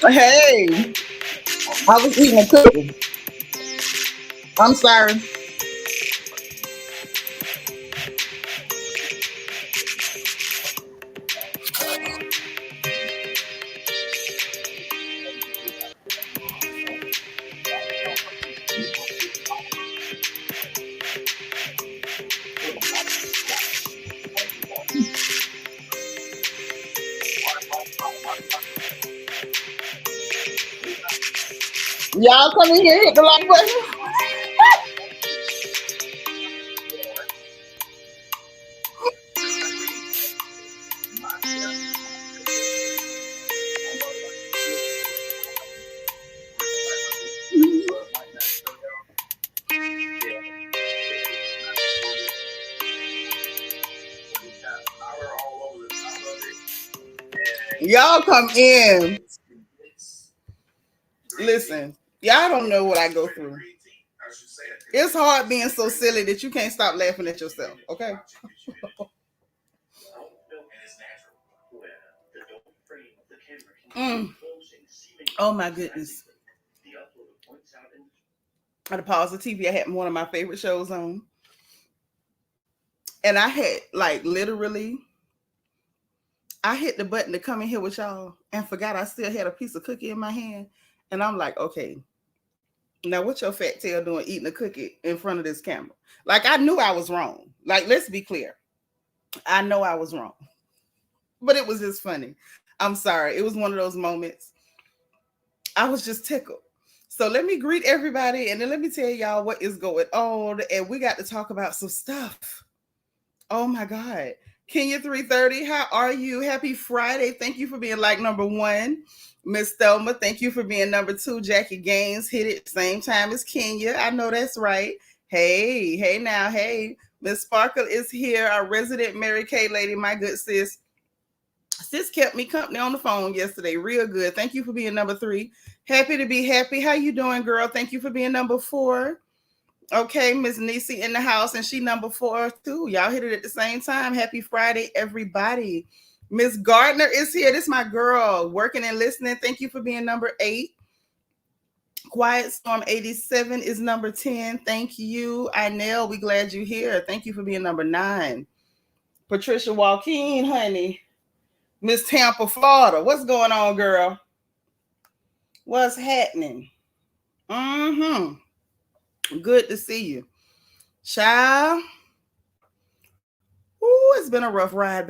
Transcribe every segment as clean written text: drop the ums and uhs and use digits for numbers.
Hey, I was eating a cookie. I'm sorry. Y'all come in here, hit the like button. Y'all come in. Listen, y'all don't know what I go through. It's hard being so silly that you can't stop laughing at yourself, okay? Oh my goodness. I had to pause the TV. I had one of my favorite shows on. And I had like literally, I hit the button to come in here with y'all and forgot I still had a piece of cookie in my hand. And I'm like, okay, now what your fat tail doing eating a cookie in front of this camera? Like I knew I was wrong. Like, let's be clear. I know I was wrong. But it was just funny. I'm sorry. It was one of those moments. I was just tickled. So let me greet everybody and then let me tell y'all what is going on. And we got to talk about some stuff. Oh my God. Kenya 330, how are you? Happy Friday. Thank you for being like number one. Miss Thelma, thank you for being number two. Jackie Gaines hit it same time as Kenya. I know that's right. Hey now, hey. Miss Sparkle is here, our resident Mary Kay lady, my good sis. Sis kept me company on the phone yesterday. Real good. Thank you for being number three. Happy to be happy. How you doing, girl? Thank you for being number four. Okay, Miss Nisi in the house, and she number four too. Y'all hit it at the same time. Happy Friday, everybody. Miss Gardner is here. This is my girl, working and listening. Thank you for being number 8. Quiet Storm 87 is number 10. Thank you. Inel, we glad you're here. Thank you for being number 9. Patricia Joaquin, honey. Miss Tampa, Florida. What's going on, girl? What's happening? Good to see you. Child. Ooh, it's been a rough ride.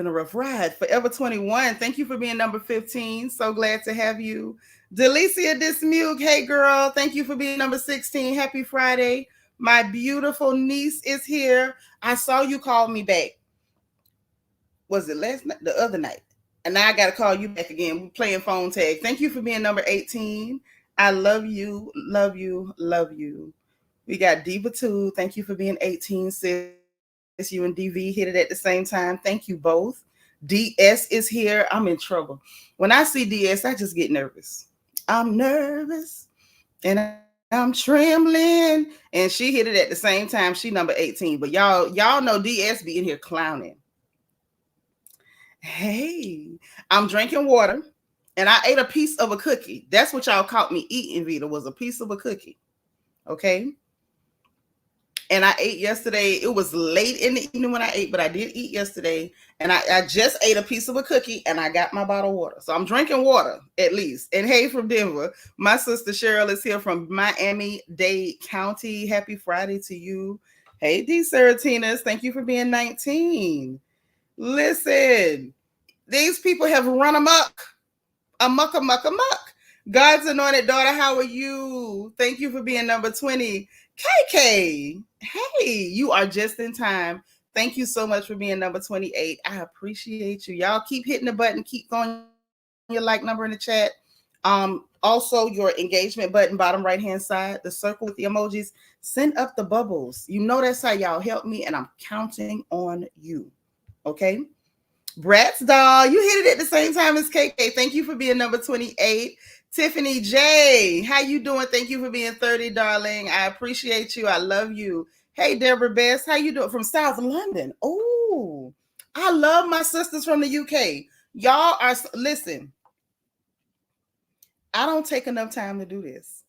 Forever 21. Thank you for being number 15. So glad to have you. Delicia Dismug. Hey, girl. Thank you for being number 16. Happy Friday. My beautiful niece is here. I saw you call me back. Was it last night? The other night. And now I got to call you back again. We're playing phone tag. Thank you for being number 18. I love you, love you, love you. We got Diva 2. Thank you for being 18, sis. You and DV hit it at the same time. Thank you both. DS is here. I'm in trouble. When I see DS, I just get nervous. I'm nervous and I'm trembling. And she hit it at the same time. She number 18. But y'all know DS be in here clowning. Hey, I'm drinking water and I ate a piece of a cookie. That's what y'all caught me eating, Vita, was a piece of a cookie. Okay. And I ate yesterday. It was late in the evening when I ate, but I did eat yesterday. And I just ate a piece of a cookie and I got my bottle of water. So I'm drinking water at least. And hey, from Denver, my sister Cheryl is here from Miami-Dade County. Happy Friday to you. Hey, D. Seratinas, thank you for being 19. Listen, these people have run amok. God's anointed daughter, how are you? Thank you for being number 20. KK, hey, you are just in time. Thank you so much for being number 28. I appreciate you. Y'all keep hitting the button, keep throwing your like number in the chat. Also your engagement button, bottom right hand side, the circle with the emojis. Send up the bubbles. You know that's how y'all help me, and I'm counting on you. Okay. Bratz doll, you hit it at the same time as KK. Thank you for being number 28. Tiffany J, how you doing? Thank you for being 30, darling. I appreciate you. I love you. Hey, Deborah Best, how you doing? From South London. Oh, I love my sisters from the UK. Y'all are, listen, I don't take enough time to do this.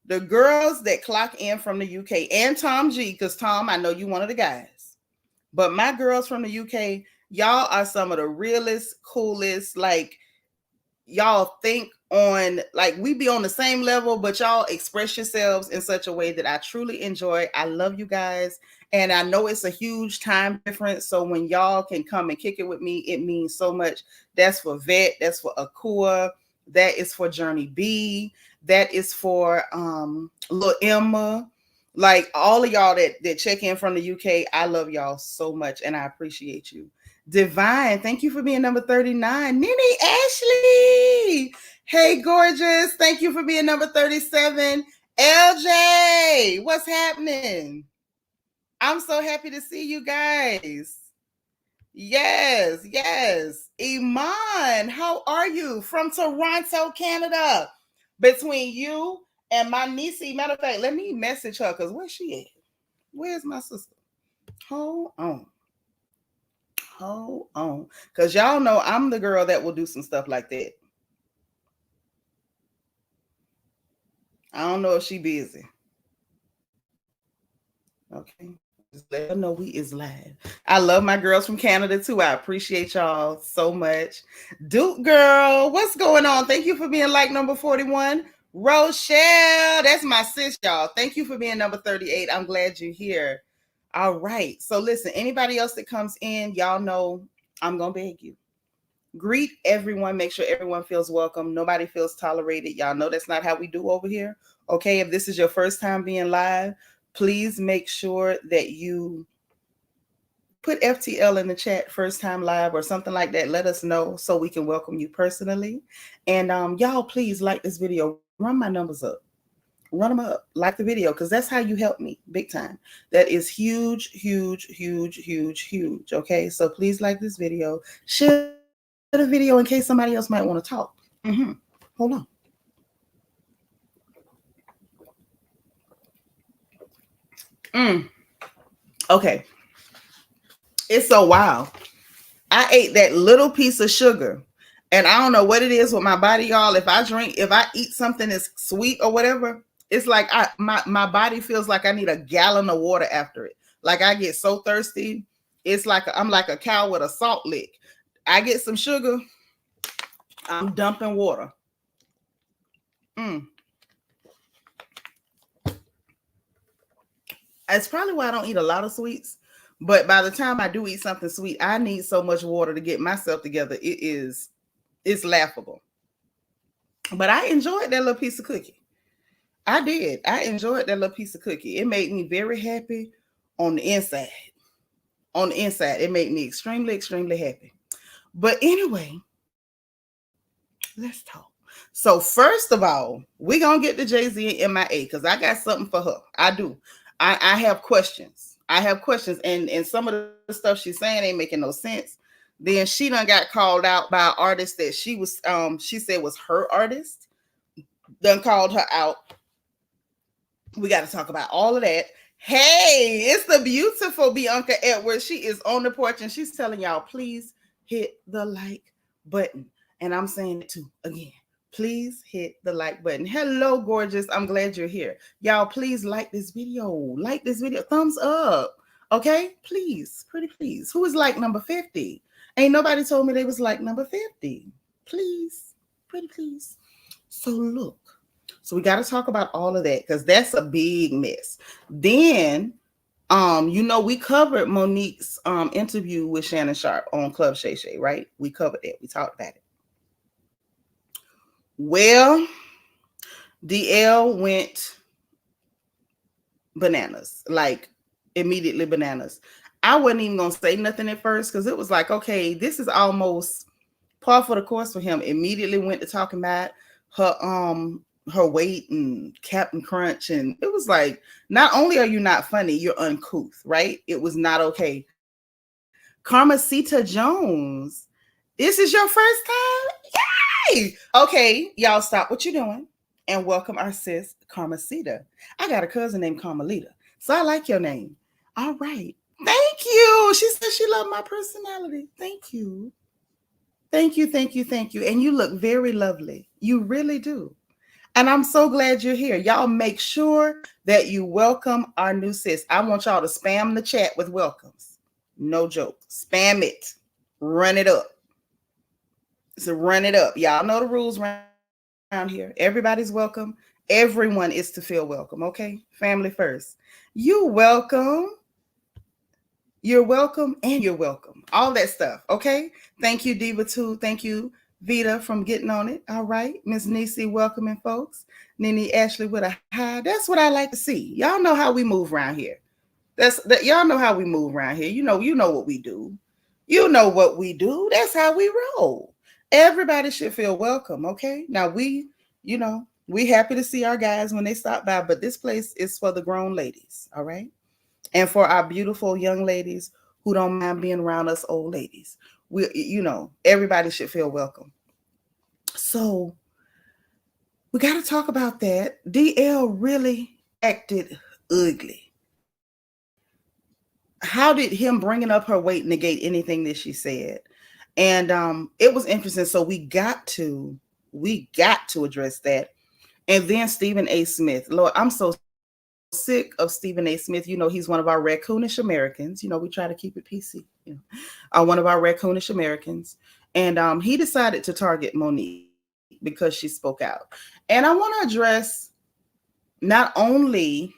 The girls that clock in from the UK and Tom G, because Tom, I know you one of the guys, but my girls from the UK, y'all are some of the realest, coolest, like, y'all think on, like, we be on the same level, but y'all express yourselves in such a way that I truly enjoy. I love you guys. And I know it's a huge time difference. So when y'all can come and kick it with me, it means so much. That's for Vet. That's for Akua. That is for Journey B. That is for Lil Emma. Like, all of y'all that check in from the UK, I love y'all so much and I appreciate you. Divine, thank you for being number 39. Nene Ashley, hey, gorgeous. Thank you for being number 37. LJ, what's happening? I'm so happy to see you guys. Yes, yes. Iman, how are you? From Toronto, Canada. Between you and my niece, matter of fact, let me message her, because where's she at? Where's my sister? Hold on. Hold on. Because y'all know I'm the girl that will do some stuff like that. I don't know if she busy. Okay. Just let her know we is live. I love my girls from Canada too. I appreciate y'all so much. Duke girl, what's going on? Thank you for being like number 41. Rochelle, that's my sis, y'all. Thank you for being number 38. I'm glad you're here. All right. So listen, anybody else that comes in, y'all know I'm going to beg you. Greet everyone. Make sure everyone feels welcome. Nobody feels tolerated. Y'all know that's not how we do over here. Okay. If this is your first time being live, please make sure that you put FTL in the chat, first time live or something like that. Let us know so we can welcome you personally. And y'all, please like this video. Run my numbers up. Run them up. Like the video, because that's how you help me big time. That is huge, huge, huge, huge, huge. Okay. So please like this video. Share the video in case somebody else might want to talk. Hold on. Okay. It's so wild. I ate that little piece of sugar, and I don't know what it is with my body, y'all. If I eat something that's sweet or whatever, it's like my body feels like I need a gallon of water after it. Like, I get so thirsty. It's like I'm like a cow with a salt lick. I get some sugar, I'm dumping water. It's probably why I don't eat a lot of sweets. But by the time I do eat something sweet, I need so much water to get myself together. It's laughable. But I enjoyed that little piece of cookie. I did. I enjoyed that little piece of cookie. It made me very happy on the inside. On the inside, it made me extremely, extremely happy. But anyway, let's talk. So first of all, we're going to get to Jaz-Z and MIA because I got something for her. I do. I have questions. And some of the stuff she's saying ain't making no sense. Then she done got called out by an artist that she said was her artist. Done called her out. We got to talk about all of that. Hey, it's the beautiful Bianca Edwards. She is on the porch and she's telling y'all, please hit the like button. And I'm saying it too again. Please hit the like button. Hello, gorgeous. I'm glad you're here. Y'all, please like this video. Like this video. Thumbs up. Okay? Please. Pretty please. Who is like number 50? Ain't nobody told me they was like number 50. Please. Pretty please. So look. So we got to talk about all of that because that's a big mess. Then, we covered Monique's interview with Shannon Sharp on Club Shay Shay, right? We covered that. We talked about it. Well, DL went bananas, like immediately bananas. I wasn't even gonna say nothing at first because it was like, okay, this is almost par for the course for him. Immediately went to talking about her weight and Captain Crunch, and it was like, not only are you not funny, you're uncouth, right? It was not okay. Carmesita Jones, this is your first time? Yay! Okay, y'all stop what you're doing and welcome our sis Carmesita. I got a cousin named Carmelita, so I like your name. All right. Thank you. She said she loved my personality. Thank you. Thank you, thank you, thank you. And you look very lovely. You really do. And I'm so glad you're here. Y'all make sure that you welcome our new sis. I want y'all to spam the chat with welcomes. No joke. Spam it. Run it up. So run it up. Y'all know the rules around here. Everybody's welcome. Everyone is to feel welcome, okay? Family first. You welcome. You're welcome and you're welcome. All that stuff, okay? Thank you, Diva 2. Thank you, Vita, from getting on it. All right. Miss Nisi welcoming folks. Nene Ashley with a hi. That's what I like to see. Y'all know how we move around here. Y'all know how we move around here. You know what we do. You know what we do. That's how we roll. Everybody should feel welcome, okay? Now we happy to see our guys when they stop by, but this place is for the grown ladies, all right? And for our beautiful young ladies who don't mind being around us old ladies. Everybody should feel welcome. So we got to talk about that. DL really acted ugly. How did him bringing up her weight negate anything that she said? And it was interesting. So we got to address that. And then Stephen A. Smith. Lord, I'm so sick of Stephen A. Smith. He's one of our raccoonish Americans. We try to keep it PC. One of our raccoonish Americans. And he decided to target Monique because she spoke out. And I want to address not only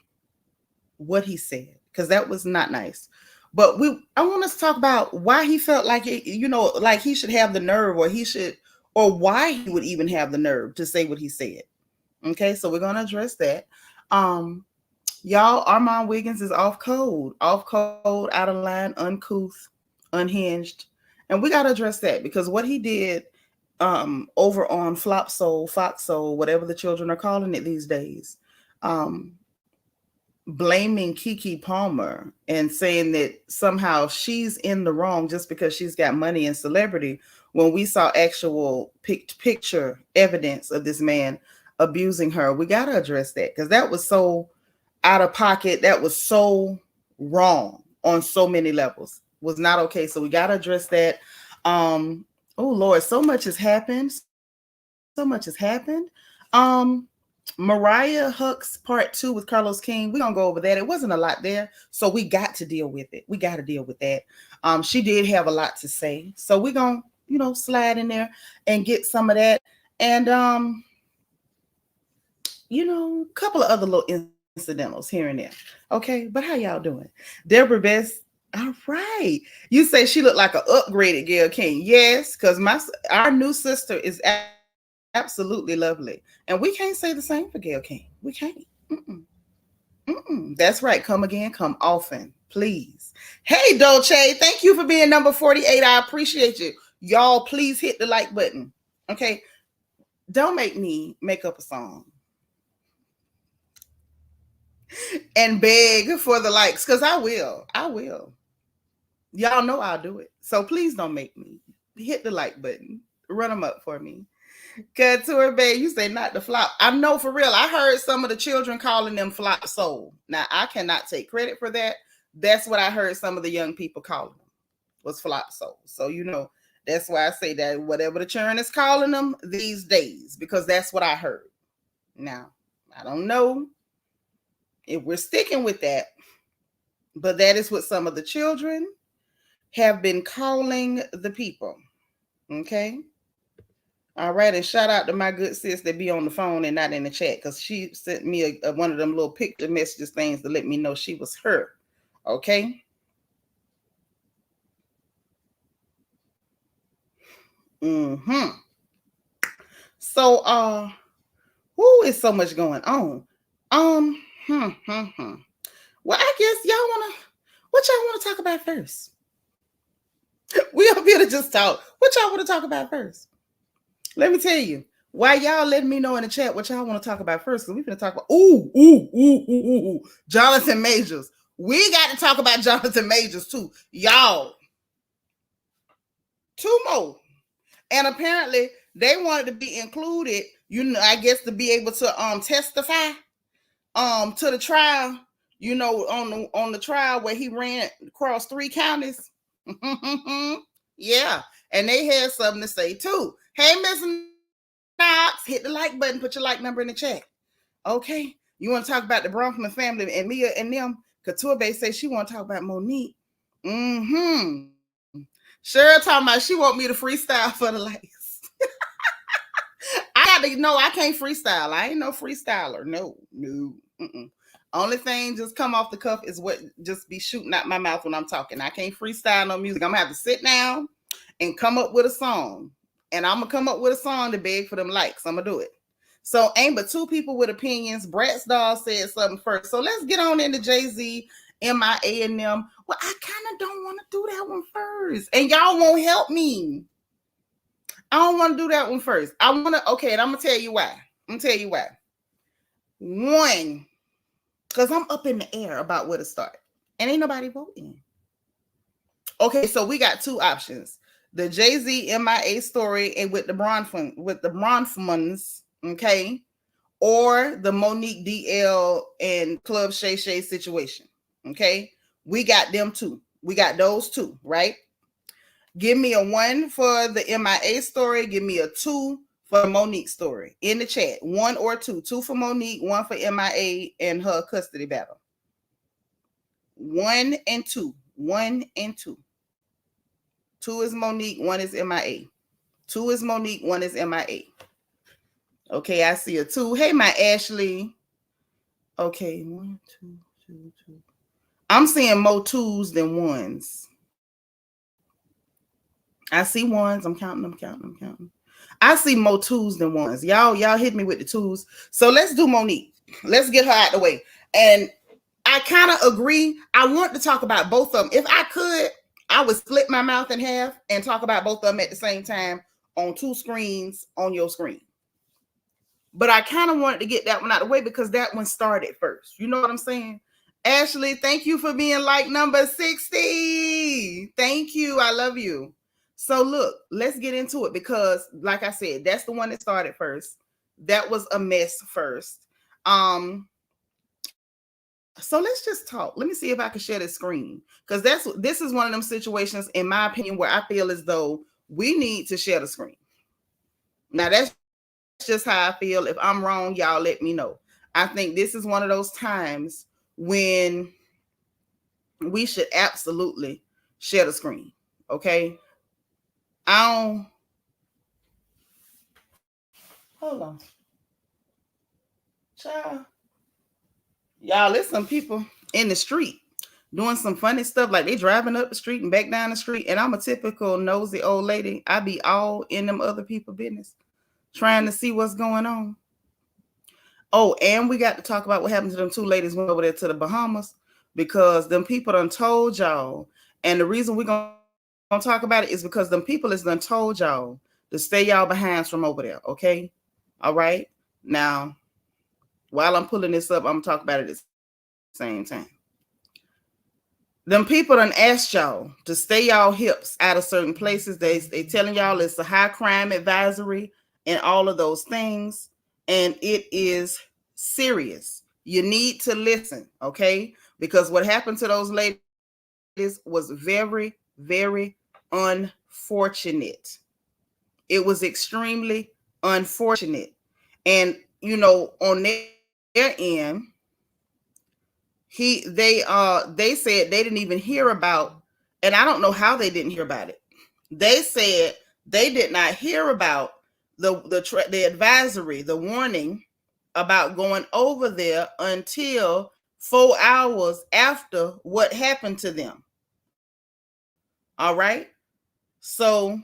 what he said, because that was not nice, but I want us to talk about why he felt like like he should have the nerve, or why he would even have the nerve to say what he said. Okay, so we're going to address that. Y'all, Armon Wiggins is off code, out of line, uncouth, unhinged. And we got to address that because what he did over on Flop Soul, Fox Soul, whatever the children are calling it these days, blaming Kiki Palmer and saying that somehow she's in the wrong just because she's got money and celebrity, when we saw actual picture evidence of this man abusing her. We got to address that because that was so out of pocket. That was so wrong on so many levels. Was not okay. So we got to address that. Oh Lord, so much has happened. Mariah Huq's part 2 with Carlos King. We're gonna go over that. It wasn't a lot there, so we got to deal with it. We got to deal with that. She did have a lot to say, so we're gonna slide in there and get some of that, and a couple of other little incidentals here and there. Okay, but how y'all doing? Deborah Best. All right. You say she looked like an upgraded Gayle King. Yes, because our new sister is absolutely lovely. And we can't say the same for Gayle King. We can't. That's right. Come again. Come often. Please. Hey, Dolce. Thank you for being number 48. I appreciate you. Y'all, please hit the like button. Okay. Don't make me make up a song and beg for the likes, because I will. Y'all know I'll do it. So please don't make me. Hit the like button. Run them up for me. Couture Bay, you say not the flop. I know for real. I heard some of the children calling them Flop Soul. Now, I cannot take credit for that. That's what I heard some of the young people calling them, was Flop Soul. So, that's why I say that whatever the churn is calling them these days, because that's what I heard. Now, I don't know if we're sticking with that, but that is what some of the children have been calling the people. Okay? All right, and shout out to my good sis that be on the phone and not in the chat, because she sent me one of them little picture messages things to let me know she was her. Okay? So, is so much going on. Well, I guess what y'all want to talk about first? We up here to just talk. What y'all want to talk about first? Let me tell you. Why y'all letting me know in the chat what y'all want to talk about first? Because we're going to talk about, Jonathan Majors. We got to talk about Jonathan Majors too. Y'all. 2 more. And apparently they wanted to be included, I guess to be able to testify to the trial, on the trial where he ran across 3 counties. Yeah. And they had something to say too. Hey, Miss Knox, hit the like button, put your like number in the chat. Okay. You want to talk about the Bronfman family and Mia and them? Couture says she want to talk about Monique. Cheryl talking about she want me to freestyle for the likes. I got to know I can't freestyle. I ain't no freestyler. No. Only thing just come off the cuff is what just be shooting out my mouth when I'm talking. I can't freestyle no music. I'm gonna have to sit down and come up with a song. And I'm gonna come up with a song to beg for them likes. I'm gonna do it. So ain't but 2 people with opinions. Brat's doll said something first. So let's get on into Jaz-Z, MIA, and them. Well, I kind of don't want to do that one first. And y'all won't help me. I don't want to do that one first. I want to, okay, and I'm going to tell you why. One, because I'm up in the air about where to start. And ain't nobody voting. Okay, so we got 2 options. The Jaz-Z MIA story and with the Bronfmans, okay, or the Monique DL and Club Shay Shay situation. Okay, we got them 2. We got those 2, right? Give me a 1 for the MIA story. Give me a 2 for the Monique story in the chat. 1 or 2. 2 for Monique, 1 for MIA and her custody battle. 1 and 2. 1 and 2. 2 is Monique, 1 is MIA. 2 is Monique, 1 is MIA. Okay, I see a 2. Hey, my Ashley. Okay, 1, 2, 2, 2. I'm seeing more 2s than 1s. I see 1s. I'm counting. I see more 2s than 1s. Y'all hit me with the 2s. So let's do Monique. Let's get her out the way. And I kind of agree. I want to talk about both of them. If I could, I would split my mouth in half and talk about both of them at the same time on 2 screens on your screen. But I kind of wanted to get that one out of the way because that one started first. You know what I'm saying? Ashley, thank you for being like number 60. Thank you. I love you. So look, let's get into it because like I said, that's the one that started first. That was a mess first. So let's just talk. Let me see if I can share the screen because this is one of them situations, in my opinion, where I feel as though we need to share the screen. Now that's just how I feel. If I'm wrong, y'all let me know. I think this is one of those times when we should absolutely share the screen. Okay. Hold on. Child. Y'all, there's some people in the street doing some funny stuff, like they driving up the street and back down the street. And I'm a typical nosy old lady. I be all in them other people business, trying to see what's going on. Oh, and we got to talk about what happened to them 2 ladies went over there to the Bahamas because them people done told y'all. And the reason we're going to talk about it is because them people is done told y'all to stay y'all behinds from over there. Okay. All right. Now, while I'm pulling this up, I'm going to talk about it at the same time. Them people done asked y'all to stay y'all hips out of certain places. They telling y'all it's a high crime advisory and all of those things. And it is serious. You need to listen, okay? Because what happened to those ladies was very, very unfortunate. It was extremely unfortunate. And, on their end, they said they didn't even hear about, and I don't know how they didn't hear about it. They said they did not hear about the advisory, the warning about going over there until 4 hours after what happened to them. All right. So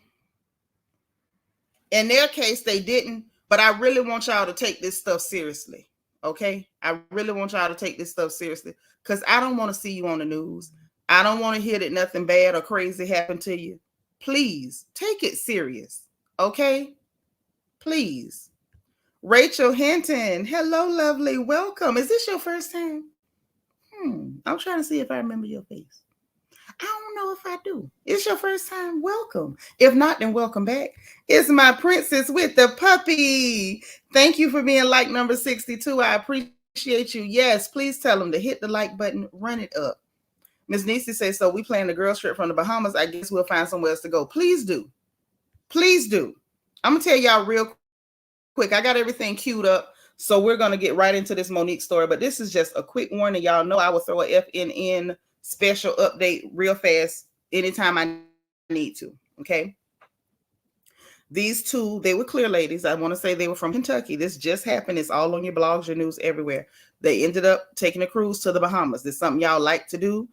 in their case, they didn't, but I really want y'all to take this stuff seriously. Okay? I really want y'all to take this stuff seriously because I don't want to see you on the news. I don't want to hear that nothing bad or crazy happened to you. Please take it serious. Okay? Please. Rachel Hinton. Hello, lovely. Welcome. Is this your first time? I'm trying to see if I remember your face. I don't know if I do. It's your first time. Welcome. If not, then welcome back. It's my princess with the puppy. Thank you for being like number 62. I appreciate you. Yes, please tell them to hit the like button. Run it up. Miss Nisi says, so we plan the girls trip from the Bahamas. I guess we'll find somewhere else to go. Please do. Please do. I'm going to tell y'all real quick. I got everything queued up. So we're going to get right into this Monique story. But this is just a quick warning. Y'all know I will throw a FNN special update real fast anytime I need to. Okay. These two, they were clear ladies. I want to say they were from Kentucky. This just happened. It's all on your blogs, your news, everywhere. They ended up taking a cruise to the Bahamas. This is something y'all like to do.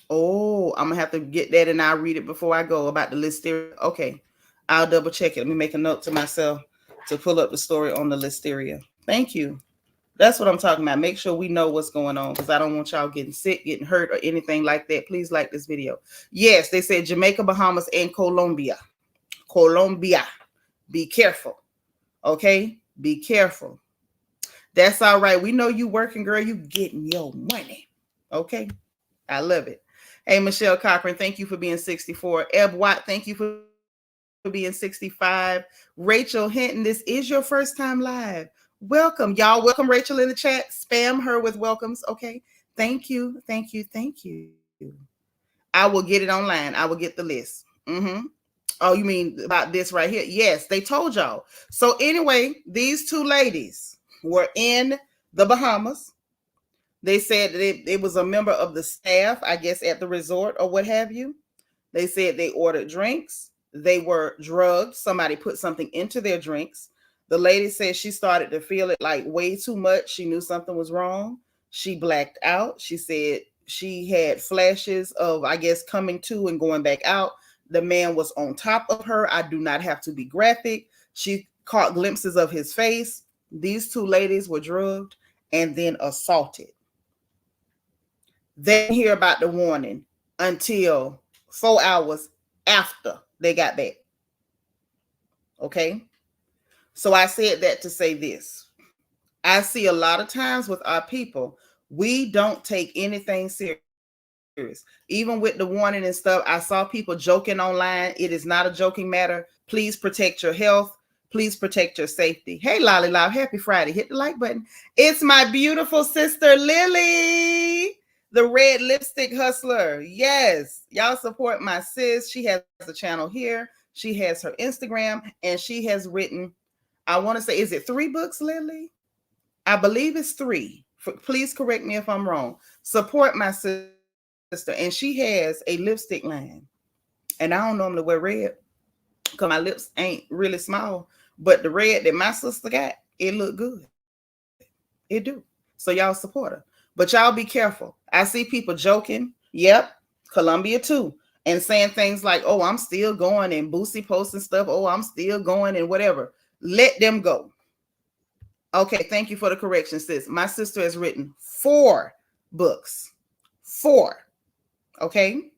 Oh, I'm gonna have to get that and I'll read it before I go about the listeria. Okay, I'll double check it. Let me make a note to myself to pull up the story on the listeria. Thank you. That's what I'm talking about. Make sure we know what's going on because I don't want y'all getting sick, getting hurt, or anything like that. Please like this video. Yes, they said Jamaica, Bahamas, and Colombia. Colombia. Be careful. Okay? Be careful. That's all right. We know you working, girl. You getting your money. Okay? I love it. Hey, Michelle Cochran, thank you for being 64. Eb Watt, thank you for being 65. Rachel Hinton, this is your first time live. Welcome, y'all. Welcome Rachel in the chat. Spam her with welcomes. Okay. Thank you. Thank you. Thank you. I will get it online. I will get the list. Oh, you mean about this right here? Yes, they told y'all. So anyway, these two ladies were in the Bahamas. They said that it was a member of the staff, I guess, at the resort or what have you. They said they ordered drinks. They were drugged. Somebody put something into their drinks. The lady said she started to feel it like way too much. She knew something was wrong. She blacked out. She said she had flashes of, I guess, coming to and going back out. The man was on top of her. I do not have to be graphic. She caught glimpses of his face. These two ladies were drugged and then assaulted. They didn't hear about the warning until 4 hours after they got back. Okay? So I said that to say this. I see a lot of times with our people, we don't take anything serious. Even with the warning and stuff, I saw people joking online. It is not a joking matter. Please protect your health. Please protect your safety. Hey, Lolly Loud, happy Friday. Hit the like button. It's my beautiful sister, Lily, the red lipstick hustler. Yes, y'all support my sis. She has a channel here. She has her Instagram, and she has written, I want to say, is it 3 books, Lily? I believe it's 3. Please correct me if I'm wrong. Support my sister. And she has a lipstick line. And I don't normally wear red because my lips ain't really small. But the red that my sister got, it look good. It do. So y'all support her. But y'all be careful. I see people joking. Yep. Columbia too. And saying things like, oh, I'm still going, and Boosie posting stuff. Oh, I'm still going and whatever. Let them go. Okay, thank you for the correction, sis. My sister has written 4 books. 4. Okay?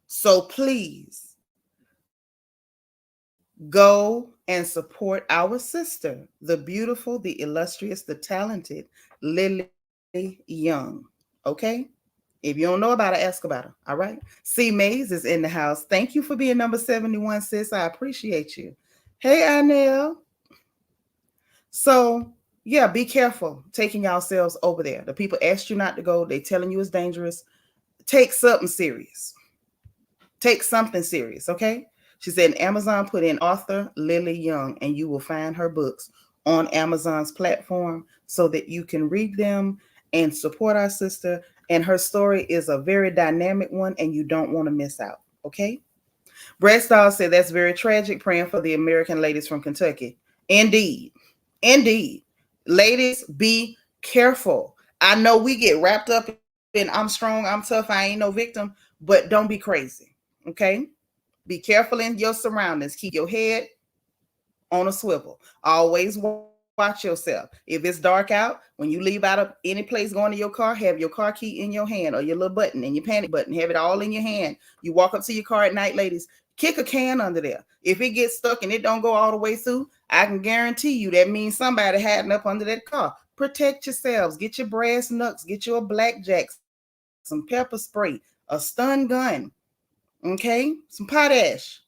So please go and support our sister, the beautiful, the illustrious, the talented Lily Young. Okay? If you don't know about her, ask about her. All right? C. Mays is in the house. Thank you for being number 71, sis. I appreciate you. Hey, Anel. So, yeah, be careful taking yourselves over there. The people asked you not to go. They telling you it's dangerous. Take something serious. Take something serious, okay? She said, Amazon put in author Lily Young, and you will find her books on Amazon's platform so that you can read them and support our sister. And her story is a very dynamic one, and you don't want to miss out, okay? Brad Stahl said, that's very tragic, praying for the American ladies from Kentucky. Indeed. Indeed. Ladies, be careful. I know we get wrapped up in I'm strong, I'm tough, I ain't no victim, but don't be crazy. Okay, be careful in your surroundings. Keep your head on a swivel. Always watch yourself. If it's dark out, when you leave out of any place going to your car, have your car key in your hand or your little button and your panic button. Have it all in your hand. You walk up to your car at night, ladies, kick a can under there. If it gets stuck and it don't go all the way through, I can guarantee you that means somebody hiding up under that car. Protect yourselves. Get your brass knucks. Get you a blackjack, some pepper spray, a stun gun, okay? Some potash.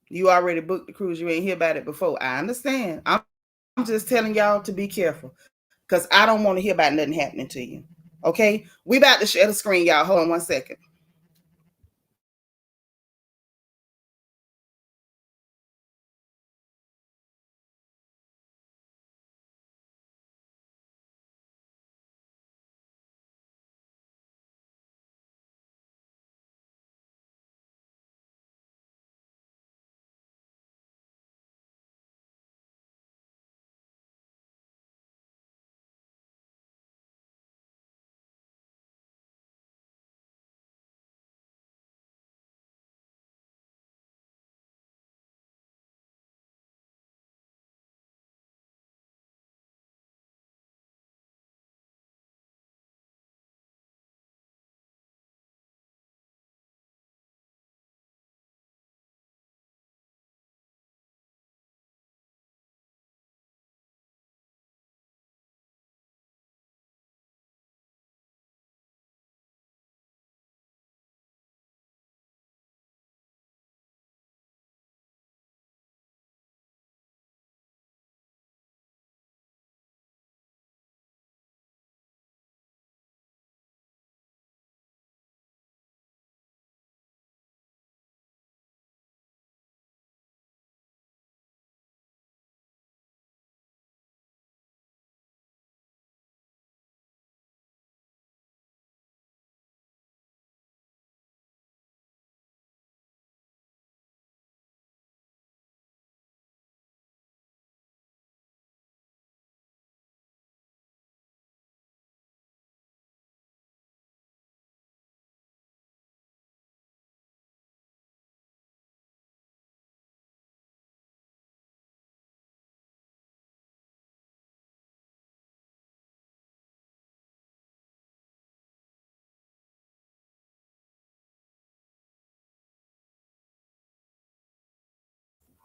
You already booked the cruise. You ain't hear about it before. I understand. I'm just telling y'all to be careful because I don't want to hear about nothing happening to you, okay? We about to share the screen, y'all. Hold on 1 second.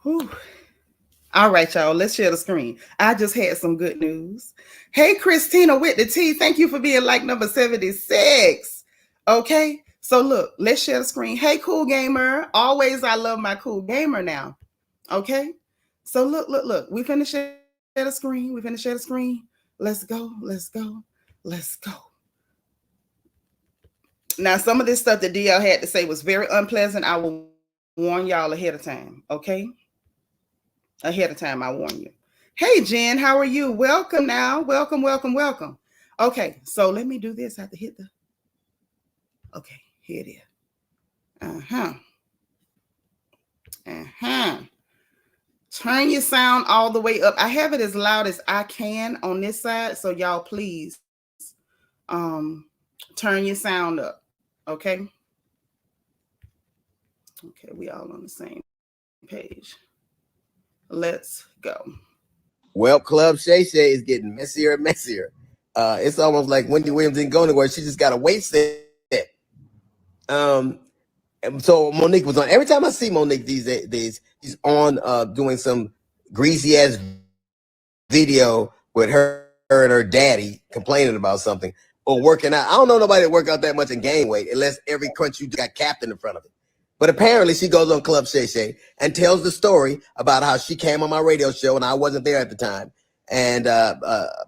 Whew. All right, y'all, let's share the screen. I just had some good news. Hey, Christina with the T, thank you for being like number 76. Okay, so look, let's share the screen. Hey, cool gamer. Always, I love my cool gamer now. Okay, so look. We finna share the screen. We finna share the screen. Let's go. Now, some of this stuff that DL had to say was very unpleasant. I will warn y'all ahead of time, okay? Ahead of time, I warn you. Hey, Jen, how are you? Welcome now. Welcome. Okay, so let me do this. I have to hit the... Okay, here it is. Turn your sound all the way up. I have it as loud as I can on this side, so y'all please turn your sound up, okay? Okay, we all on the same page. Let's go. Well, Club Shay Shay is getting messier and messier. It's almost like Wendy Williams didn't go anywhere. She just got a weight set. So Monique was on. Every time I see Monique these days, she's on doing some greasy ass video with her and her daddy complaining about something or working out. I don't know nobody that work out that much and gain weight unless every crunch you got captain in front of it. But apparently she goes on Club Shay Shay and tells the story about how she came on my radio show and I wasn't there at the time. And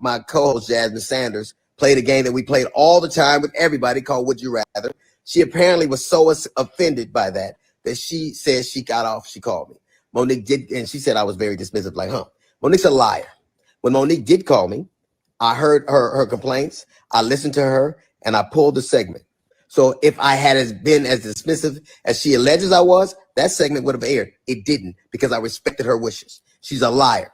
my co-host Jasmine Sanders played a game that we played all the time with everybody called Would You Rather. She apparently was so offended by that she said she got off. She called me. Monique did, and she said I was very dismissive, like, Monique's a liar. When Monique did call me, I heard her complaints. I listened to her and I pulled the segment. So if I had been as dismissive as she alleges I was, that segment would have aired. It didn't because I respected her wishes. She's a liar.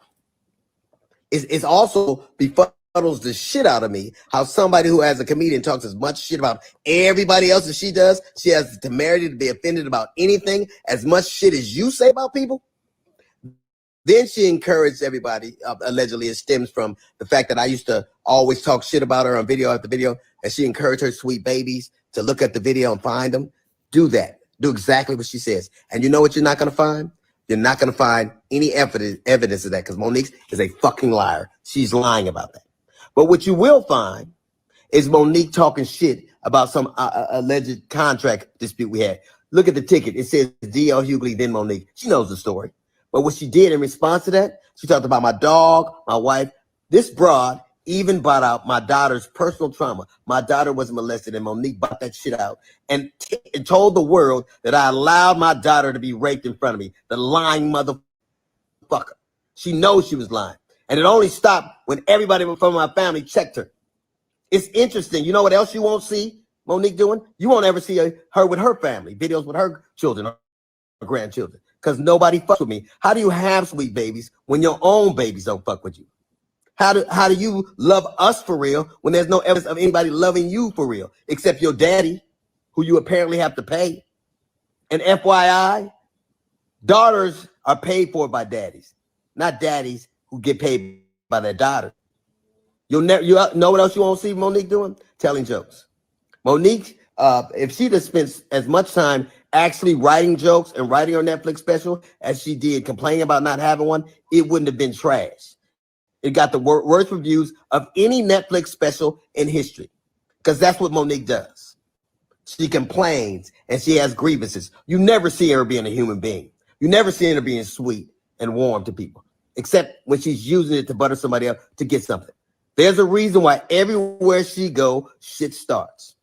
It's also befuddles the shit out of me how somebody who as a comedian talks as much shit about everybody else as she does, she has the temerity to be offended about anything as much shit as you say about people. Then she encouraged everybody, allegedly it stems from the fact that I used to always talk shit about her on video after video, and she encouraged her sweet babies to look at the video and find them. Do that. Do exactly what she says. And you know what you're not going to find? You're not going to find any evidence of that, because Monique is a fucking liar. She's lying about that. But what you will find is Monique talking shit about some alleged contract dispute we had. Look at the ticket. It says DL Hughley, then Monique. She knows the story. But what she did in response to that, she talked about my dog, my wife. This broad even brought out my daughter's personal trauma. My daughter was molested, and Monique brought that shit out and told the world that I allowed my daughter to be raped in front of me. The lying motherfucker. She knows she was lying. And it only stopped when everybody from my family checked her. It's interesting. You know what else you won't see Monique doing? You won't ever see her with her family, videos with her children or grandchildren, because nobody fucks with me. How do you have sweet babies when your own babies don't fuck with you? How do you love us for real when there's no evidence of anybody loving you for real, except your daddy, who you apparently have to pay? And FYI, daughters are paid for by daddies, not daddies who get paid by their daughter. You know what else you won't see Monique doing? Telling jokes. Monique, if she'd have spent as much time actually writing jokes and writing her Netflix special as she did complaining about not having one, it wouldn't have been trash. It got the worst reviews of any Netflix special in history, because that's what Monique does. She complains and she has grievances. You never see her being a human being. You never see her being sweet and warm to people, except when she's using it to butter somebody up to get something. There's a reason why everywhere she goes, shit starts.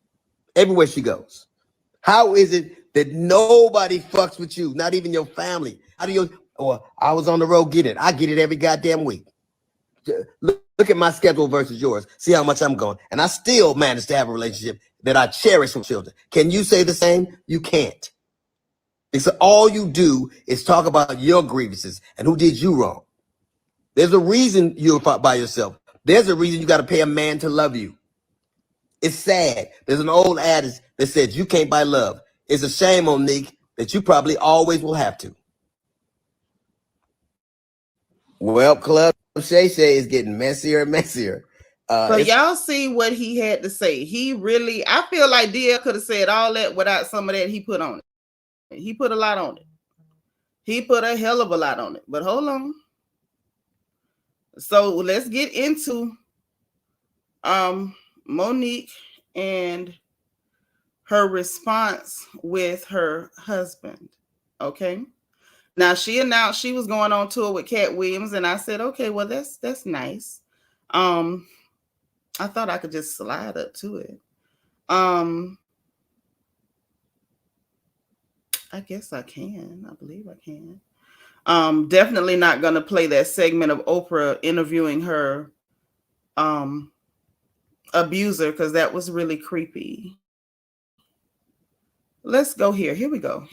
Everywhere she goes. How is it that nobody fucks with you, not even your family? How do you, or I was on the road getting it. I get it every goddamn week. Look at my schedule versus yours. See how much I'm going. And I still manage to have a relationship that I cherish with children. Can you say the same? You can't. Because all you do is talk about your grievances and who did you wrong. There's a reason you're by yourself. There's a reason you got to pay a man to love you. It's sad. There's an old adage that says you can't buy love. It's a shame, Monique, that you probably always will have to. Well, Club Shay Shay is getting messier and messier. So y'all see what he had to say. He really, I feel like DL could have said all that without some of that he put on it. He put a lot on it. He put a hell of a lot on it. But hold on. So let's get into Monique and her response with her husband. Okay. Now she announced she was going on tour with Cat Williams, and I said, okay, well that's nice. I thought I could just slide up to it. I guess I can. I believe I can. Definitely not going to play that segment of Oprah interviewing her abuser, because that was really creepy. Let's go here. Here we go.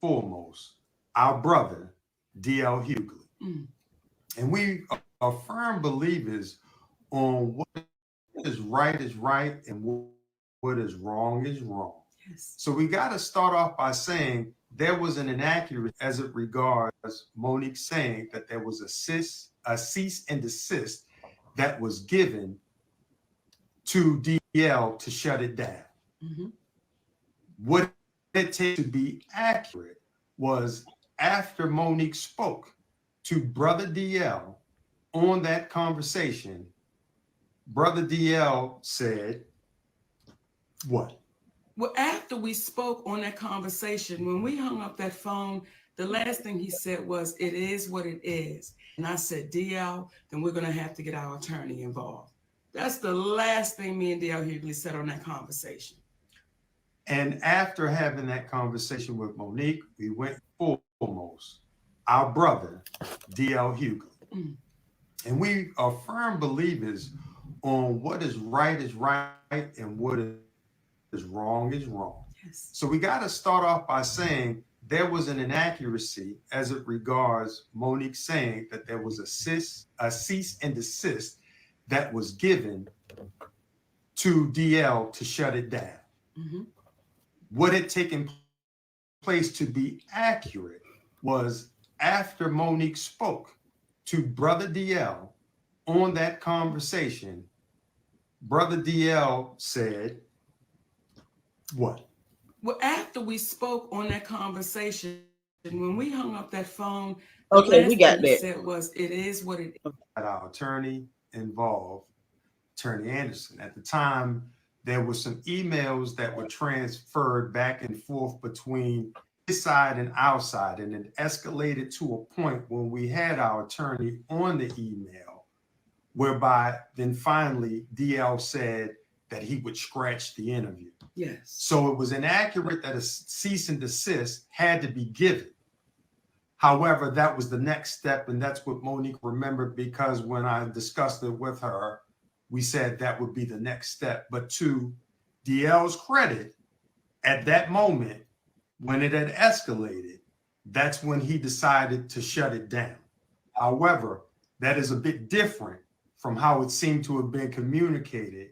Foremost, our brother, DL Hughley. And we are firm believers on what is right and what is wrong is wrong. Yes. So we got to start off by saying there was an inaccuracy as it regards Monique saying that there was a cease and desist that was given to DL to shut it down. Mm-hmm. What it takes to be accurate was after Monique spoke to Brother DL on that conversation, Brother DL said, what? Well, after we spoke on that conversation, when we hung up that phone, the last thing he said was, it is what it is. And I said, DL, then we're going to have to get our attorney involved. That's the last thing me and DL Hughley said on that conversation. And after having that conversation with Monique, we went foremost, our brother, DL Hughley. And we are firm believers on what is right and what is wrong is wrong. Yes. So we got to start off by saying there was an inaccuracy as it regards Monique saying that there was a cease and desist that was given to DL to shut it down. Mm-hmm. What had taken place to be accurate was after Monique spoke to Brother DL on that conversation, Brother DL said, what? Well, after we spoke on that conversation, when we hung up that phone, okay, we got thing he that. said was, it is what it is. Our attorney involved, Attorney Anderson. At the time, there were some emails that were transferred back and forth between his side and our side, and it escalated to a point when we had our attorney on the email, whereby then finally DL said that he would scratch the interview. Yes. So it was inaccurate that a cease and desist had to be given. However, that was the next step, and that's what Monique remembered, because when I discussed it with her, we said that would be the next step. But to DL's credit, at that moment, when it had escalated, that's when he decided to shut it down. However, that is a bit different from how it seemed to have been communicated,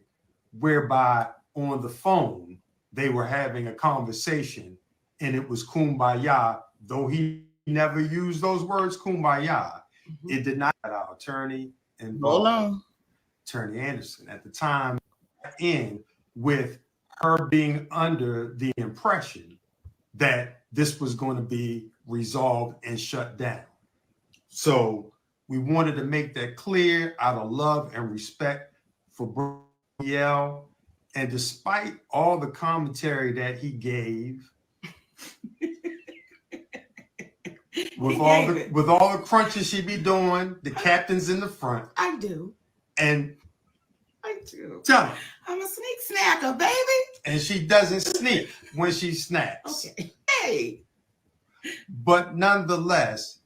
whereby on the phone, they were having a conversation and it was kumbaya, though he never used those words, kumbaya. Mm-hmm. It did not. Our attorney involved, hold on, Attorney Anderson, at the time, in with her being under the impression that this was going to be resolved and shut down. So we wanted to make that clear out of love and respect for DL. And despite all the commentary that he gave, with all the crunches she be doing, the captain's in the front. I do. And I do. Tell her. I'm a sneak snacker, baby. And she doesn't sneak when she snacks. Okay. Hey. But nonetheless,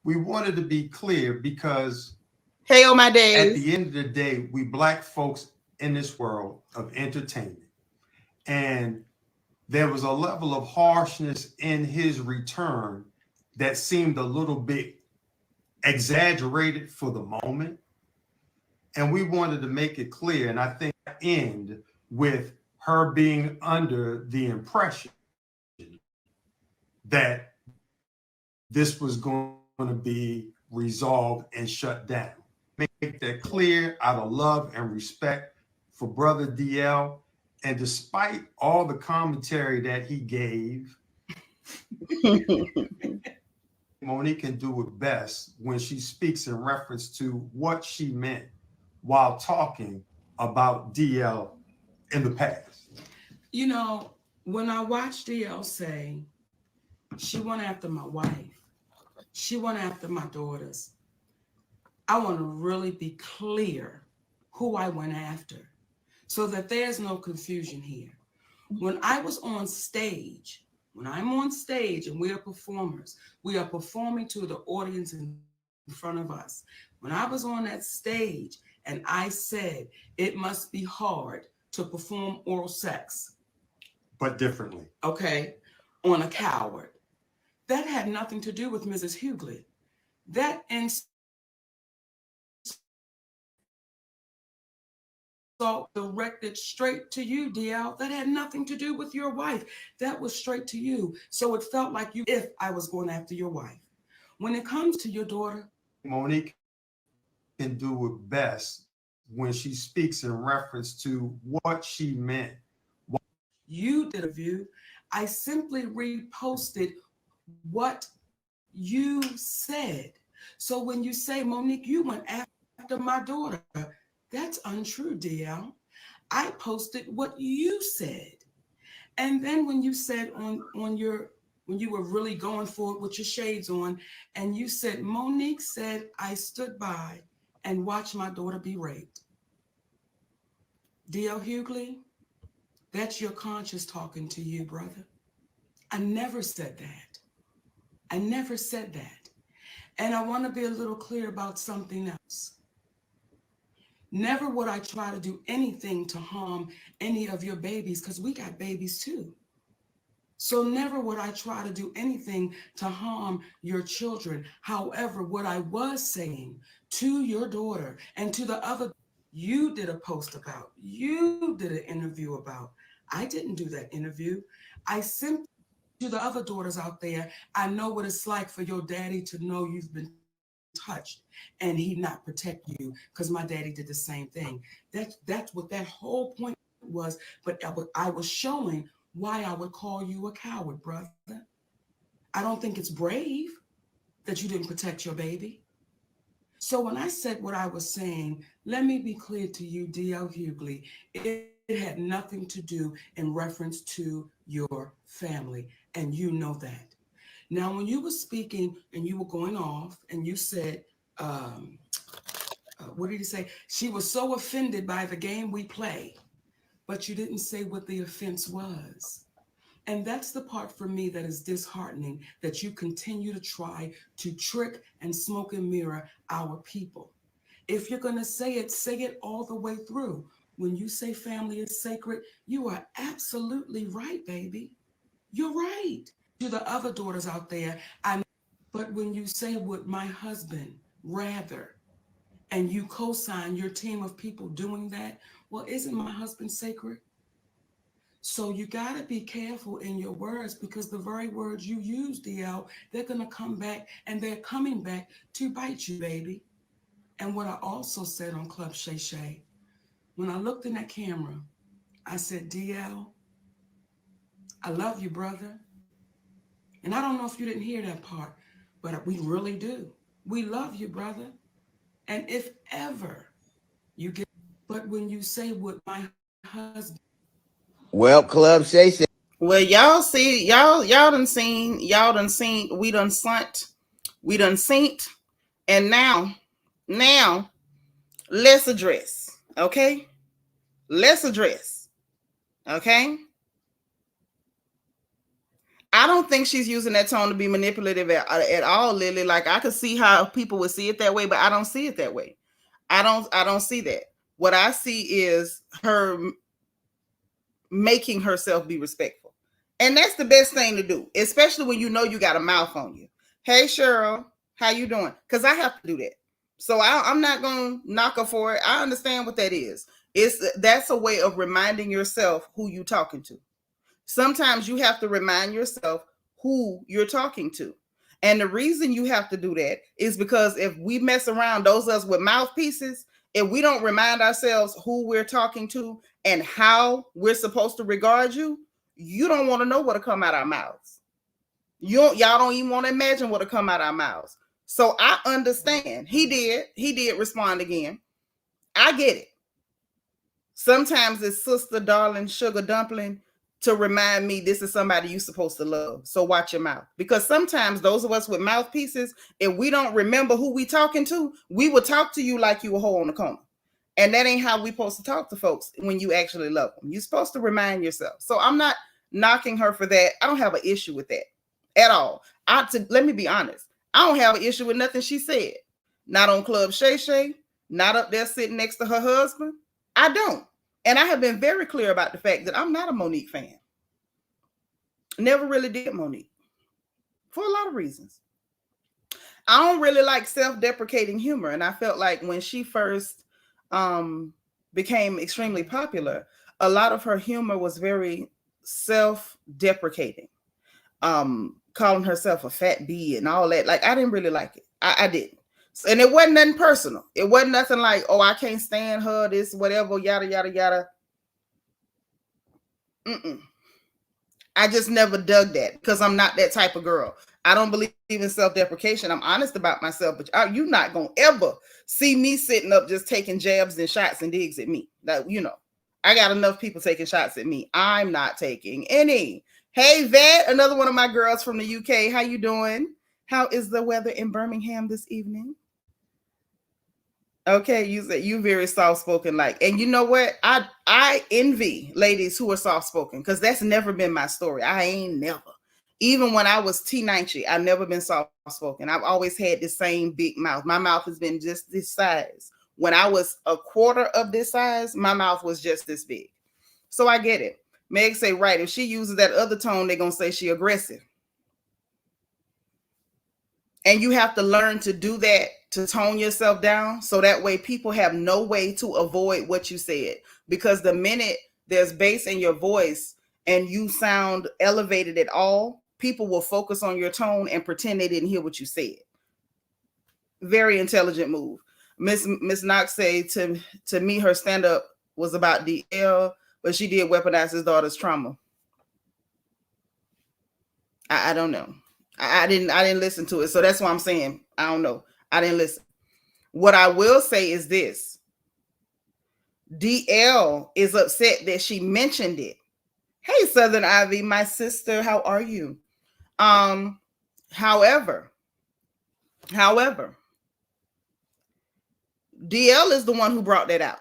we wanted to be clear because hail my days. At the end of the day, we Black folks in this world of entertainment. And there was a level of harshness in his return that seemed a little bit exaggerated for the moment. And we wanted to make it clear, and I think end with her being under the impression that this was going to be resolved and shut down. Make that clear out of love and respect for Brother DL. And despite all the commentary that he gave, Monique can do it best when she speaks in reference to what she meant while talking about DL in the past. You know, when I watched DL say, she went after my wife, she went after my daughters, I want to really be clear who I went after so that there's no confusion here. When I was on stage, when I'm on stage and we are performers, we are performing to the audience in front of us. When I was on that stage and I said, it must be hard to perform oral sex. But differently. Okay, on a coward. That had nothing to do with Mrs. Hughley. That insult directed straight to you, DL. That had nothing to do with your wife. That was straight to you. So it felt like you, if I was going after your wife. When it comes to your daughter, Monique can do it best when she speaks in reference to what she meant. You did a view. I simply reposted what you said. So when you say, Monique, you went after my daughter, that's untrue, DL. I posted what you said. And then when you said when you were really going for it with your shades on, and you said, Monique said, I stood by and watched my daughter be raped. DL Hughley, that's your conscience talking to you, brother. I never said that. I never said that. And I want to be a little clear about something else. Never would I try to do anything to harm any of your babies, because we got babies too. So never would I try to do anything to harm your children. However, what I was saying to your daughter and to the other, you did a post about, you did an interview about. I didn't do that interview. I simply To the other daughters out there, I know what it's like for your daddy to know you've been touched and he not protect you, because my daddy did the same thing. That's what that whole point was. But I was showing why I would call you a coward, brother. I don't think it's brave that you didn't protect your baby. So when I said what I was saying, let me be clear to you, DL Hughley, it had nothing to do in reference to your family, and you know that. Now, when you were speaking and you were going off and you said, what did you say? She was so offended by the game we play, but you didn't say what the offense was. And that's the part for me that is disheartening, that you continue to try to trick and smoke and mirror our people. If you're going to say it all the way through. When you say family is sacred, you are absolutely right, baby. You're right. To the other daughters out there, but when you say would my husband rather, and you co-sign your team of people doing that, well, isn't my husband sacred? So you got to be careful in your words, because the very words you use, DL, they're going to come back, and they're coming back to bite you, baby. And what I also said on Club Shay Shay, when I looked in that camera, I said, DL, I love you, brother. And I don't know if you didn't hear that part, but we really do. We love you, brother. And if ever you get, but when you say with my husband. Well, Club Shay Shay. Well, y'all see, y'all done seen, we done synced, and now, let's address, okay? Let's address, okay? I don't think she's using that tone to be manipulative at all, Lily. Like, I could see how people would see it that way, but I don't see it that way. I don't see that. What I see is her making herself be respectful. And that's the best thing to do, especially when you know you got a mouth on you. Hey, Cheryl, how you doing? Because I have to do that. So I'm not going to knock her for it. I understand what that is. That's a way of reminding yourself who you're talking to. Sometimes you have to remind yourself who you're talking to. And the reason you have to do that is because if we mess around, those of us with mouthpieces, if we don't remind ourselves who we're talking to and how we're supposed to regard you, you don't want to know what'll come out our mouths. Y'all don't even want to imagine what'll come out our mouths. So I understand. He did respond again. I get it. Sometimes it's sister, darling, sugar dumpling to remind me this is somebody you're supposed to love. So watch your mouth. Because sometimes those of us with mouthpieces, if we don't remember who we talking to, we will talk to you like you a hoe on the corner. And that ain't how we supposed to talk to folks when you actually love them. You're supposed to remind yourself. So I'm not knocking her for that. I don't have an issue with that at all. Let me be honest. I don't have an issue with nothing she said. Not on Club Shay Shay, not up there sitting next to her husband. I don't. And I have been very clear about the fact that I'm not a Monique fan. Never really did Monique for a lot of reasons. I don't really like self-deprecating humor. And I felt like when she first became extremely popular, a lot of her humor was very self-deprecating, calling herself a fat bee and all that. Like, I didn't really like it. I didn't. And it wasn't nothing personal. It wasn't nothing like, oh, I can't stand her, this, whatever, yada, yada, yada. I just never dug that because I'm not that type of girl. I don't believe in self-deprecation. I'm honest about myself, but you're not going to ever see me sitting up just taking jabs and shots and digs at me. That, I got enough people taking shots at me. I'm not taking any. Hey, Vet, another one of my girls from the UK. How you doing? How is the weather in Birmingham this evening? Okay, you said you very soft-spoken, and you know what? I envy ladies who are soft-spoken because that's never been my story. I ain't never. Even when I was T90, I've never been soft-spoken. I've always had the same big mouth. My mouth has been just this size. When I was a quarter of this size, my mouth was just this big. So I get it. Meg say, right, if she uses that other tone, they're going to say she aggressive. And you have to learn to do that, to tone yourself down. So that way people have no way to avoid what you said. Because the minute there's bass in your voice and you sound elevated at all, people will focus on your tone and pretend they didn't hear what you said. Very intelligent move. Miss Knox say to me, her stand-up was about DL, but she did weaponize his daughter's trauma. I don't know. I didn't listen to it. So that's why I'm saying, I don't know. I didn't listen. What I will say is this. DL is upset that she mentioned it. Hey, Southern Ivy, my sister, how are you? However, DL is the one who brought that out.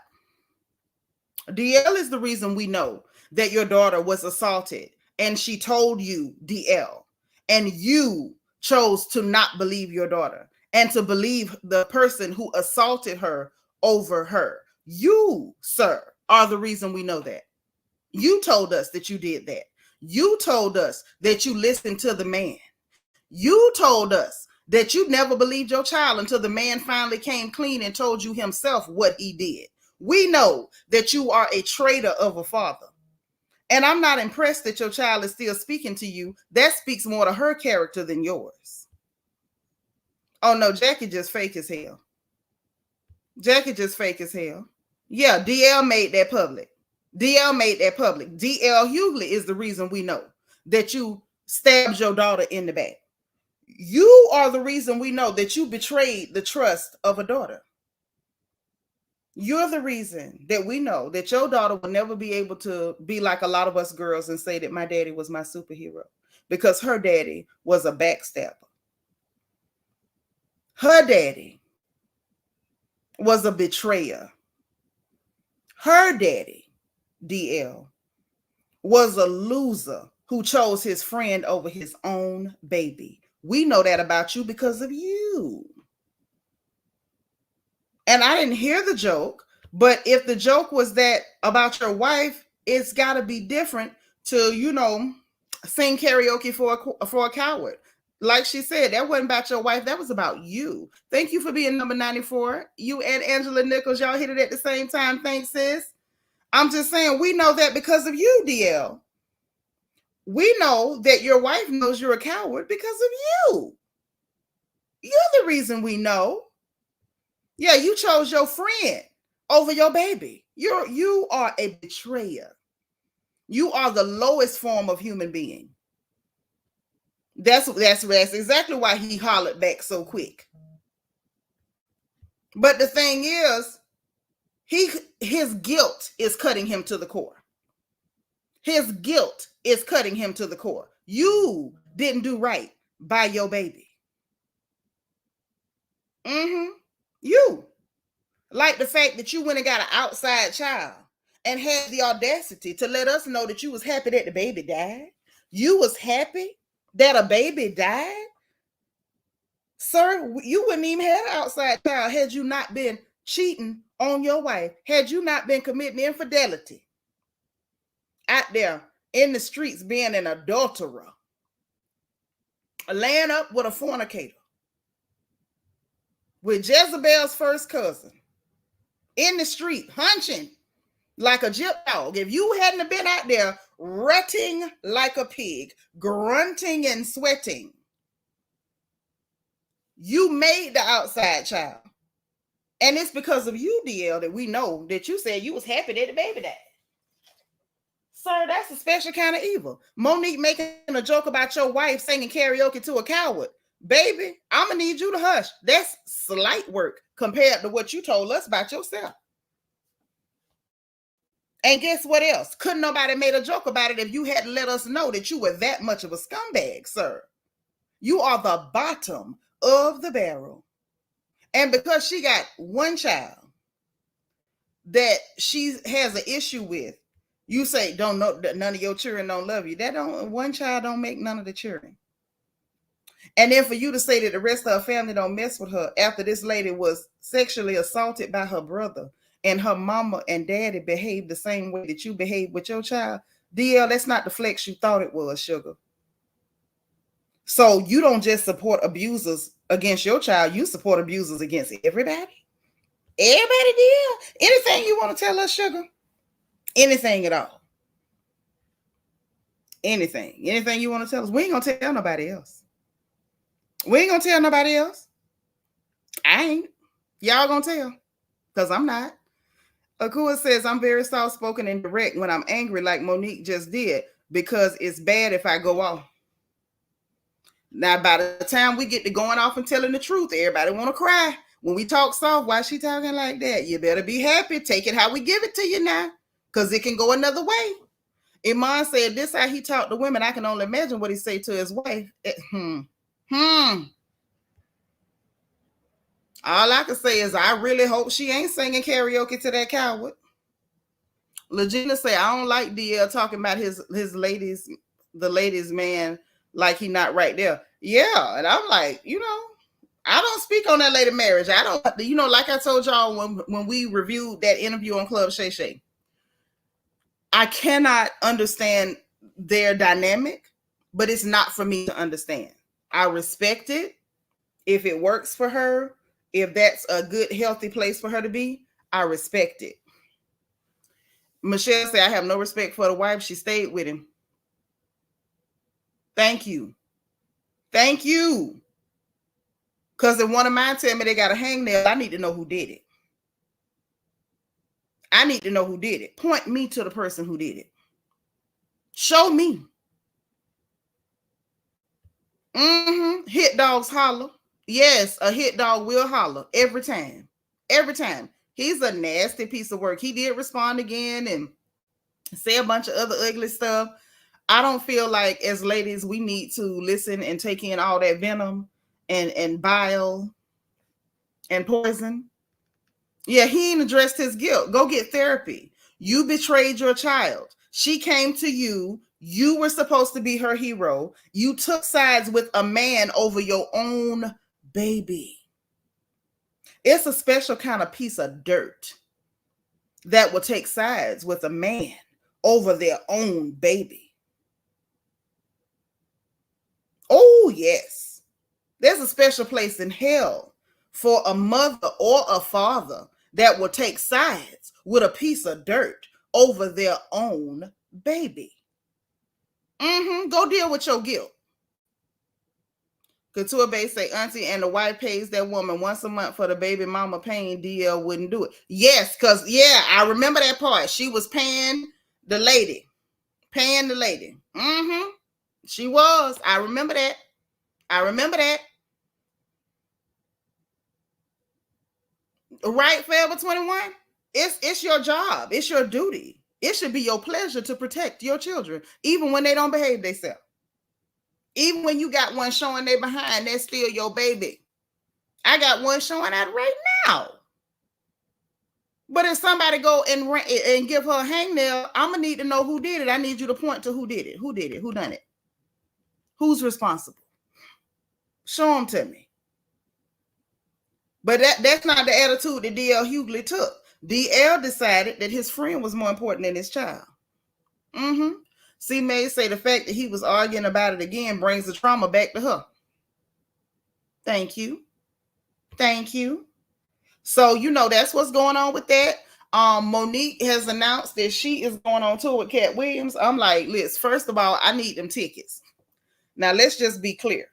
DL is the reason we know that your daughter was assaulted, and she told you, DL, and you chose to not believe your daughter and to believe the person who assaulted her over her. You, sir, are the reason we know that. You told us that you did that. You told us that you listened to the man. You told us that you never believed your child until the man finally came clean and told you himself what he did. We know that you are a traitor of a father. And I'm not impressed that your child is still speaking to you. That speaks more to her character than yours. Oh no, Jackie just fake as hell. Jackie just fake as hell. Yeah, DL made that public. DL made that public. DL Hughley is the reason we know that you stabbed your daughter in the back. You are the reason we know that you betrayed the trust of a daughter. You're the reason that we know that your daughter will never be able to be like a lot of us girls and say that my daddy was my superhero, because her daddy was a backstabber. Her daddy was a betrayer. Her daddy, DL, was a loser who chose his friend over his own baby. We know that about you because of you. And I didn't hear the joke, but if the joke was that about your wife, it's got to be different to, you know, sing karaoke for a coward. Like she said, that wasn't about your wife. That was about you. Thank you for being number 94. You and Angela Nichols, y'all hit it at the same time. Thanks, sis. I'm just saying, we know that because of you, DL. We know that your wife knows you're a coward because of you. You're the reason we know. Yeah, you chose your friend over your baby. You are a betrayer. You are the lowest form of human being. That's exactly why he hollered back so quick. But the thing is, his guilt is cutting him to the core. His guilt is cutting him to the core. You didn't do right by your baby. You. Like the fact that you went and got an outside child and had the audacity to let us know that you was happy that the baby died. You was happy that a baby died? Sir, you wouldn't even have an outside child had you not been cheating on your wife, had you not been committing infidelity out there in the streets being an adulterer, laying up with a fornicator, with Jezebel's first cousin, in the street, hunching like a gyp dog. If you hadn't been out there rutting like a pig, grunting and sweating, you made the outside child. And it's because of you, DL, that we know that you said you was happy that the baby died. Sir, that's a special kind of evil. Monique making a joke about your wife singing karaoke to a coward. Baby, I'm going to need you to hush. That's slight work compared to what you told us about yourself. And guess what else? Couldn't nobody made a joke about it if you hadn't let us know that you were that much of a scumbag, sir. You are the bottom of the barrel. And because she got one child that she has an issue with, you say, don't know, none of your children don't love you. That don't, one child don't make none of the children. And then for you to say that the rest of her family don't mess with her after this lady was sexually assaulted by her brother and her mama and daddy behaved the same way that you behaved with your child, DL, that's not the flex you thought it was, sugar. So you don't just support abusers against your child, you support abusers against everybody. Everybody, DL. Anything you want to tell us, sugar? Anything at all. Anything you want to tell us. We ain't gonna tell nobody else. We ain't gonna tell nobody else. I ain't. Y'all gonna tell? Because I'm not. Akua says, I'm very soft-spoken and direct when I'm angry, like Monique just did, because it's bad if I go off. Now, by the time we get to going off and telling the truth, everybody want to cry. When we talk soft, why she talking like that? You better be happy. Take it how we give it to you now, because it can go another way. Iman said, this how he talked to women. I can only imagine what he say to his wife. All I can say is I really hope she ain't singing karaoke to that coward. Legina say, I don't like DL talking about his ladies, the ladies man, like he not right there. Yeah, and I'm like, I don't speak on that lady marriage. I don't, like I told y'all when we reviewed that interview on Club Shay Shay, I cannot understand their dynamic, but it's not for me to understand. I respect it. If it works for her, if that's a good, healthy place for her to be, I respect it. Michelle said, I have no respect for the wife. She stayed with him. Thank you. Thank you. Because if one of mine tell me they got a hangnail, I need to know who did it. I need to know who did it. Point me to the person who did it. Show me. Hit dogs holler. Yes, a hit dog will holler every time. Every time. He's a nasty piece of work. He did respond again and say a bunch of other ugly stuff. I don't feel like as ladies we need to listen and take in all that venom and bile and poison. Yeah, he ain't addressed his guilt. Go get therapy. You betrayed your child. She came to you. You were supposed to be her hero. You took sides with a man over your own baby. It's a special kind of piece of dirt that will take sides with a man over their own baby. Oh, yes. There's a special place in hell for a mother or a father that will take sides with a piece of dirt over their own baby. Go deal with your guilt. Couture Bay say, auntie, and the wife pays that woman once a month for the baby mama paying. DL wouldn't do it. Yes, because, yeah, I remember that part. She was paying the lady. Paying the lady. She was. I remember that. Right, Forever 21? It's your job. It's your duty. It should be your pleasure to protect your children, even when they don't behave themselves. Even when you got one showing they behind, that's still your baby. I got one showing out right now. But if somebody go and give her a hangnail, I'm going to need to know who did it. I need you to point to who did it. Who did it? Who done it? Who's responsible? Show them to me. But that's not the attitude that DL Hughley took. DL decided that his friend was more important than his child. C. May say the fact that he was arguing about it again brings the trauma back to her. Thank you. Thank you. So, that's what's going on with that. Monique has announced that she is going on tour with Cat Williams. I'm like, Liz, first of all, I need them tickets. Now, let's just be clear.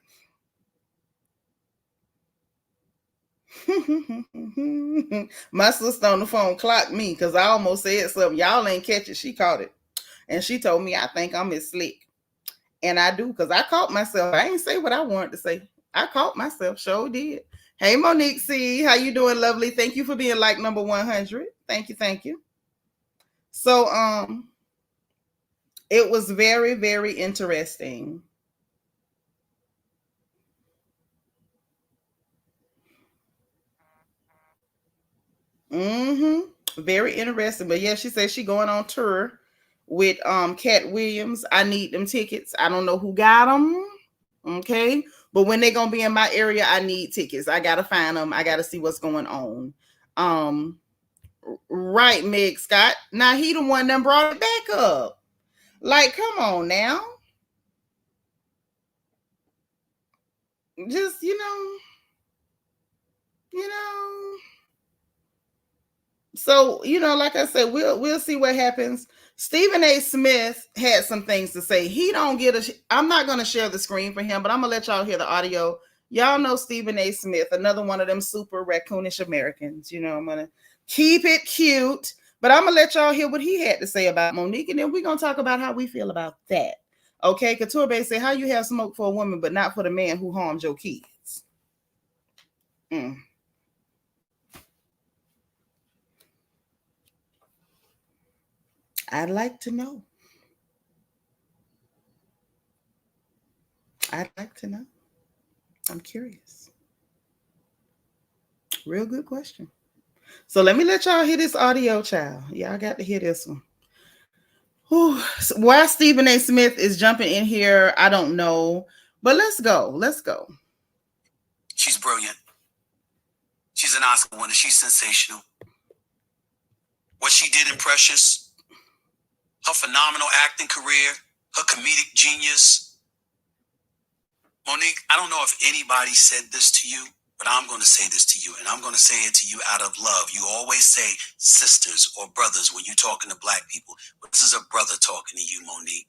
My sister on the phone clocked me because I almost said something. Y'all ain't catch it. She caught it. And she told me, I think I'm as slick. And I do, because I caught myself. I ain't say what I wanted to say. I caught myself. Sure did. Hey, Monique C. How you doing, lovely? Thank you for being like number 100. Thank you. So, it was very, very interesting. Very interesting. But yeah, she said she going on tour with Cat Williams. I need them tickets. I don't know who got them. Okay. But when they're gonna be in my area, I need tickets. I gotta find them. I gotta see what's going on. Right, Meg Scott. Now he the one that brought it back up. Like, come on now. Just, So, you know, like I said, we'll see what happens. Stephen A. Smith had some things to say. He don't get a. I'm not going to share the screen for him, but I'm gonna let y'all hear the audio. Y'all know Stephen A. Smith, another one of them super raccoonish Americans. You know, I'm gonna keep it cute, but I'm gonna let y'all hear what he had to say about Monique, and then we're gonna talk about how we feel about that. Okay, Couture Bay say, how you have smoke for a woman, but not for the man who harmed your kids? I'd like to know. I'd like to know. I'm curious. Real good question. So let me let y'all hear this audio, child. Y'all got to hear this one. Whew. So why Stephen A. Smith is jumping in here, I don't know. But let's go. Let's go. She's brilliant. She's an Oscar winner. She's sensational. What she did in Precious, her phenomenal acting career, her comedic genius. Monique, I don't know if anybody said this to you, but I'm going to say this to you, and I'm going to say it to you out of love. You always say sisters or brothers when you're talking to Black people, but this is a brother talking to you, Monique.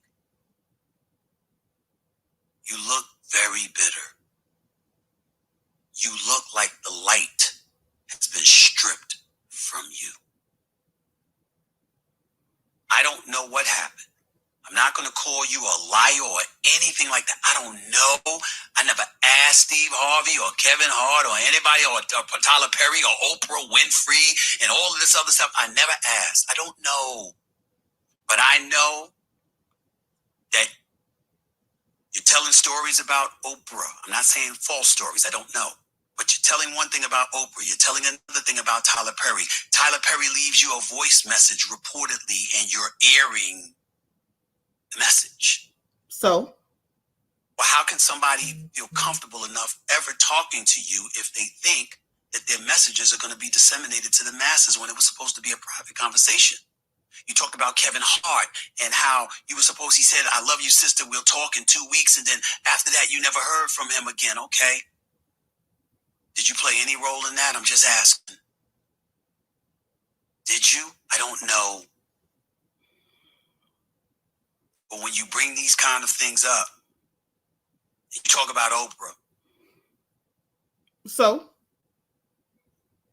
You look very bitter. You look like the light has been stripped from you. I don't know what happened. I'm not going to call you a liar or anything like that. I don't know. I never asked Steve Harvey or Kevin Hart or anybody or Tyler Perry or Oprah Winfrey and all of this other stuff. I never asked. I don't know. But I know that you're telling stories about Oprah. I'm not saying false stories. I don't know. But you're telling one thing about Oprah. You're telling another thing about Tyler Perry. Tyler Perry leaves you a voice message reportedly, and you're airing the message. So? Well, how can somebody feel comfortable enough ever talking to you if they think that their messages are going to be disseminated to the masses when it was supposed to be a private conversation? You talked about Kevin Hart and how he said, I love you, sister, we'll talk in 2 weeks. And then after that, you never heard from him again. Okay. Did you play any role in that? I'm just asking. Did you? I don't know. But when you bring these kind of things up, you talk about Oprah. So?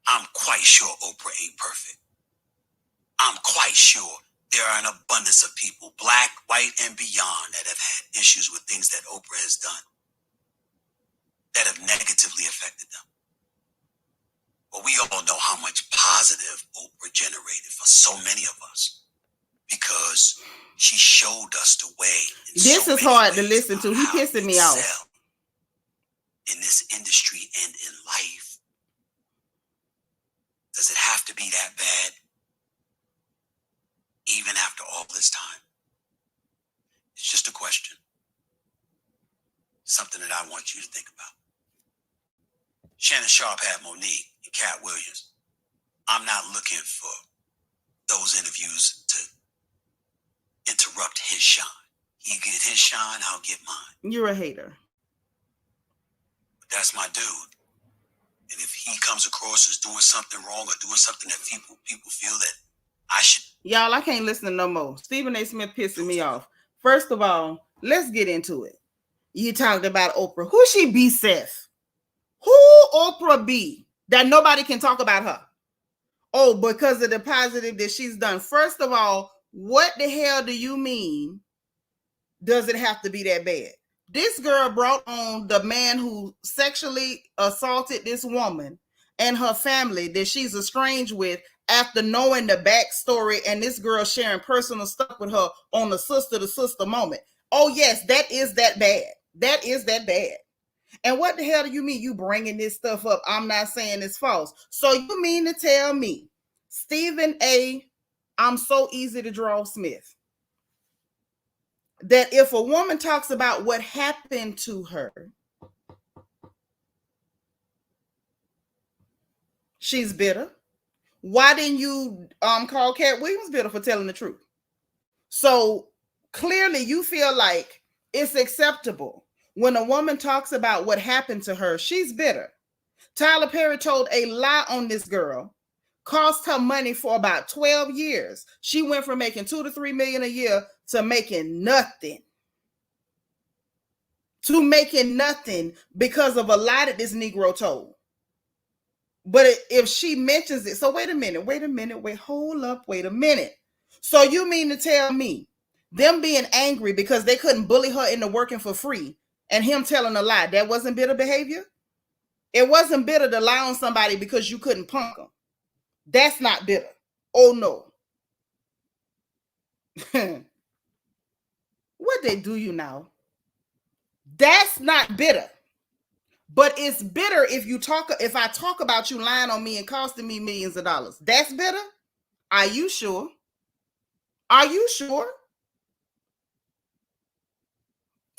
I'm quite sure Oprah ain't perfect. I'm quite sure there are an abundance of people, Black, white, and beyond, that have had issues with things that Oprah has done that have negatively affected them. But we all know how much positive Oprah generated for so many of us because she showed us the way. This is hard to listen to. He pissing me off. In this industry and in life. Does it have to be that bad? Even after all this time? It's just a question. Something that I want you to think about. Shannon Sharp had Monique and Cat Williams. I'm not looking for those interviews to interrupt his shine. He get his shine, I'll get mine. You're a hater. But that's my dude. And if he comes across as doing something wrong or doing something that people feel that I should. Y'all, I can't listen no more. Stephen A. Smith pissing me off. First of all, let's get into it. You talked about Oprah. Who she be, Seth? Who Oprah be that nobody can talk about her? Oh, because of the positive that she's done. First of all, what the hell do you mean? Does it have to be that bad? This girl brought on the man who sexually assaulted this woman and her family that she's estranged with after knowing the backstory and this girl sharing personal stuff with her on the sister-to-sister moment. Oh, yes, that is that bad. That is that bad. And what the hell do you mean you bringing this stuff up? I'm not saying it's false. So you mean to tell me, Stephen A., I'm so easy to draw Smith, that if a woman talks about what happened to her, she's bitter? Why didn't you call Cat Williams bitter for telling the truth? So clearly you feel like it's acceptable when a woman talks about what happened to her, she's bitter. Tyler Perry told a lie on this girl, cost her money for about 12 years. She went from making $2 to $3 million a year to making nothing. Because of a lie that this Negro told. But if she mentions it, so wait a minute, hold up, wait a minute. So you mean to tell me them being angry because they couldn't bully her into working for free and him telling a lie, that wasn't bitter behavior? It wasn't bitter to lie on somebody because you couldn't punk them. That's not bitter. Oh no. What they do you now? That's not bitter. But it's bitter if I talk about you lying on me and costing me millions of dollars. That's bitter? Are you sure? Are you sure?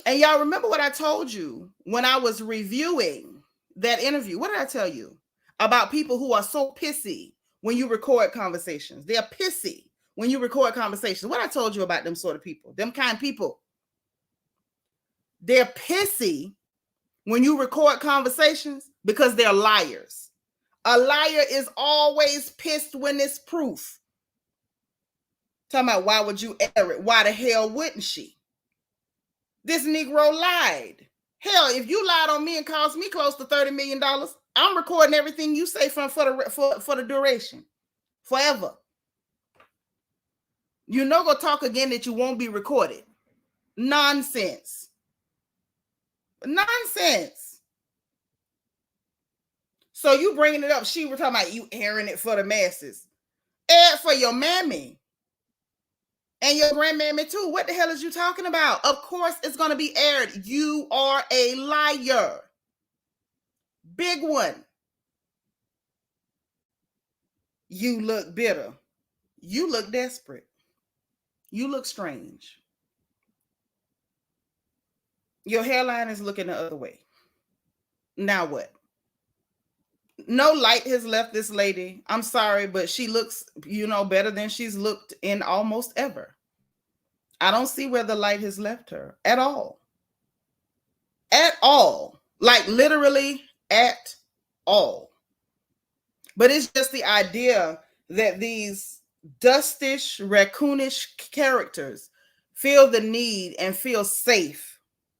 And y'all remember what I told you when I was reviewing that interview? What did I tell you? About people who are so pissy when you record conversations. They're pissy when you record conversations. What I told you about them sort of people, them kind of people. They're pissy when you record conversations because they're liars. A liar is always pissed when it's proof. Talking about why would you air it? Why the hell wouldn't she? This Negro lied. Hell, if you lied on me and cost me close to $30 million, I'm recording everything you say for the duration. Forever. You know go talk again that you won't be recorded. Nonsense. Nonsense. So you bringing it up. She was talking about you airing it for the masses. Air it for your mammy. And your grandmammy too. What the hell is you talking about? Of course it's going to be aired. You are a liar. Big one. You look bitter. You look desperate. You look strange. Your hairline is looking the other way. Now what? No light has left this lady. I'm sorry, but she looks, better than she's looked in almost ever. I don't see where the light has left her at all. At all. Like literally at all. But it's just the idea that these dustish, raccoonish characters feel the need and feel safe.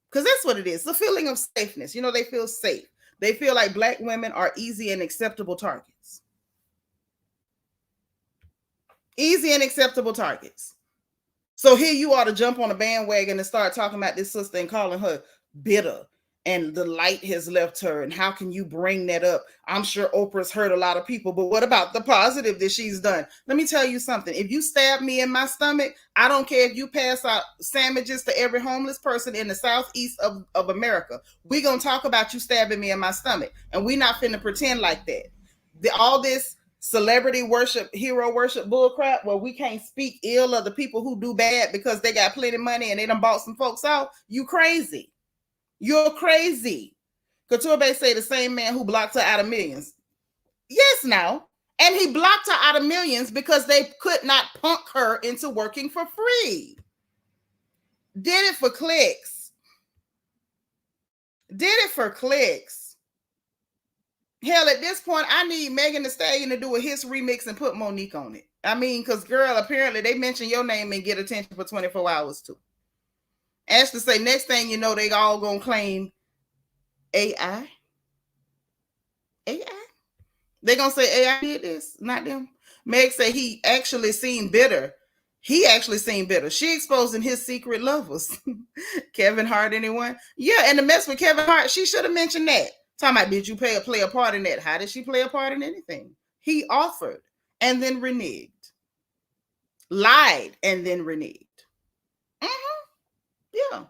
Because that's what it is. The feeling of safeness. They feel safe. They feel like Black women are easy and acceptable targets. Easy and acceptable targets. So here you are to jump on a bandwagon and start talking about this sister and calling her bitter and the light has left her. And how can you bring that up? I'm sure Oprah's hurt a lot of people, but what about the positive that she's done? Let me tell you something. If you stab me in my stomach, I don't care if you pass out sandwiches to every homeless person in the southeast of America. We're going to talk about you stabbing me in my stomach. And we're not finna pretend like that. All this celebrity worship, hero worship bullcrap where we can't speak ill of the people who do bad because they got plenty of money and they done bought some folks out. You crazy. You're crazy. Couture say the same man who blocked her out of millions. Yes, now. And he blocked her out of millions because they could not punk her into working for free. Did it for clicks. Did it for clicks. Hell, at this point, I need Megan Thee Stallion to do a His remix and put Monique on it. I mean, because, girl, apparently they mention your name and get attention for 24 hours, too. Ashley say, next thing you know, they all gonna claim AI. AI? They gonna say AI did this, not them. Meg say he actually seemed bitter. He actually seemed bitter. She exposing his secret lovers. Kevin Hart, anyone? Yeah, and the mess with Kevin Hart, she should have mentioned that. Talking about, did you play a part in that? How did she play a part in anything? He offered and then reneged. Lied and then reneged. Yeah.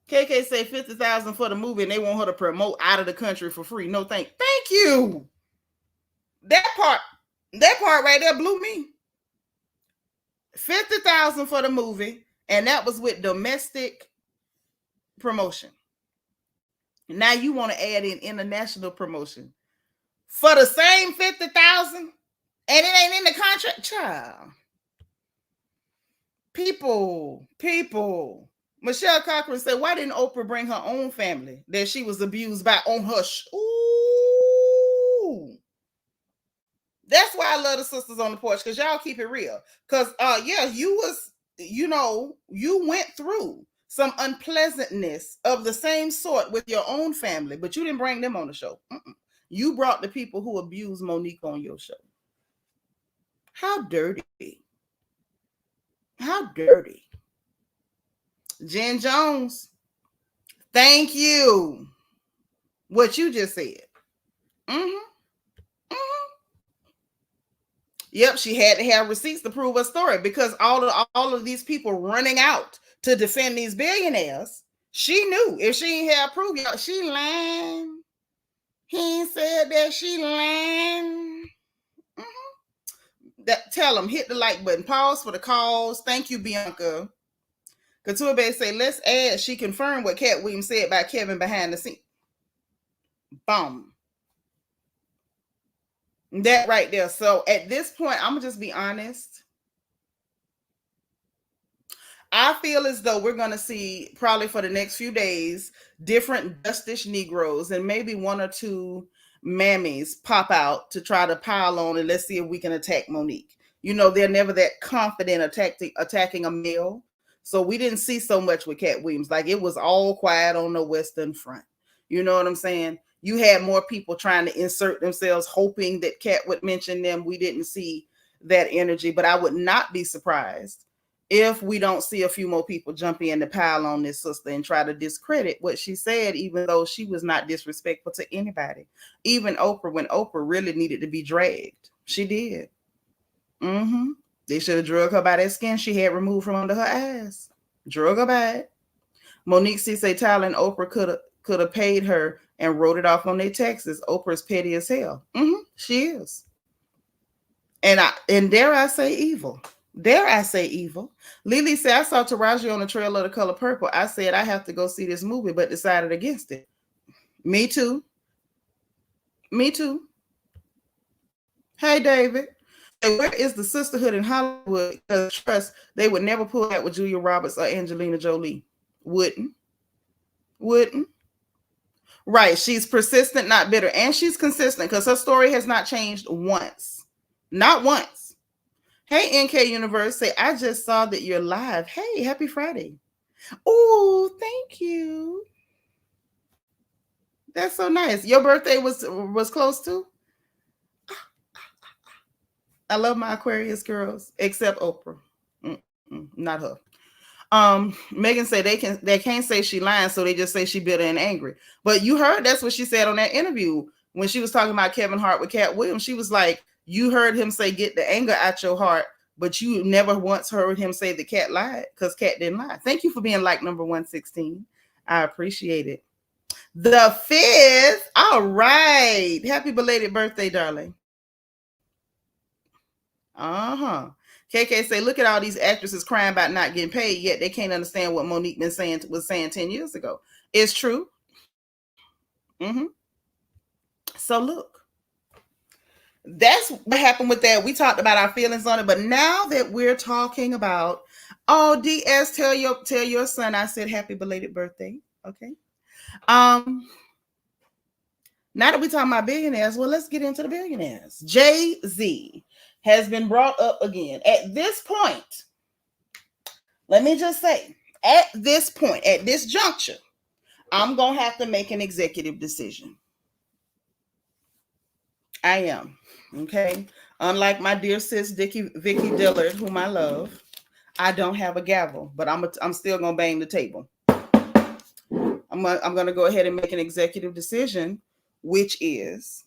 KK say 50,000 for the movie and they want her to promote out of the country for free. No, thank you. That part right there blew me. 50,000 for the movie, and that was with domestic promotion. Now you want to add in international promotion for the same 50,000, and it ain't in the contract, child. People. Michelle Cochran said, why didn't Oprah bring her own family that she was abused by on her Ooh. That's why I love the sisters on the porch, because y'all keep it real. Because yeah, you went through some unpleasantness of the same sort with your own family, but you didn't bring them on the show. You brought the people who abused Monique on your show. How dirty. How dirty. Jen Jones, thank you. What you just said. Yep, she had to have receipts to prove her story, because all of these people running out to defend these billionaires, she knew if she ain't have proof, y'all, she lying. He said that she lying. That tell them, hit the like button, pause for the calls. Thank you, Bianca. Couture Bay say, let's add, she confirmed what Cat Williams said about Kevin behind the scene. Boom. That right there. So at this point, I'm gonna just be honest. I feel as though we're going to see, probably for the next few days, different dustish Negroes and maybe one or two mammies pop out to try to pile on, and let's see if we can attack Monique. You know, they're never that confident attacking a male. So we didn't see so much with Cat Williams. Like, it was all quiet on the Western Front. You know what I'm saying? You had more people trying to insert themselves, hoping that Cat would mention them. We didn't see that energy, but I would not be surprised if we don't see a few more people jump in to pile on this sister and try to discredit what she said, even though she was not disrespectful to anybody. Even Oprah, when Oprah really needed to be dragged, she did. They should have drug her by that skin she had removed from under her eyes. Drug her by it. Monique Cisse Tyler and Oprah could have paid her and wrote it off on their taxes. Oprah's petty as hell. She is. And dare I say evil. Dare I say evil? Lily said, I saw Taraji on the trail of The Color Purple. I said, I have to go see this movie, but decided against it. Me too. Me too. Hey, David. Where is the sisterhood in Hollywood? Because trust, they would never pull that with Julia Roberts or Angelina Jolie. Wouldn't. Right. She's persistent, not bitter. And she's consistent, because her story has not changed once. Not once. Hey, NK Universe, say, I just saw that you're live. Hey, happy Friday. Oh, thank you. That's so nice. Your birthday was close too? I love my Aquarius girls, except Oprah. Not her. Megan said they can't say she lying, so they just say she bitter and angry. But you heard that's what she said on that interview when she was talking about Kevin Hart with Cat Williams. She was like, you heard him say, get the anger out your heart, but you never once heard him say the Cat lied, because Cat didn't lie. Thank you for being like number 116. I appreciate it. The 5th. All right. Happy belated birthday, darling. KK say, look at all these actresses crying about not getting paid, yet they can't understand what Monique was saying 10 years ago. It's true. So look. That's what happened with that. We talked about our feelings on it, but now that we're talking about, DS, tell your son I said happy belated birthday. Okay. Now that we're talking about billionaires, well, let's get into the billionaires. Jaz-Z has been brought up again. At this point, let me just say, at this point, at this juncture, I'm gonna have to make an executive decision. I am. Okay. Unlike my dear sis Vicky Dillard, whom I love, I don't have a gavel, but I'm still gonna bang the table. I'm gonna go ahead and make an executive decision, which is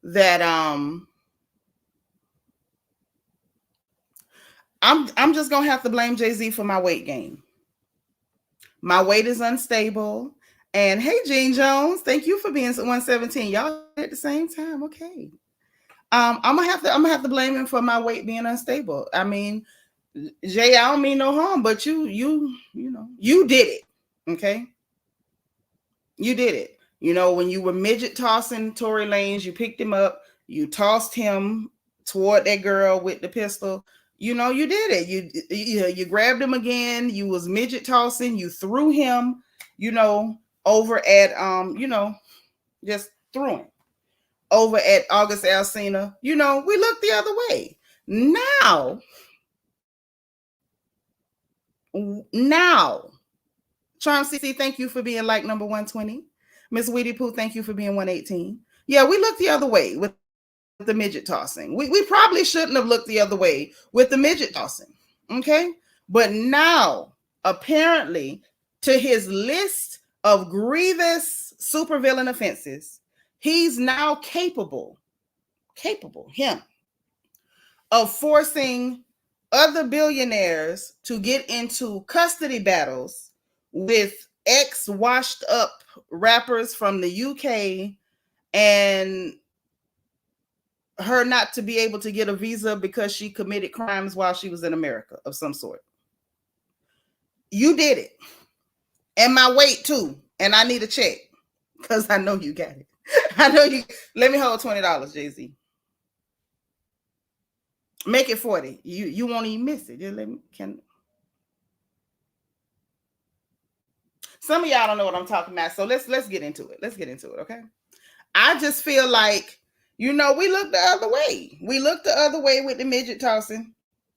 that I'm just gonna have to blame Jay-Z for my weight gain. My weight is unstable. And hey, Gene Jones, thank you for being 117. Y'all at the same time, okay? I'm gonna have to blame him for my weight being unstable. I mean, Jay, I don't mean no harm, but you did it, okay? You did it. You know, when you were midget tossing Tory Lanez, you picked him up, you tossed him toward that girl with the pistol. You know, you did it. You grabbed him again. You was midget tossing. You threw him, over at just threw him. over at August Alsina, you know, we look the other way. Now, Charm CC, thank you for being like number 120. Miss Weedy Poo, thank you for being 118. Yeah, we look the other way with the midget tossing. We probably shouldn't have looked the other way with the midget tossing. Okay. But now, apparently, to his list of grievous supervillain offenses, he's now capable of forcing other billionaires to get into custody battles with ex-washed up rappers from the UK and her not to be able to get a visa because she committed crimes while she was in America of some sort. You did it. And my weight too. And I need a check because I know you got it. I know you. Let me hold $20, Jaz-Z. Make it 40. You won't even miss it. Just let me, some of y'all don't know what I'm talking about. So let's get into it. Let's get into it, okay? I just feel like, you know, we look the other way. We look the other way with the midget tossing.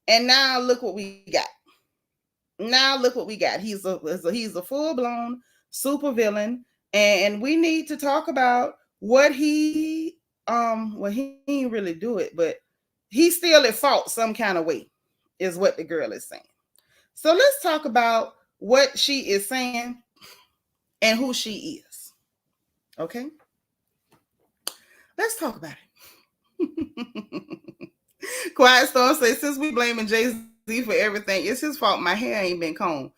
And now look what we got. He's a full-blown supervillain. And we need to talk about what he didn't really do it, but he's still at fault some kind of way, is what the girl is saying. So let's talk about what she is saying and who she is. Okay? Let's talk about it. Quiet Storm says, since we blaming Jaz-Z for everything, it's his fault my hair ain't been combed.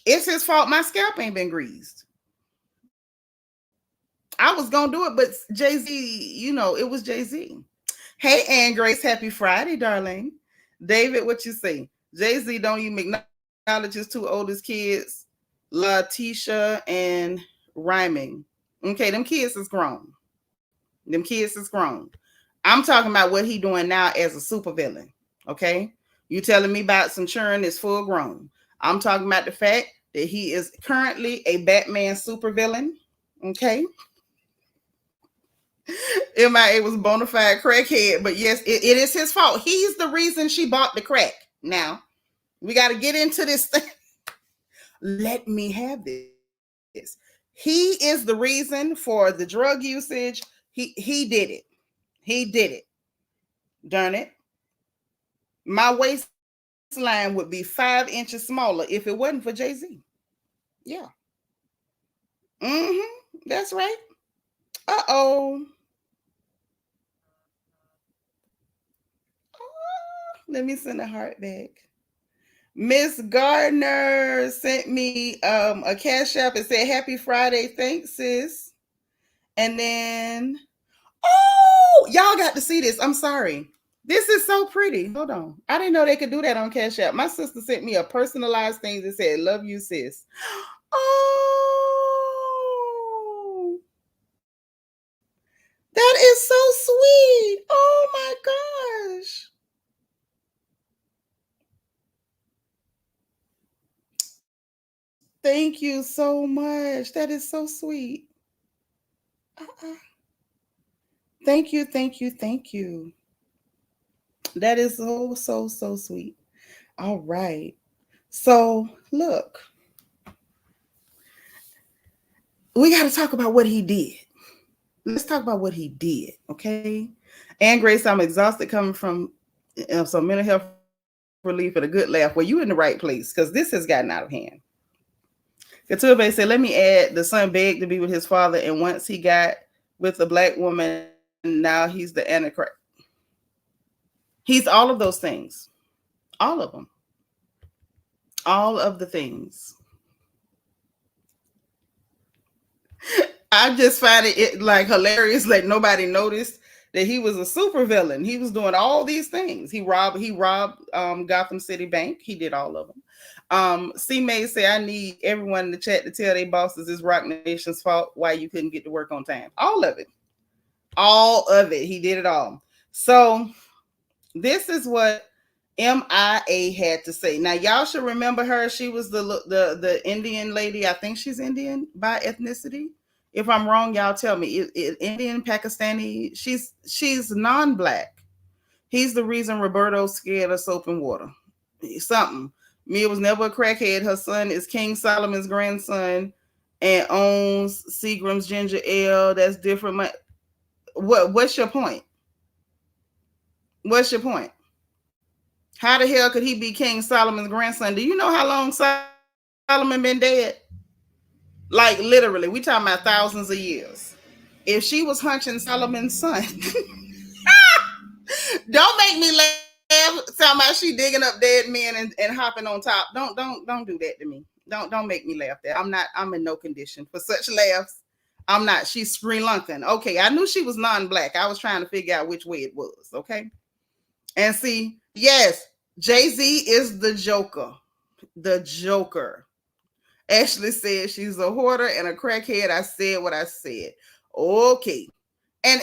It's his fault my scalp ain't been greased. I was going to do it, but Jaz-Z, you know, it was Jaz-Z. Hey, Ann Grace, happy Friday, darling. David, what you say? Jaz-Z don't even acknowledge his two oldest kids, Latisha and Rhyming. Okay, them kids is grown. I'm talking about what he doing now as a supervillain. Okay, you telling me about Seanitra is full grown. I'm talking about the fact that he is currently a Batman supervillain. Okay. MIA was a bona fide crackhead, but yes, it is his fault. He's the reason she bought the crack. Now, we got to get into this thing. Let me have this. He is the reason for the drug usage. He did it. He did it. Darn it. My waistline would be 5 inches smaller if it wasn't for Jaz-Z. Yeah. That's right. Uh-oh. Let me send a heart back. Miss Gardner sent me a cash app and said, happy Friday. Thanks, sis. And then, oh, y'all got to see this. I'm sorry. This is so pretty. Hold on. I didn't know they could do that on Cash App. My sister sent me a personalized thing that said, love you, sis. Oh, that is so sweet. Oh my gosh. Thank you so much. That is so sweet. Thank you. That is so sweet. All right. So look, we got to talk about what he did. Let's talk about what he did. Okay. And Grace, I'm exhausted coming from some mental health relief and a good laugh. Well, you in the right place because this has gotten out of hand. Couture Bay said, let me add, the son begged to be with his father, and once he got with a black woman, now he's the Antichrist. He's all of those things. All of them. All of the things. I just find it like hilarious, like nobody noticed that he was a supervillain. He was doing all these things. He robbed Gotham City Bank. He did all of them. C May say, I need everyone in the chat to tell their bosses it's Rock Nation's fault why you couldn't get to work on time. All of it. He did it all. So this is what MIA had to say. Now y'all should remember her. She was the Indian lady. I think she's Indian by ethnicity. If I'm wrong, y'all tell me. Indian, Pakistani, she's non-black. He's the reason Roberto's scared of soap and water. Something. Mia was never a crackhead. Her son is King Solomon's grandson and owns Seagram's ginger ale. That's different. What's your point? What's your point? How the hell could he be King Solomon's grandson? Do you know how long Solomon been dead? Like literally, we talking about thousands of years. If she was hunching Solomon's son, don't make me laugh. Talking about she digging up dead men and hopping on top. Don't do that to me. Don't make me laugh. There, I'm in no condition for such laughs. I'm not. She's Sri Lankan. Okay, I knew she was non-black. I was trying to figure out which way it was. Okay, and see, yes, Jaz-Z is the Joker. The Joker. Ashley said she's a hoarder and a crackhead. I said what I said. Okay. And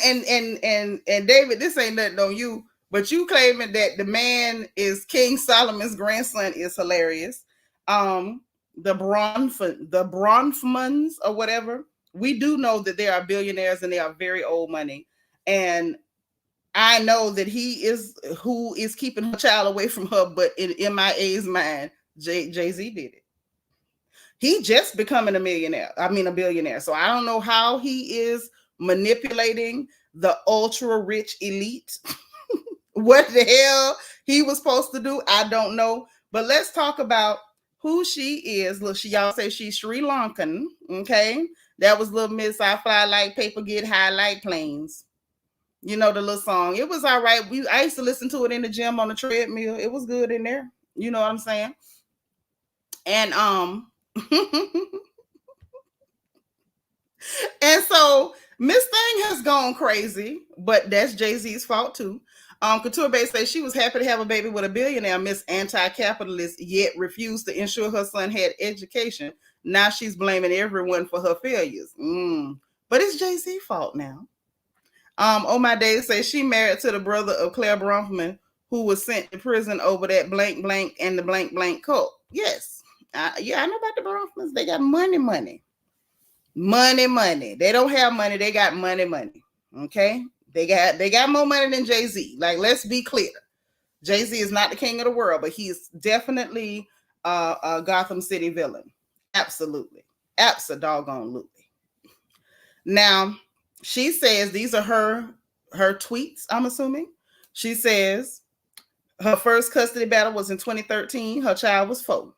David, this ain't nothing on you, but you claiming that the man is King Solomon's grandson is hilarious. The Bronfmans or whatever. We do know that they are billionaires and they are very old money. And I know that he is who is keeping her child away from her, but in MIA's mind, Jay-Z did it. He just becoming a billionaire. So I don't know how he is manipulating the ultra rich elite. What the hell he was supposed to do, I don't know. But let's talk about who she is. Look, y'all say she's Sri Lankan. Okay, that was little Miss I Fly Like Paper, Get High Like Planes. You know the little song. It was all right. I used to listen to it in the gym on the treadmill. It was good in there. You know what I'm saying? And and so Miss Thing has gone crazy, but that's Jay-Z's fault too. Couture Bay says she was happy to have a baby with a billionaire, Miss Anti-Capitalist, yet refused to ensure her son had education. Now she's blaming everyone for her failures. But it's Jay-Z's fault now. Oh my days says she married to the brother of Claire Bronfman, who was sent to prison over that blank blank and the blank blank cult. Yes. I know about the Bronfmans. They got money. They don't have money. They got money. Okay. They got more money than Jay-Z. Like, let's be clear. Jay-Z is not the king of the world, but he's definitely a Gotham City villain. Absolutely. Abso-doggone-lutely. Now, she says these are her tweets, I'm assuming. She says her first custody battle was in 2013. Her child was 4.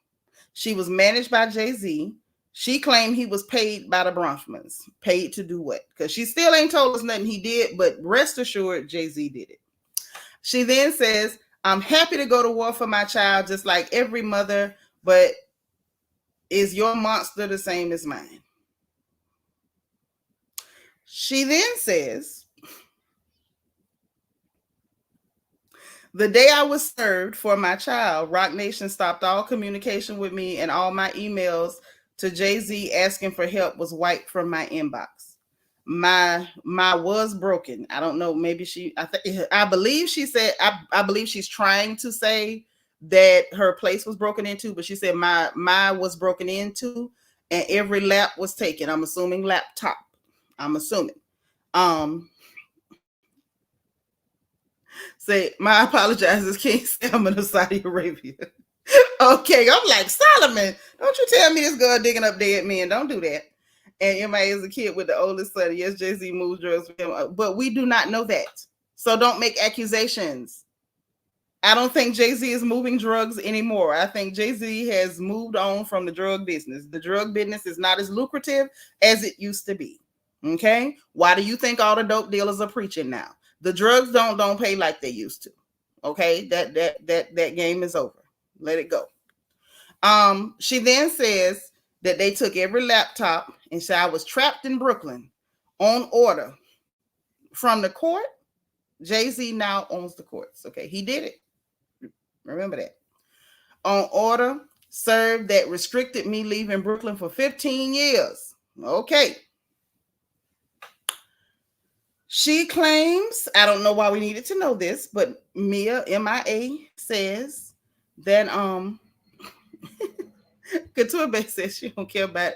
She was managed by Jay-Z. She claimed he was paid by the Bronfmans. Paid to do what? Because she still ain't told us nothing he did, but rest assured, Jay-Z did it. She then says, I'm happy to go to war for my child, just like every mother, but is your monster the same as mine? She then says, the day I was served for my child, Roc Nation stopped all communication with me, and all my emails to Jay-Z asking for help was wiped from my inbox. My was broken. I don't know. Maybe I believe she said, I believe she's trying to say that her place was broken into, but she said my was broken into and every lap was taken. I'm assuming laptop. I'm assuming. Say, my apologizes, King Salmon of Saudi Arabia. Okay, I'm like, Solomon, don't you tell me this girl digging up dead men. Don't do that. And MIA is a kid with the oldest son. Yes, Jay-Z moves drugs with him, but we do not know that. So don't make accusations. I don't think Jay-Z is moving drugs anymore. I think Jay-Z has moved on from the drug business. The drug business is not as lucrative as it used to be. Okay? Why do you think all the dope dealers are preaching now? The drugs don't pay like they used to. Okay? That game is over. Let it go. She then says that they took every laptop and said I was trapped in Brooklyn on order from the court. Jay-Z now owns the courts. Okay, he did it. Remember that. On order served that restricted me leaving Brooklyn for 15 years. Okay. She claims, I don't know why we needed to know this, but Mia, MIA, says that Couture Bay says she don't care about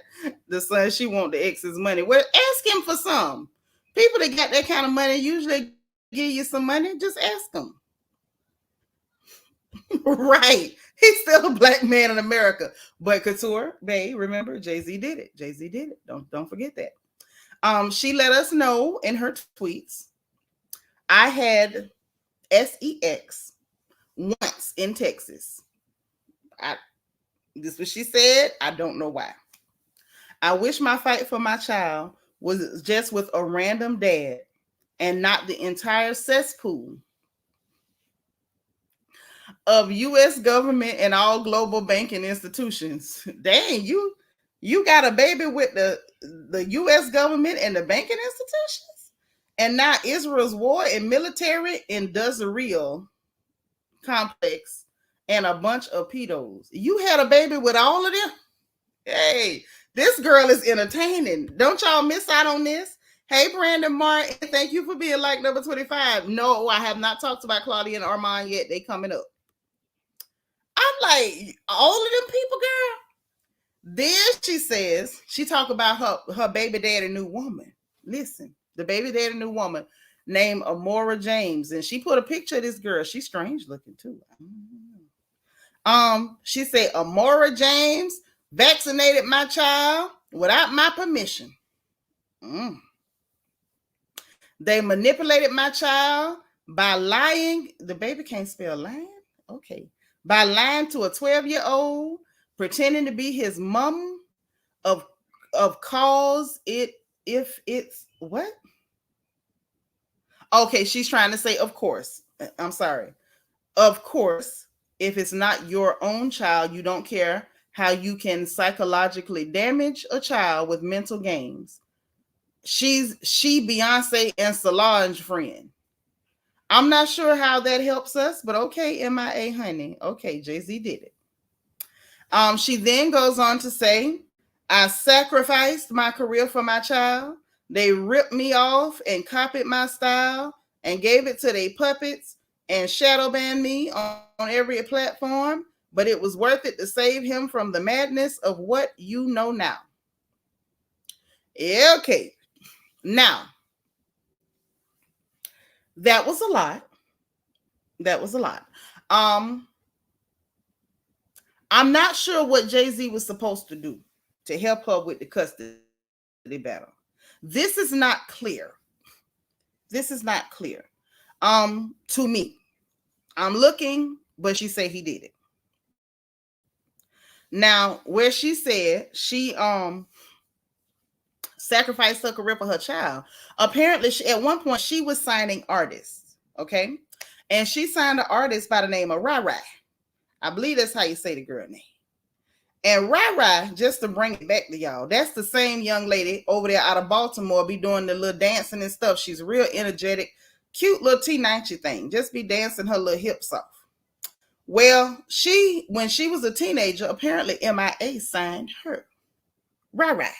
the son. She want the ex's money. Well, ask him for some. People that got that kind of money usually give you some money. Just ask them. Right. He's still a black man in America. But Couture Bay, remember, Jay-Z did it. Jay-Z did it. Don't forget that. She let us know in her tweets, I had sex once in Texas. This is what she said. I don't know why. I wish my fight for my child was just with a random dad and not the entire cesspool of U.S. government and all global banking institutions. Dang, you got a baby with the U.S. government and the banking institutions? And now Israel's war and military industrial complex and a bunch of pedos. You had a baby with all of them? Hey, this girl is entertaining. Don't y'all miss out on this. Hey, Brandon Martin, thank you for being like number 25. No, I have not talked about Claudia and Armon yet. They coming up. I'm like, all of them people, girl. Then she says, she talk about her baby daddy new woman. Listen, the baby daddy new woman named Amora James. And she put a picture of this girl. She's strange looking too. She said, Amora James vaccinated my child without my permission. They manipulated my child by lying. The baby can't spell lying? Okay. By lying to a 12-year-old, pretending to be his mom of cause it if it's what? Okay, she's trying to say, of course. I'm sorry. Of course, if it's not your own child, you don't care how you can psychologically damage a child with mental games. She Beyonce and Solange friend. I'm not sure how that helps us, but okay, MIA, honey. Okay, Jay-Z did it. She then goes on to say, I sacrificed my career for my child. They ripped me off and copied my style and gave it to their puppets and shadow banned me on every platform, but it was worth it to save him from the madness of what you know now. Okay. Now, that was a lot. That was a lot. I'm not sure what Jay-Z was supposed to do to help her with the custody battle. This is not clear. This is not clear. To me. I'm looking, but she said he did it. Now, where she said she sacrificed her career for her child. Apparently, at one point, she was signing artists, okay? And she signed an artist by the name of Rai Rai. I believe that's how you say the girl name. And Rai Rai, just to bring it back to y'all, that's the same young lady over there out of Baltimore, be doing the little dancing and stuff. She's real energetic, cute little teenager thing. Just be dancing her little hips off. Well, when she was a teenager, apparently MIA signed her. Rai Rai.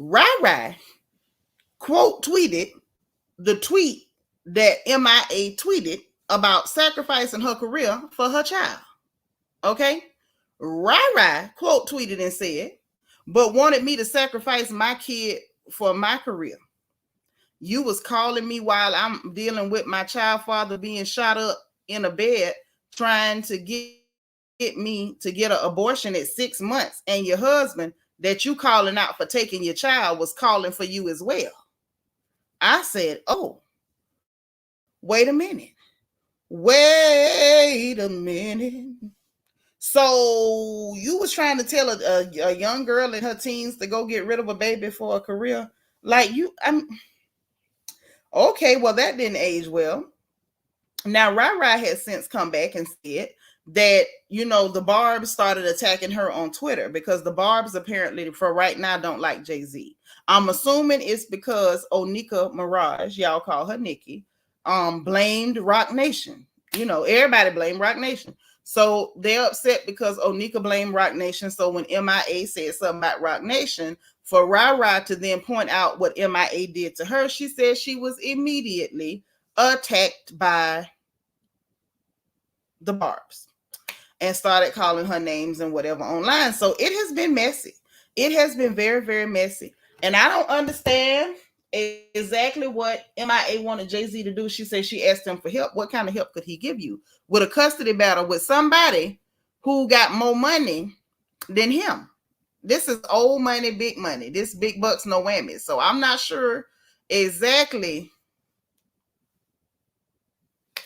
Rai Rai quote tweeted the tweet that MIA tweeted about sacrificing her career for her child. Okay? Rai Rai quote tweeted and said, but wanted me to sacrifice my kid for my career. You was calling me while I'm dealing with my child father being shot up in a bed, trying to get me to get an abortion at 6 months, and your husband that you calling out for taking your child was calling for you as well. I said, oh, wait a minute. Wait a minute. So you was trying to tell a young girl in her teens to go get rid of a baby for a career? Like okay, well, that didn't age well. Now, Rai Rai has since come back and said that, the Barbs started attacking her on Twitter because the Barbs apparently for right now don't like Jay-Z. I'm assuming it's because Onika Mirage, y'all call her Nikki, blamed Rock Nation. Everybody blamed Rock Nation. So they're upset because Onika blamed Rock Nation. So when MIA said something about Rock Nation, for Rai Rai to then point out what MIA did to her, she said she was immediately attacked by the Barbs. and started calling her names and whatever online. So it has been messy. It has been very, very messy. And I don't understand exactly what MIA wanted Jay-Z to do. She said she asked him for help. What kind of help could he give you? With a custody battle with somebody who got more money than him. This is old money, big money. This big bucks, no whammy. So I'm not sure exactly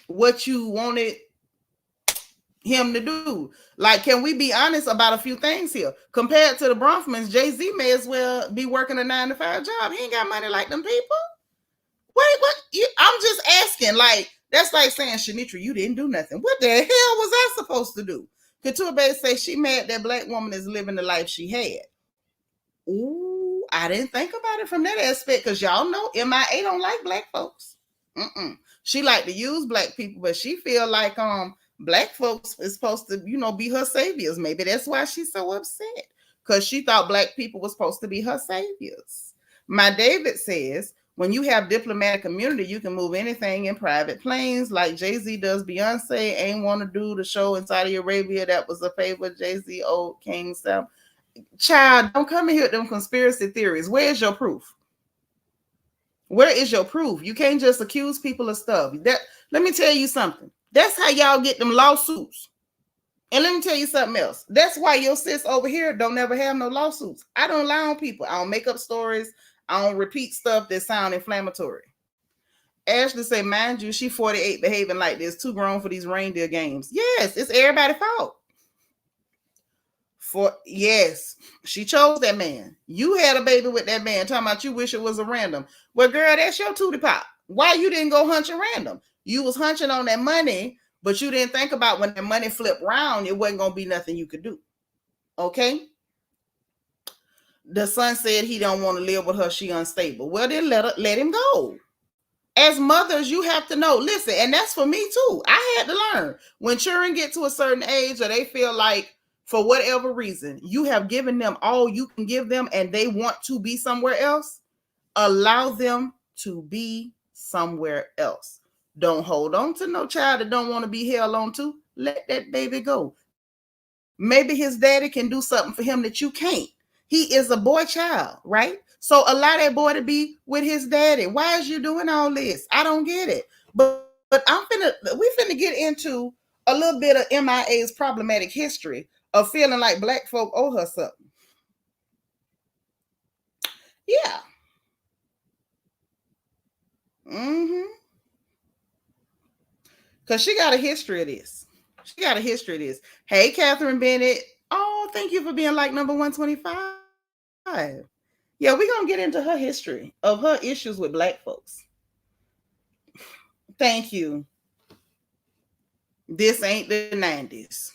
what you wanted him to do. Like, can we be honest about a few things here? Compared to the Bronfmans, Jay-Z may as well be working a 9-to-5 job. He ain't got money like them people. Wait, what? I'm just asking. Like, that's like saying, Seanitra, you didn't do nothing. What the hell was I supposed to do? Couture Bay say she mad that black woman is living the life she had. Ooh, I didn't think about it from that aspect, because y'all know MIA don't like black folks. She like to use black people, but she feel like black folks is supposed to, be her saviors. Maybe that's why she's so upset, because she thought black people were supposed to be her saviors. My David says, when you have diplomatic immunity, you can move anything in private planes, like Jay-Z does. Beyonce ain't want to do the show in Saudi Arabia. That was a favor Jay-Z owed King Sam. Child, don't come in here with them conspiracy theories. Where's your proof? Where is your proof? You can't just accuse people of stuff. Let me tell you something. That's how y'all get them lawsuits. And let me tell you something else. That's why your sis over here don't never have no lawsuits. I don't lie on people. I don't make up stories. I don't repeat stuff that sound inflammatory. Ashley say, mind you, she 48 behaving like this. Too grown for these reindeer games. Yes, it's everybody's fault. Yes, she chose that man. You had a baby with that man, talking about you wish it was a random. Well, girl, that's your tootie pop. Why you didn't go hunching random? You was hunching on that money, but you didn't think about when the money flipped round, it wasn't gonna be nothing you could do. Okay. The son said he don't want to live with her. She unstable. Well, then let him go. As mothers, you have to know. Listen, and that's for me too. I had to learn when children get to a certain age, or they feel like, for whatever reason, you have given them all you can give them and they want to be somewhere else, allow them to be somewhere else. Don't hold on to no child that don't want to be held on to. Let that baby go. Maybe his daddy can do something for him that you can't. He is a boy child, right? So allow that boy to be with his daddy. Why is you doing all this? I don't get it. But we finna get into a little bit of MIA's problematic history of feeling like black folk owe her something. Yeah. Because she got a history of this. Hey, Catherine Bennett. Oh, thank you for being like number 125. Yeah, we're going to get into her history of her issues with black folks. Thank you. This ain't the 90s.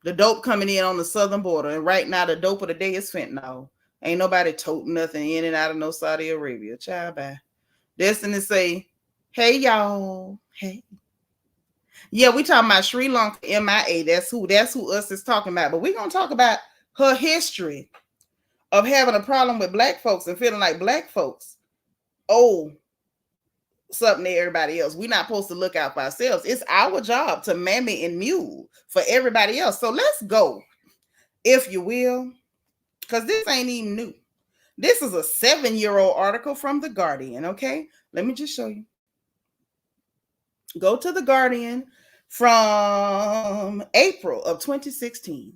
The dope coming in on the southern border. And right now, the dope of the day is fentanyl. Ain't nobody toting nothing in and out of no Saudi Arabia. Child, bye. Destiny say, hey, y'all. Hey. Yeah, we talking about Sri Lanka MIA. That's who us is talking about. But we're going to talk about her history of having a problem with black folks and feeling like black folks owe something to everybody else. We're not supposed to look out for ourselves. It's our job to mammy and mule for everybody else. So let's go, if you will, because this ain't even new. This is a 7-year-old article from The Guardian, okay? Let me just show you. Go to The Guardian from April of 2016.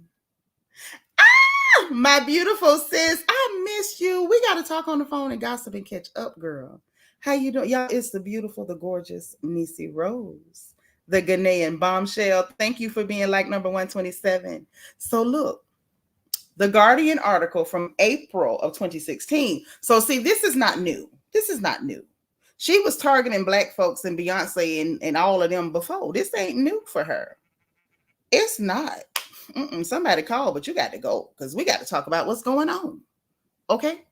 My beautiful sis, I miss you. We got to talk on the phone and gossip and catch up, girl. How you doing? Y'all, it's the beautiful, the gorgeous Nisi Rose, the Ghanaian bombshell. Thank you for being like number 127. So look, the Guardian article from April of 2016. So see, this is not new. She was targeting black folks and Beyonce and all of them before. This ain't new for her. It's not. Somebody called, but you got to go because we got to talk about what's going on. Okay.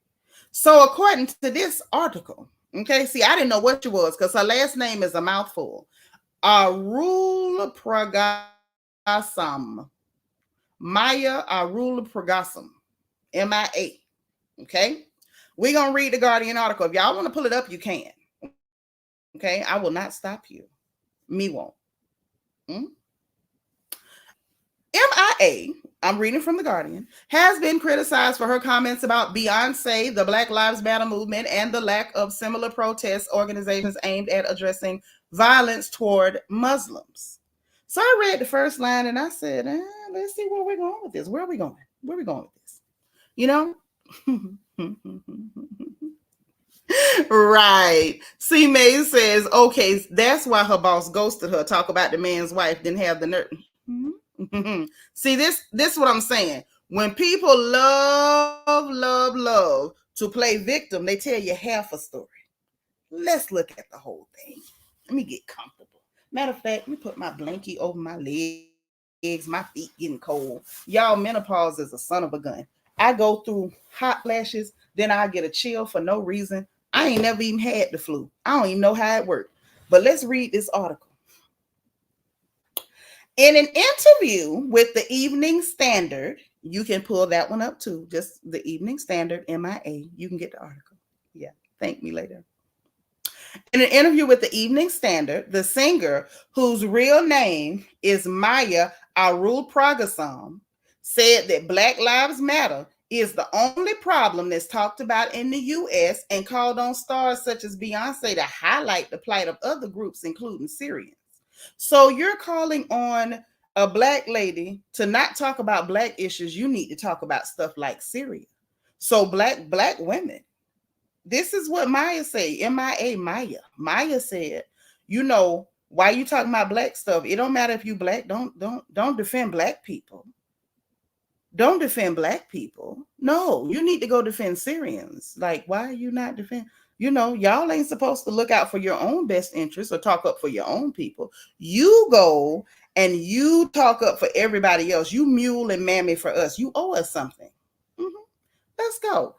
So according to this article, okay, see, I didn't know what she was because her last name is a mouthful. Arul Pragasam. Maya Arul Pragasam. MIA. Okay. We're going to read the Guardian article. If y'all want to pull it up, you can. Okay. I will not stop you. Me won't. MIA, I'm reading from The Guardian, has been criticized for her comments about Beyonce, the Black Lives Matter movement, and the lack of similar protest organizations aimed at addressing violence toward Muslims. So I read the first line and I said, let's see where we're going with this. Where are we going? Where are we going with this? You know? Right. C. May says, okay, that's why her boss ghosted her. Talk about the man's wife, didn't have the nerve. See, this is what I'm saying. When people love to play victim, they tell you half a story. Let's look at the whole thing. Let me get comfortable. Matter of fact, let me put my blankie over my legs. My feet getting cold. Y'all, menopause is a son of a gun. I go through hot flashes, then I get a chill for no reason. I ain't never even had the flu. I don't even know how it worked. But let's read this article. In an interview with the Evening Standard, you can pull that one up too. Just the Evening Standard, MIA. You can get the article. Yeah, thank me later. In an interview with the Evening Standard, the singer, whose real name is Maya Arul-Pragasam, said that Black Lives Matter is the only problem that's talked about in the U.S. and called on stars such as Beyonce to highlight the plight of other groups, including Syrians. So you're calling on a Black lady to not talk about Black issues. You need to talk about stuff like Syria. So Black women. This is what Maya said. MIA Maya. Maya said, you know, why you talking about Black stuff? It don't matter if you Black. Don't defend Black people. Don't defend Black people. No, you need to go defend Syrians. Like, why are you not defend? You know, y'all ain't supposed to look out for your own best interests or talk up for your own people. You go and you talk up for everybody else. You mule and mammy for us. You owe us something. Let's go.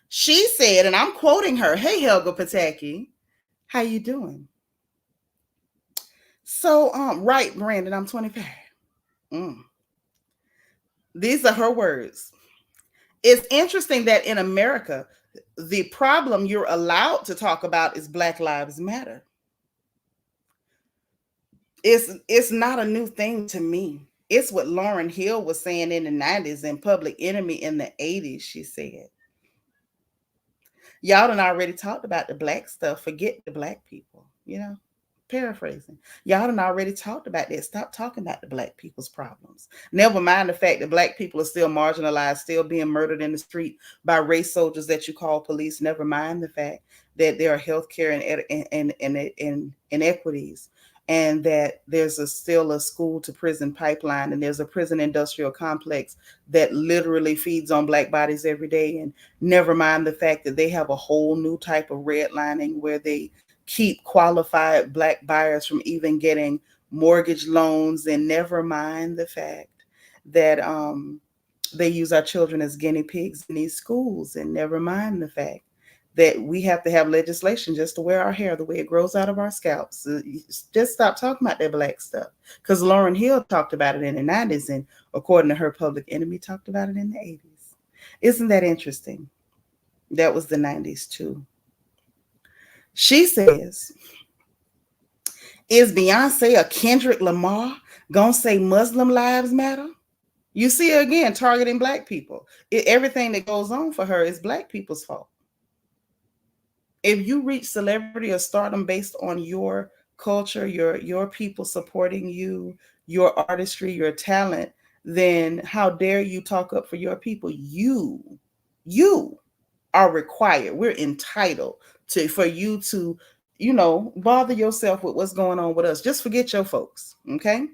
She said, and I'm quoting her, "Hey, Helga Pataki, how you doing?" So, right, Brandon, I'm 25. These are her words. It's interesting that in America, the problem you're allowed to talk about is Black Lives Matter. It's not a new thing to me. It's what Lauryn Hill was saying in the 90s and Public Enemy in the 80s, she said. Y'all done already talked about the Black stuff. Forget the Black people, you know? Paraphrasing. Y'all done already talked about that. Stop talking about the Black people's problems. Never mind the fact that Black people are still marginalized, still being murdered in the street by race soldiers that you call police. Never mind the fact that there are healthcare and inequities, and that there's still a school to prison pipeline, and there's a prison industrial complex that literally feeds on Black bodies every day. And never mind the fact that they have a whole new type of redlining where they keep qualified Black buyers from even getting mortgage loans, and never mind the fact that they use our children as guinea pigs in these schools, and never mind the fact that we have to have legislation just to wear our hair the way it grows out of our scalps. Just stop talking about that Black stuff, because Lauryn Hill talked about it in the 90s, and according to her, Public Enemy talked about it in the 80s. Isn't that interesting? That was the 90s too. She says, is Beyonce or Kendrick Lamar gonna say Muslim lives matter? You see her again targeting Black people. Everything that goes on for her is Black people's fault. If you reach celebrity or stardom based on your culture, your people supporting you, your artistry, your talent, then how dare you talk up for your people? You are required. We're entitled for you to, bother yourself with what's going on with us. Just forget your folks, okay?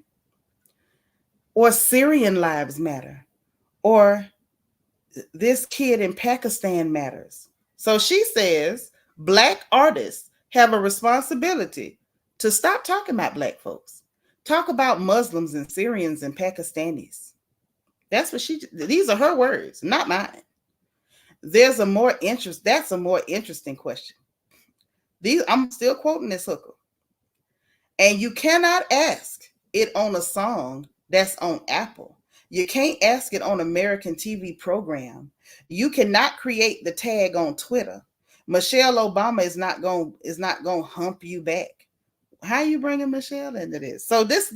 Or Syrian lives matter, or this kid in Pakistan matters. So she says Black artists have a responsibility to stop talking about Black folks. Talk about Muslims and Syrians and Pakistanis. That's what these are her words, not mine. That's a more interesting question. I'm still quoting this hooker. And you cannot ask it on a song that's on Apple. You can't ask it on American TV program. You cannot create the tag on Twitter. Michelle Obama is not going to hump you back. How you bringing Michelle into this? So this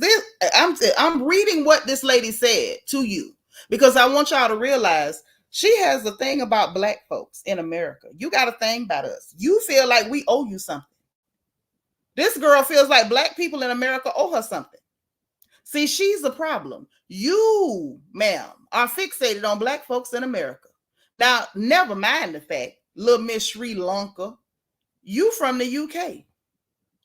I'm reading what this lady said to you because I want y'all to realize she has a thing about black folks in America. You got a thing about us. You feel like we owe you something. This girl feels like black people in America owe her something. See, she's the problem. You, ma'am, are fixated on black folks in America. Now, never mind the fact, little Miss Sri Lanka, you from the UK.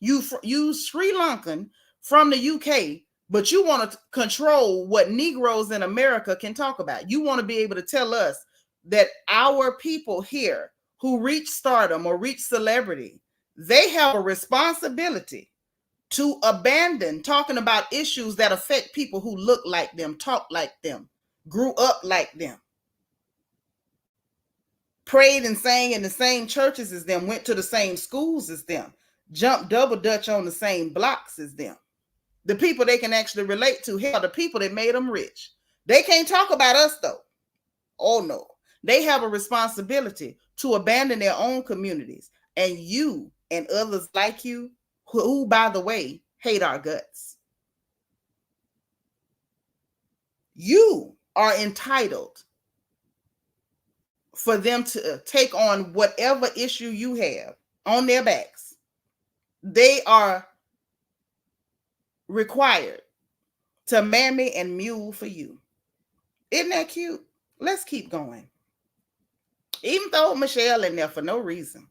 You Sri Lankan from the UK, but you want to control what Negroes in America can talk about. You want to be able to tell us that our people here who reach stardom or reach celebrity, they have a responsibility to abandon talking about issues that affect people who look like them, talk like them, grew up like them, prayed and sang in the same churches as them, went to the same schools as them, jumped double dutch on the same blocks as them. The people they can actually relate to, hell, the people that made them rich. They can't talk about us though. Oh no. They have a responsibility to abandon their own communities, and you and others like you who, by the way, hate our guts. You are entitled for them to take on whatever issue you have on their backs. They are required to mammy and mule for you. Isn't that cute? Let's keep going. Even though Michelle in there for no reason.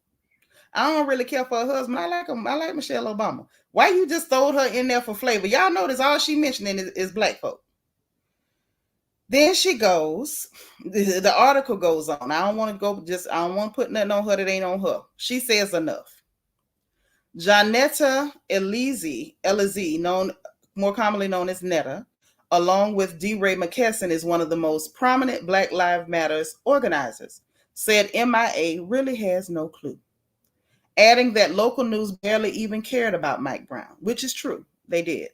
I don't really care for her husband. I like him. I like Michelle Obama. Why you just throwed her in there for flavor? Y'all notice all she mentioning is black folk. Then she goes, the article goes on. I don't want to put nothing on her that ain't on her. She says enough. Janetta Elize, more commonly known as Netta, along with D. Ray McKesson, is one of the most prominent Black Lives Matter organizers, said MIA really has no clue. Adding that local news barely even cared about Mike Brown, which is true. They did.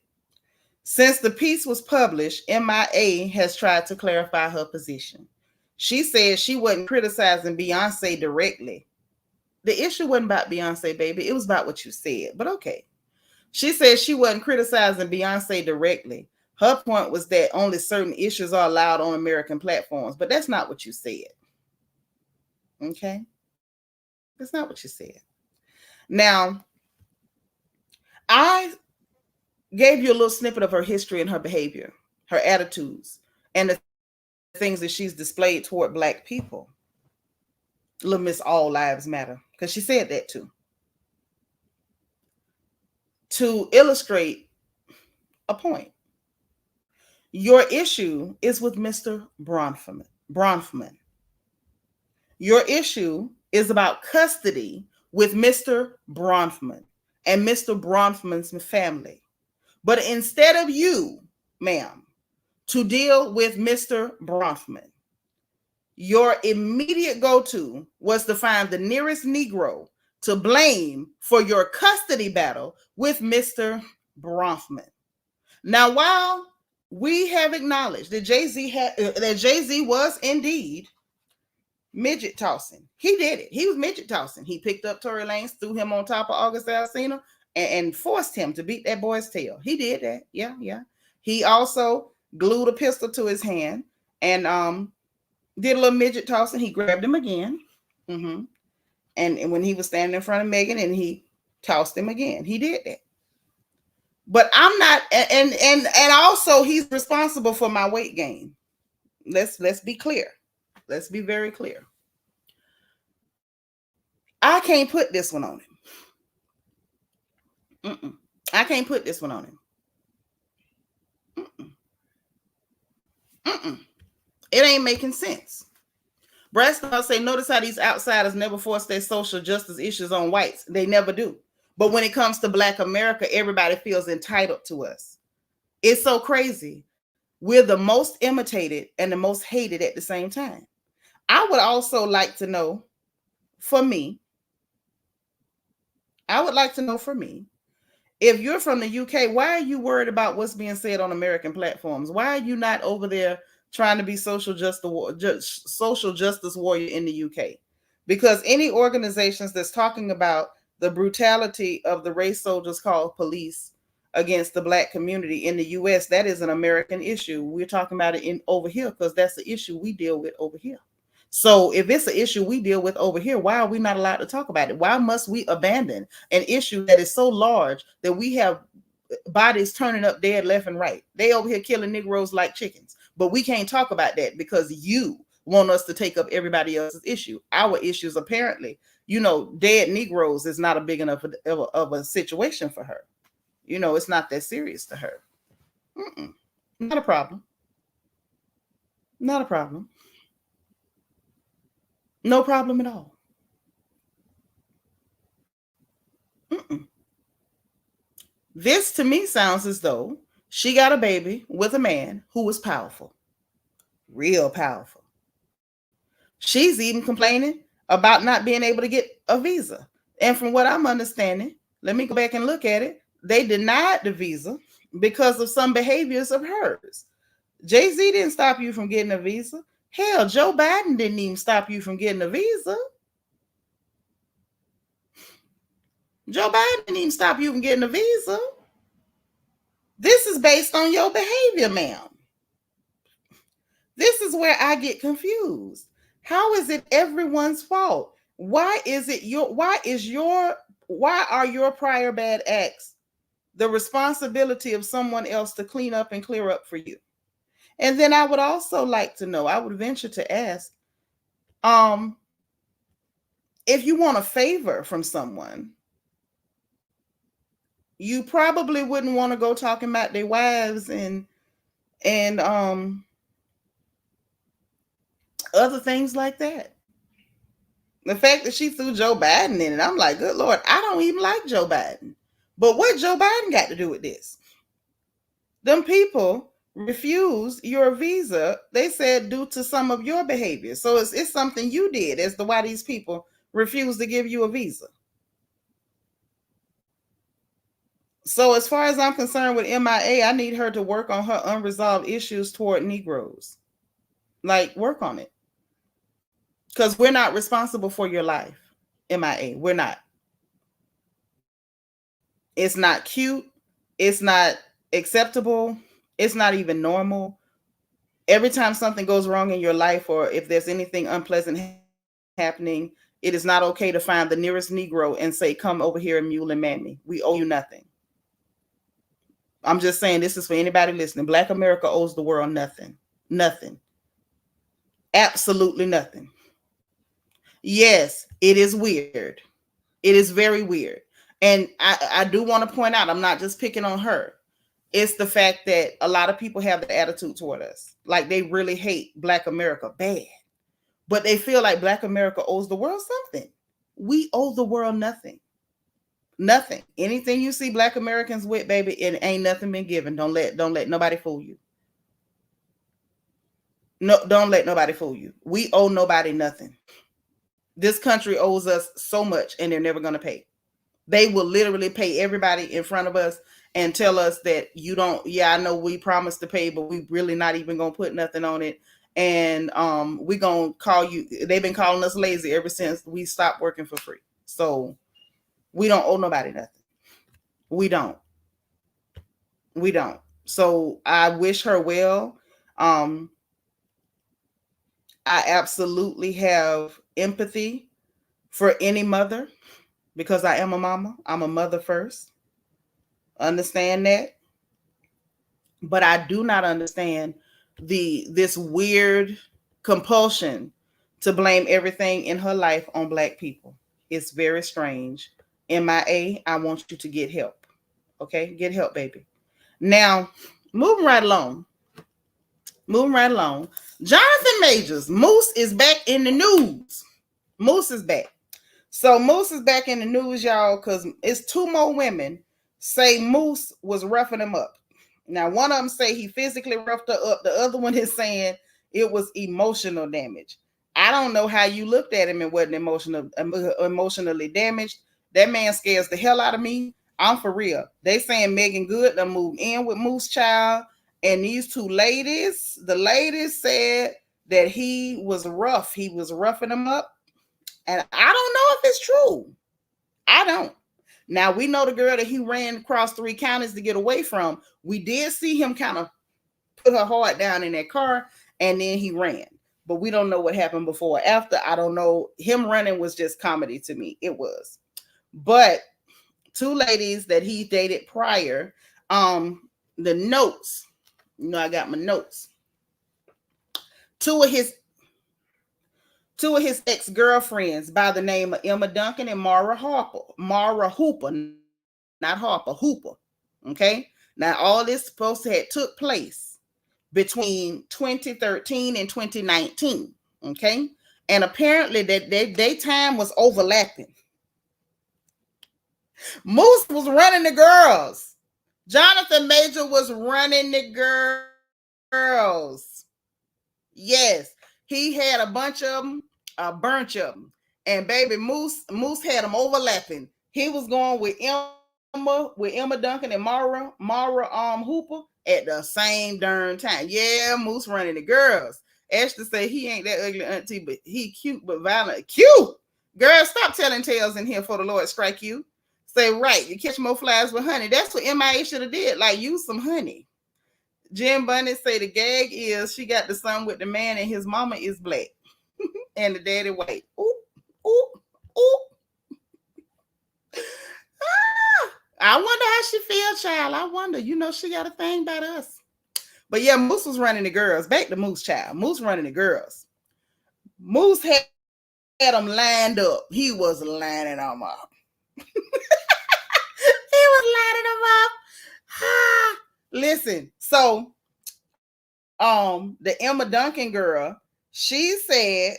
Since the piece was published, MIA has tried to clarify her position. She said she wasn't criticizing Beyonce directly. The issue wasn't about Beyonce, baby. It was about what you said, but okay. She said she wasn't criticizing Beyonce directly. Her point was that only certain issues are allowed on American platforms, but that's not what you said. Okay? That's not what you said. Now, I gave you a little snippet of her history and her behavior, her attitudes, and the things that she's displayed toward Black people. Little Miss All Lives Matter, because she said that too. To illustrate a point, your issue is with Mr. Bronfman. Your issue is about custody with Mr. Bronfman and Mr. Bronfman's family. But instead of you, ma'am, to deal with Mr. Bronfman, your immediate go-to was to find the nearest Negro to blame for your custody battle with Mr. Bronfman. Now, while we have acknowledged that Jaz-Z was indeed midget tossing, he did it. He was midget tossing. He picked up Tory Lanez, threw him on top of August Alsina, and forced him to beat that boy's tail. He did that. Yeah. He also glued a pistol to his hand and did a little midget tossing. He grabbed him again. And when he was standing in front of Megan, and he tossed him again. He did that. But I'm not, and also he's responsible for my weight gain. Let's be clear. Let's be very clear. I can't put this one on him. I can't put this one on him. It ain't making sense. Bradshaw say, notice how these outsiders never force their social justice issues on whites. They never do. But when it comes to Black America, everybody feels entitled to us. It's so crazy. We're the most imitated and the most hated at the same time. I would also like to know, for me, if you're from the UK, why are you worried about what's being said on American platforms? Why are you not over there trying to be social justice warrior in the UK? Because any organizations that's talking about the brutality of the race soldiers called police against the Black community in the U.S., that is an American issue. We're talking about it over here because that's the issue we deal with over here. So if it's an issue we deal with over here, why are we not allowed to talk about it? Why must we abandon an issue that is so large that we have bodies turning up dead left and right? They over here killing Negroes like chickens, but we can't talk about that because you want us to take up everybody else's issue. Our issues, apparently, dead Negroes is not a big enough of a situation for her. It's not that serious to her. Not a problem. Not a problem. No problem at all. This to me sounds as though she got a baby with a man who was powerful. Real powerful. She's even complaining about not being able to get a visa. And from what I'm understanding, let me go back and look at it. They denied the visa because of some behaviors of hers. Jaz-Z didn't stop you from getting a visa. Hell, Joe Biden didn't even stop you from getting a visa. Joe Biden didn't even stop you from getting a visa. This is based on your behavior, ma'am. This is where I get confused. How is it everyone's fault? Why are your prior bad acts the responsibility of someone else to clean up and clear up for you? And then I would also like to know, I would venture to ask, if you want a favor from someone, you probably wouldn't want to go talking about their wives and other things like that. The fact that she threw Joe Biden in it, I'm like, good Lord, I don't even like Joe Biden. But what Joe Biden got to do with this? Them people refused your visa, they said, due to some of your behavior. So it's something you did as to why these people refused to give you a visa. So as far as I'm concerned with MIA, I need her to work on her unresolved issues toward Negroes. Like, work on it. Because we're not responsible for your life, MIA. We're not. It's not cute. It's not acceptable. It's not even normal. Every time something goes wrong in your life, or if there's anything unpleasant happening, it is not okay to find the nearest Negro and say, come over here and mule and mammy. We owe you nothing. I'm just saying, this is for anybody listening. Black America owes the world nothing. Nothing. Absolutely nothing. Yes, it is weird. It is very weird. And I do want to point out, I'm not just picking on her. It's the fact that a lot of people have the attitude toward us. Like, they really hate Black America bad. But they feel like Black America owes the world something. We owe the world nothing. Nothing. Anything you see Black Americans with, baby, it ain't nothing been given. Don't let nobody fool you. No, don't let nobody fool you. We owe nobody nothing. This country owes us so much, and they're never going to pay. They will literally pay everybody in front of us and tell us that you don't, I know we promised to pay, but we really not even going to put nothing on it. And we're going to call you. They've been calling us lazy ever since we stopped working for free. So we don't owe nobody nothing. We don't. So I wish her well. I absolutely have empathy for any mother because I am a mama. I'm a mother first. Understand that. But I do not understand this weird compulsion to blame everything in her life on Black people. It's very strange. MIA, I want you to get help. Okay? Get help, baby. Now, moving right along. Jonathan Majors, Moose is back in the news. Moose is back. So Moose is back in the news, y'all, because it's two more women say Moose was roughing him up. Now, one of them say he physically roughed her up. The other one is saying it was emotional damage. I don't know how you looked at him and wasn't emotionally damaged. That man scares the hell out of me. I'm for real. They saying Megan Good done moved in with Moose Child. And these two ladies, the ladies said that he was rough. He was roughing them up. And I don't know if it's true. I don't. Now, we know the girl that he ran across 3 counties to get away from. We did see him kind of put her heart down in that car, and then he ran. But we don't know what happened before or after. I don't know. Him running was just comedy to me. It was. But 2 ladies that he dated prior, the notes, I got my notes. Two of his ex-girlfriends by the name of Emma Duncan and Mariah Hooper, not Harper, Hooper. Okay. Now all this supposed to have took place between 2013 and 2019. Okay. And apparently that their time was overlapping. Moose was running the girls. Jonathan Major was running the girls. Yes. He had a bunch of them, a bunch of them. And baby Moose had them overlapping. He was going with Emma Duncan and Mara Hooper at the same darn time. Yeah, Moose running the girls. Ashley said he ain't that ugly auntie, but he cute but violent. Cute! Girl, stop telling tales in here for the Lord strike you. Say right, you catch more flies with honey. That's what MIA should have did. Like, use some honey. Jim Bunny say the gag is she got the son with the man and his mama is black and the daddy white. Ooh, ooh, ooh. I wonder how she feel, child. I wonder. She got a thing about us. But yeah, Moose was running the girls. Back to Moose, child. Moose running the girls. Moose had them lined up. He was lining them up. He was lining them up. Listen, so the Emma Duncan girl, she said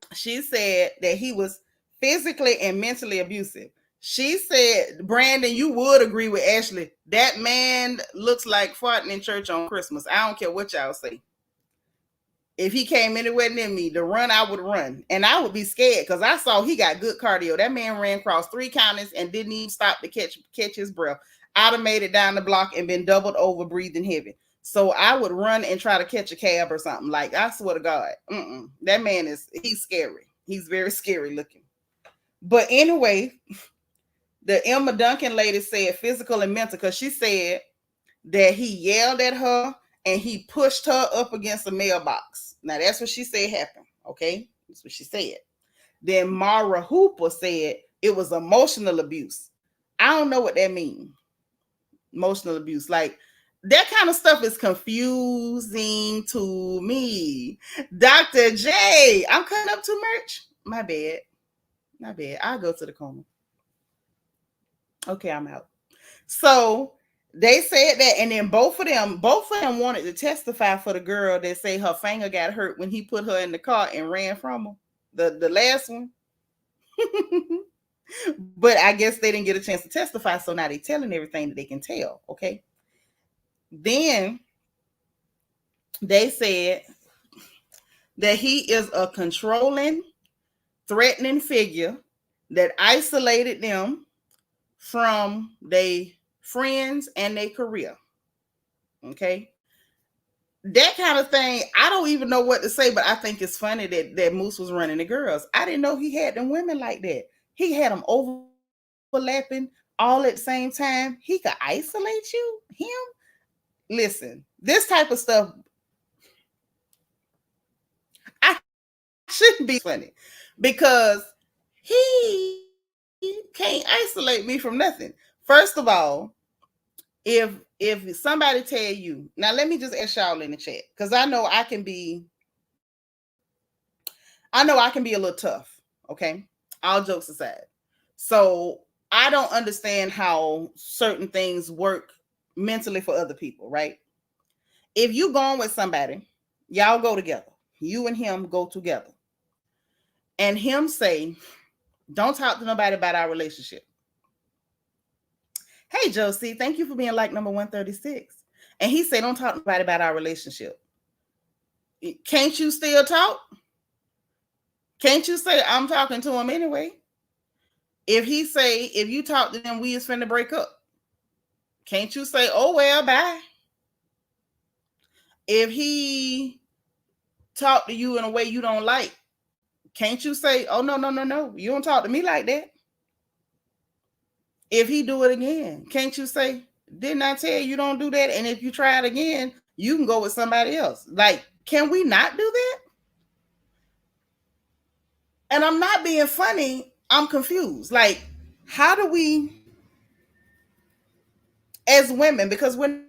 that he was physically and mentally abusive. She said, Brandon, you would agree with Ashley. That man looks like farting in church on Christmas. I don't care what y'all say. If he came anywhere near me to run, I would run. And I would be scared because I saw he got good cardio. That man ran across 3 counties and didn't even stop to catch his breath. I'd have made it down the block and been doubled over, breathing heavy. So I would run and try to catch a cab or something. Like, I swear to God. That man he's scary. He's very scary looking. But anyway, the Emma Duncan lady said physical and mental because she said that he yelled at her and he pushed her up against a mailbox. Now, that's what she said happened. Okay? That's what she said. Then Mara Hooper said it was emotional abuse. I don't know what that means. Emotional abuse. Like, that kind of stuff is confusing to me. Dr. J, I'm cutting up too much. My bad. I'll go to the corner. Okay, I'm out. So they said that, and then both of them wanted to testify for the girl that say her finger got hurt when he put her in the car and ran from her. The last one. But I guess they didn't get a chance to testify, so now they're telling everything that they can tell. Okay. Then they said that he is a controlling, threatening figure that isolated them from their friends and their career. Okay. That kind of thing, I don't even know what to say, but I think it's funny that Moose was running the girls. I didn't know he had them women like that. He had them overlapping all at the same time. He could isolate you, him. Listen, this type of stuff, I shouldn't be funny because he can't isolate me from nothing. First of all, if somebody tell you, now let me just ask y'all in the chat, because I know I can be a little tough. Okay, all jokes aside. So I don't understand how certain things work mentally for other people, right? If you going with somebody, y'all go together. You and him go together. And him say, don't talk to nobody about our relationship. Hey, Josie, thank you for being like number 136. And he said, don't talk to nobody about our relationship. Can't you still talk? Can't you say, I'm talking to him anyway? If he say, if you talk to them, we is finna break up. Can't you say, oh, well, bye? If he talk to you in a way you don't like, can't you say, oh, no, you don't talk to me like that? If he do it again, can't you say, didn't I tell you don't do that? And if you try it again, you can go with somebody else. Like, can we not do that? And I'm not being funny. I'm confused. Like, how do we, as women, because we're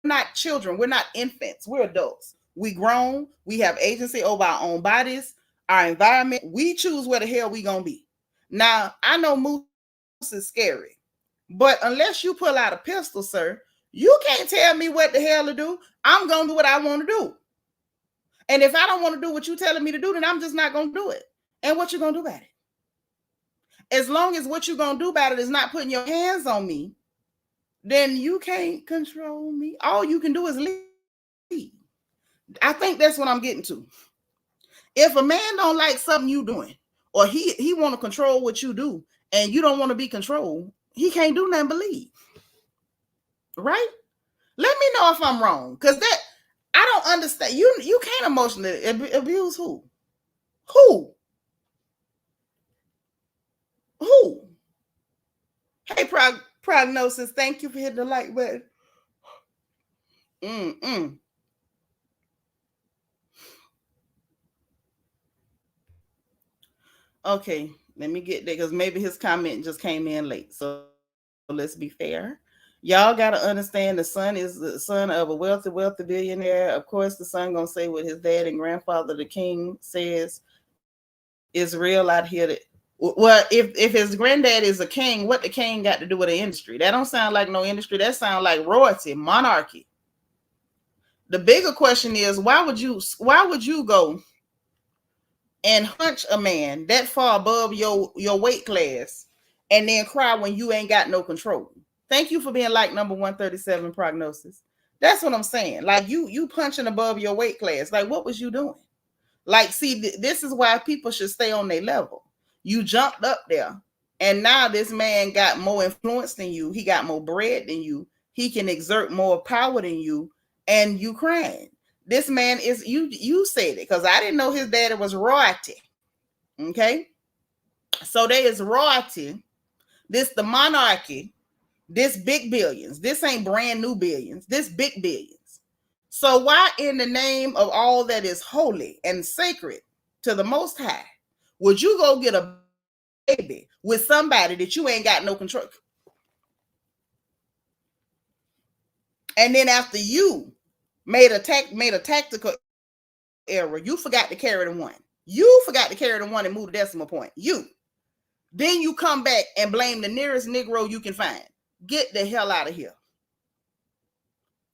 not children, we're not infants, we're adults. We grown, we have agency over our own bodies, our environment. We choose where the hell we gonna be. Now, I know moose is scary, but unless you pull out a pistol, sir, you can't tell me what the hell to do. I'm gonna do what I want to do. And if I don't want to do what you're telling me to do, then I'm just not gonna do it. And what you gonna do about it? As long as what you're gonna do about it is not putting your hands on me, then you can't control me. All you can do is leave. I think that's what I'm getting to. If a man don't like something you doing, or he want to control what you do, and you don't want to be controlled, he can't do nothing but leave. Right? Let me know if I'm wrong, because that I don't understand. You can't emotionally abuse who? Who? Hey, prognosis. Thank you for hitting the like button. Okay, let me get there because maybe his comment just came in late. So let's be fair. Y'all got to understand the son is the son of a wealthy billionaire. Of course, the son gonna say what his dad and grandfather, the king, says is real out here. Well, if his granddad is a king, what the king got to do with the industry? That don't sound like no industry. That sound like royalty, monarchy. The bigger question is, why would you go and hunch a man that far above your weight class and then cry when you ain't got no control? Thank you for being like number 137 prognosis. That's what I'm saying. Like you punching above your weight class. Like, what was you doing? Like, see, this is why people should stay on their level. You jumped up there, and now this man got more influence than you. He got more bread than you. He can exert more power than you, and you crying. This man is, you said it, because I didn't know his daddy was royalty. Okay? So there is royalty. This the monarchy. This big billions. This ain't brand new billions. This big billions. So why in the name of all that is holy and sacred to the Most High would you go get a baby with somebody that you ain't got no control? And then after you made a tactical error, you forgot to carry the one. You forgot to carry the one and move the decimal point. Then you come back and blame the nearest Negro you can find. Get the hell out of here.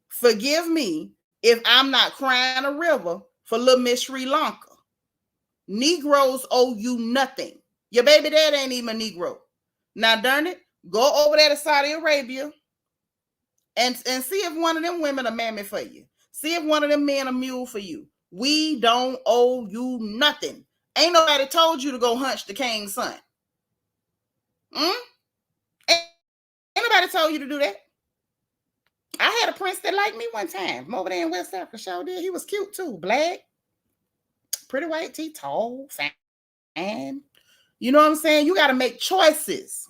Forgive me if I'm not crying a river for little Miss Sri Lanka. Negroes owe you nothing. Your baby dad ain't even a Negro. Now, darn it, go over there to Saudi Arabia and see if one of them women are mammy for you. See if one of them men are mule for you. We don't owe you nothing. Ain't nobody told you to go hunch the king's son. Ain't nobody told you to do that. I had a prince that liked me one time from over there in West Africa. Sure did. He was cute too. Black, pretty white teeth, tall, fine. You know what I'm saying? You got to make choices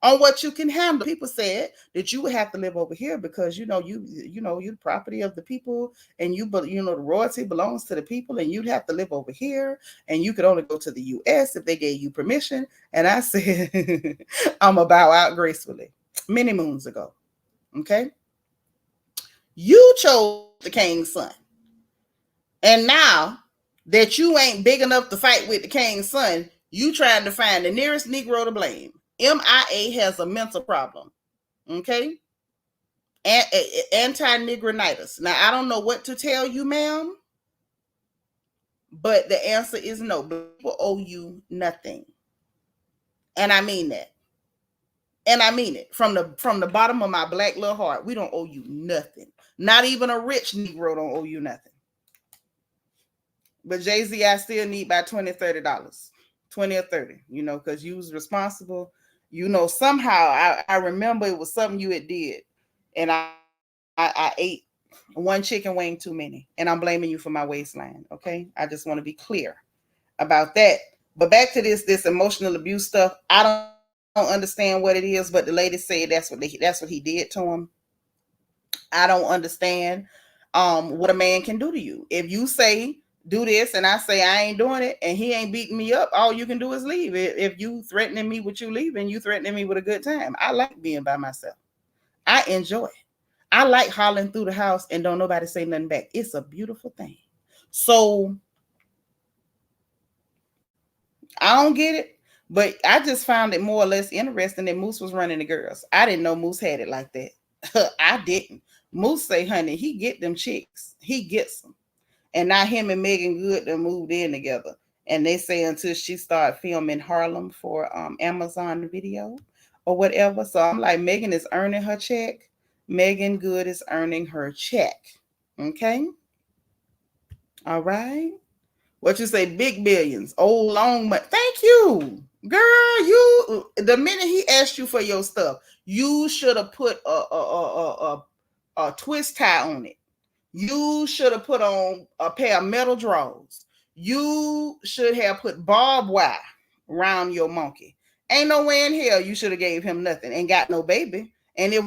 on what you can handle. People said that you would have to live over here because you're the property of the people, and the royalty belongs to the people, and you'd have to live over here, and you could only go to the U.S. if they gave you permission. And I said, I'm gonna bow out gracefully. Many moons ago. Okay. You chose the king's son. And now that you ain't big enough to fight with the king's son, you trying to find the nearest Negro to blame. MIA has a mental problem. Okay? Anti-Negronitis. Now, I don't know what to tell you, ma'am, but the answer is no. People owe you nothing. And I mean that. And I mean it from the bottom of my black little heart. We don't owe you nothing. Not even a rich Negro don't owe you nothing. But Jaz-Z, I still need about $20, $30. 20 or 30, because you was responsible. Somehow I remember it was something you had did. And I ate one chicken wing too many. And I'm blaming you for my waistline. Okay. I just want to be clear about that. But back to this emotional abuse stuff. I understand what it is, but the lady said that's what he did to him. I don't understand what a man can do to you. If you say do this and I say I ain't doing it and he ain't beating me up, all you can do is leave. If you threatening me with you leaving, you threatening me with a good time. I like being by myself. I enjoy it. I like hollering through the house and don't nobody say nothing back. It's a beautiful thing. So I don't get it, but I just found it more or less interesting that Moose was running the girls. I didn't know Moose had it like that. I didn't. Moose say, honey, he get them chicks. He gets them. And now him and Megan Good done moved in together. And they say until she started filming Harlem for Amazon Video or whatever. So I'm like, Megan is earning her check. Megan Good is earning her check. Okay? All right? What you say, big billions, old long money. Thank you, girl. You the minute he asked you for your stuff, you should have put a twist tie on it. You should have put on a pair of metal drawers. You should have put barbed wire around your monkey. Ain't no way in hell you should have gave him nothing. Ain't got no baby. And if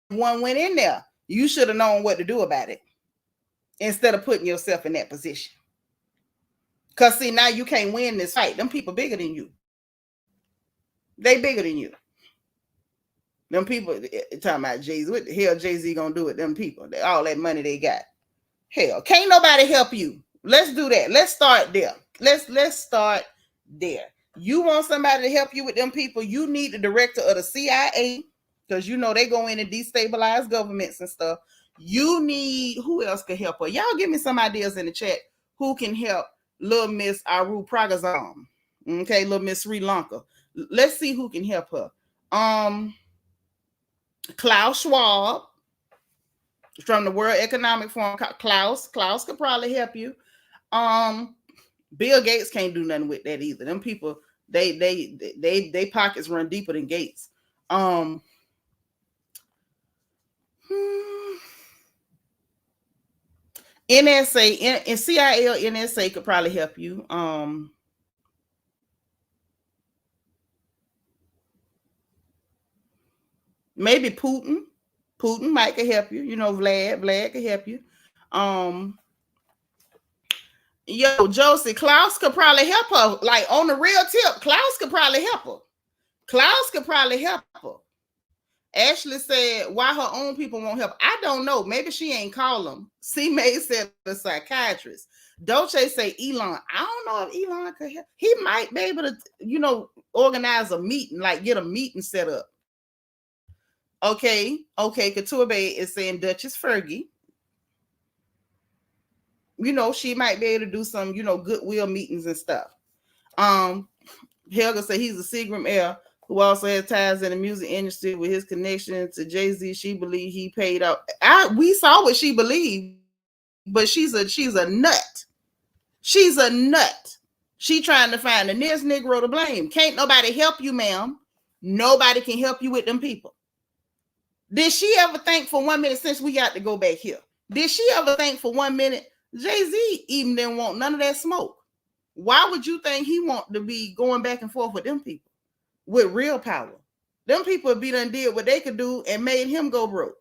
one went in there, you should have known what to do about it instead of putting yourself in that position. Because, see, now you can't win this fight. Them people bigger than you. They bigger than you. Them people, talking about Jay-Z. What the hell Jay-Z gonna do with them people? All that money they got. Hell, can't nobody help you. Let's do that. Let's start there. Let's start there. You want somebody to help you with them people, you need the director of the CIA, because you know they go in and destabilize governments and stuff. You need, who else can help her? Y'all give me some ideas in the chat. Who can help little Miss Aru Pragazam? Okay, little Miss Sri Lanka. Let's see who can help her. Klaus Schwab from the World Economic Forum. Klaus could probably help you. Bill Gates can't do nothing with that either. Them people, they pockets run deeper than Gates. NSA and CIA or NSA could probably help you. Maybe Putin might could help you. You know, Vlad could help you. Josie, Klaus could probably help her. Like on the real tip, Klaus could probably help her. Ashley said, why her own people won't help? I don't know. Maybe she ain't call them. C. May said a psychiatrist. Dolce say Elon. I don't know if Elon could help. He might be able to, organize a meeting, like get a meeting set up. Okay. Couture Bay is saying Duchess Fergie. She might be able to do some, goodwill meetings and stuff. Helga said he's a Seagram heir who also has ties in the music industry with his connection to Jay-Z. She believed he paid out. We saw what she believed, but she's a nut. She's a nut. She trying to find the nearest Negro to blame. Can't nobody help you, ma'am. Nobody can help you with them people. Did she ever think for 1 minute, since we got to go back here, did she ever think for 1 minute Jay-Z even didn't want none of that smoke? Why would you think he want to be going back and forth with them people with real power? Them people be done did what they could do and made him go broke.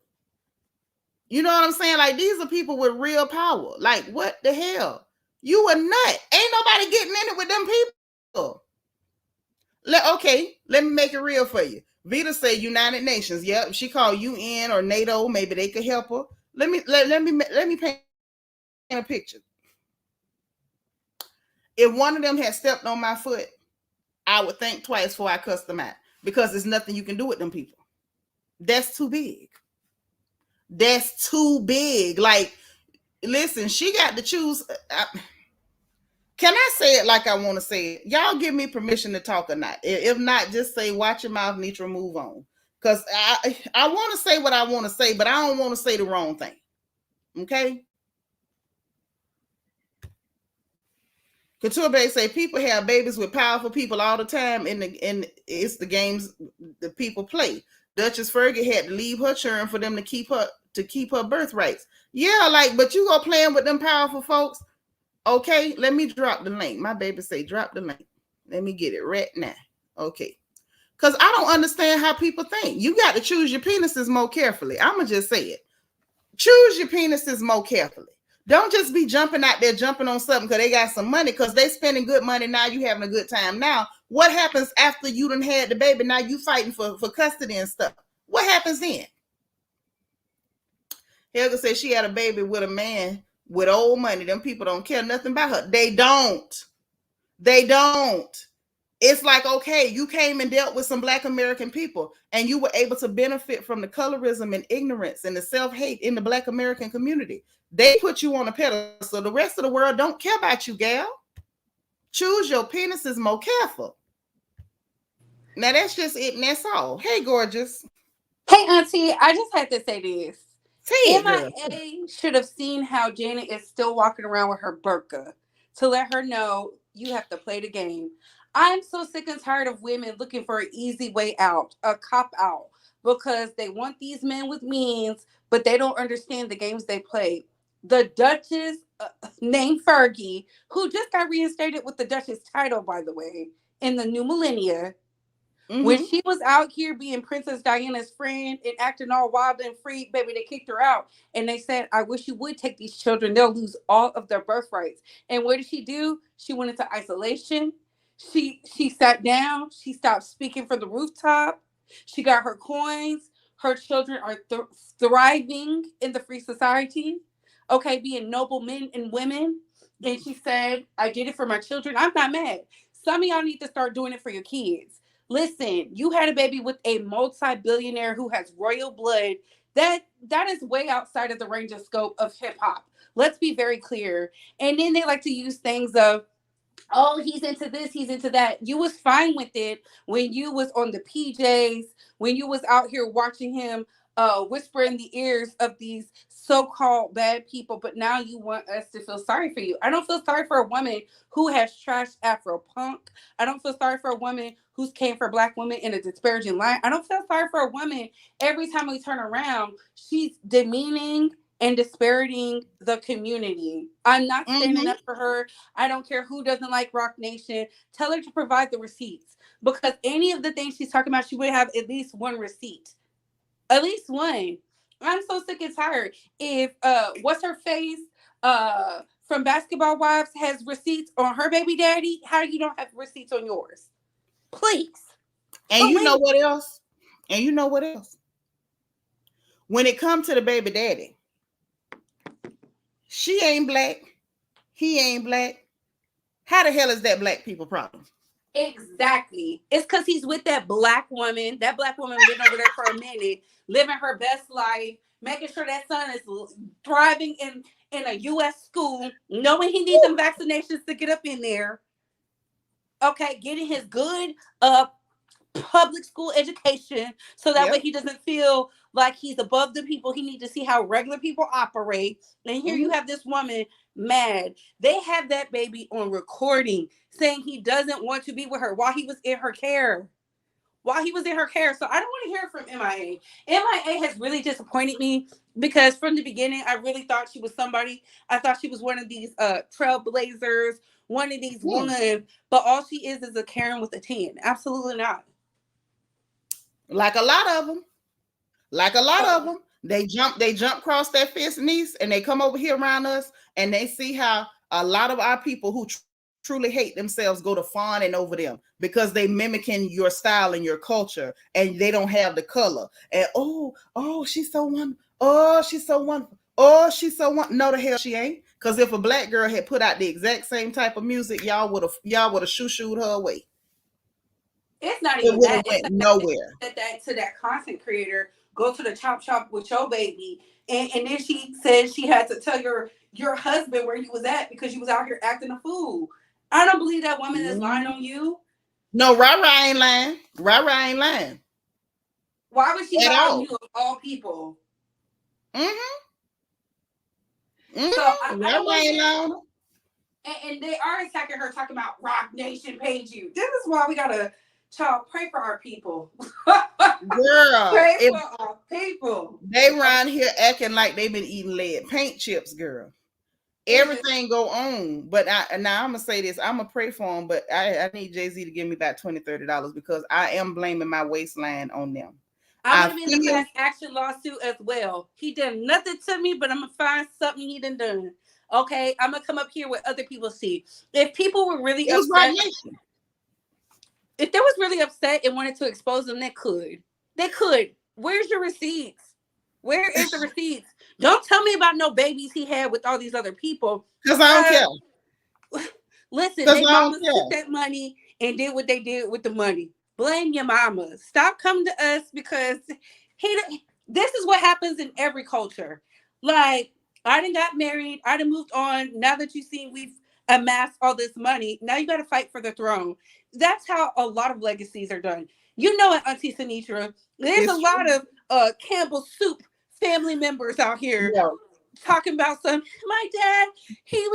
You know what I'm saying? Like, these are people with real power. Like, what the hell? You a nut. Ain't nobody getting in it with them people. Okay, let me make it real for you. Vita say United Nations. Yep, if she called UN or NATO, maybe they could help her. Let me paint a picture. If one of them had stepped on my foot, I would think twice before I cuss them out, because there's nothing you can do with them people. That's too big. Like, listen, she got to choose. Can I say it like I want to say it? Y'all give me permission to talk or not. If not, just say, watch your mouth, Nitra, move on. Because I want to say what I want to say, but I don't want to say the wrong thing. Okay? Couture Bay say people have babies with powerful people all the time, and it's the games the people play. Duchess Fergie had to leave her churn for them to keep her birthrights. Yeah, like, but you go playing with them powerful folks. Okay, let me drop the link. My baby say drop the link. Let me get it right now. Okay. Because I don't understand how people think. You got to choose your penises more carefully. I'm going to just say it. Choose your penises more carefully. Don't just be jumping out there, jumping on something because they got some money, because they spending good money now. You having a good time now. What happens after you done had the baby? Now you fighting for custody and stuff. What happens then? Helga said she had a baby with a man with old money. Them people don't care nothing about her. They don't. They don't. It's like, okay, you came and dealt with some Black American people and you were able to benefit from the colorism and ignorance and the self-hate in the Black American community. They put you on a pedestal. The rest of the world don't care about you, gal. Choose your penises more careful. Now, that's just it, and that's all. Hey, gorgeous. Hey, Auntie, I just had to say this. Say it, MIA should have seen how Janet is still walking around with her burqa to let her know you have to play the game. I'm so sick and tired of women looking for an easy way out, a cop out, because they want these men with means, but they don't understand the games they play. The Duchess named Fergie, who just got reinstated with the Duchess title, by the way, in the new millennia, when she was out here being Princess Diana's friend and acting all wild and free, baby, they kicked her out. And they said, I wish you would take these children. They'll lose all of their birthrights. And what did she do? She went into isolation. She sat down. She stopped speaking from the rooftop. She got her coins. Her children are thriving in the free society. Okay, being noble men and women. And she said, I did it for my children. I'm not mad. Some of y'all need to start doing it for your kids. Listen, you had a baby with a multi-billionaire who has royal blood. That is way outside of the range of scope of hip hop. Let's be very clear. And then they like to use things of, oh, he's into this, he's into that. You was fine with it when you was on the PJs, when you was out here watching him whisper in the ears of these so-called bad people, but now you want us to feel sorry for you. I don't feel sorry for a woman who has trashed Afro punk. I don't feel sorry for a woman who's came for Black women in a disparaging light. I don't feel sorry for a woman every time we turn around, she's demeaning and disparaging the community. I'm not standing up for her. I don't care who doesn't like Rock Nation. Tell her to provide the receipts, because any of the things she's talking about, she would have at least one receipt. At least one. I'm so sick and tired. If what's her face from Basketball Wives has receipts on her baby daddy, how you don't have receipts on yours? Please. And you know what else? And you know what else? When it comes to the baby daddy, she ain't Black. He ain't Black. How the hell is that Black people problem? Exactly. It's because he's with that Black woman. That Black woman been over there for a minute, living her best life, making sure that son is thriving in a U.S. school, knowing he needs some vaccinations to get up in there. Okay, getting his good public school education so that way he doesn't feel like he's above the people. He needs to see how regular people operate. And here you have this woman mad. They have that baby on recording saying he doesn't want to be with her while he was in her care. So I don't want to hear from MIA. MIA has really disappointed me, because from the beginning, I really thought she was somebody. I thought she was one of these trailblazers, one of these women, but all she is a Karen with a 10. Absolutely not. Like a lot of them. They jump across that fence, niece, and they come over here around us, and they see how a lot of our people who truly hate themselves go to fawning over them because they mimicking your style and your culture, and they don't have the color. And oh, she's so wonderful. Oh, she's so wonderful. Oh, she's so wonderful. No, the hell she ain't. Because if a Black girl had put out the exact same type of music, y'all would have shoo-shooed her away. It's not even that. It went nowhere. To that content creator, go to the chop shop with your baby, and then she said she had to tell your husband where you was at because you was out here acting a fool. I don't believe that woman is lying on you. No, Rara ain't lying. Rara ain't lying. Why would she lie on you of all people? So I don't ain't lying. And they are attacking her, talking about Rock Nation paid you. This is why we gotta pray for our people. Girl, pray for our people. They around here acting like they've been eating lead paint chips, girl. everything go on. But now I'm gonna say this. I'm gonna pray for him, but I need Jay-Z to give me about $20-$30 because I am blaming my waistline on them. I'm gonna be in the class action lawsuit as well. He did nothing to me, but I'm gonna find something he done. Okay, I'm gonna come up here with other people see. If people were really upset, if they was really upset and wanted to expose them, they could. They could. Where's your receipts? Where is the receipts? Don't tell me about no babies he had with all these other people. Because I don't care. Listen, they mamas took that money and did what they did with the money. Blame your mama. Stop coming to us because this is what happens in every culture. Like, I done got married. I done moved on. Now that you've seen we've amassed all this money, now you got to fight for the throne. That's how a lot of legacies are done. You know it, Auntie Seanitra. There's a lot of Campbell Soup family members out here talking about my dad, he's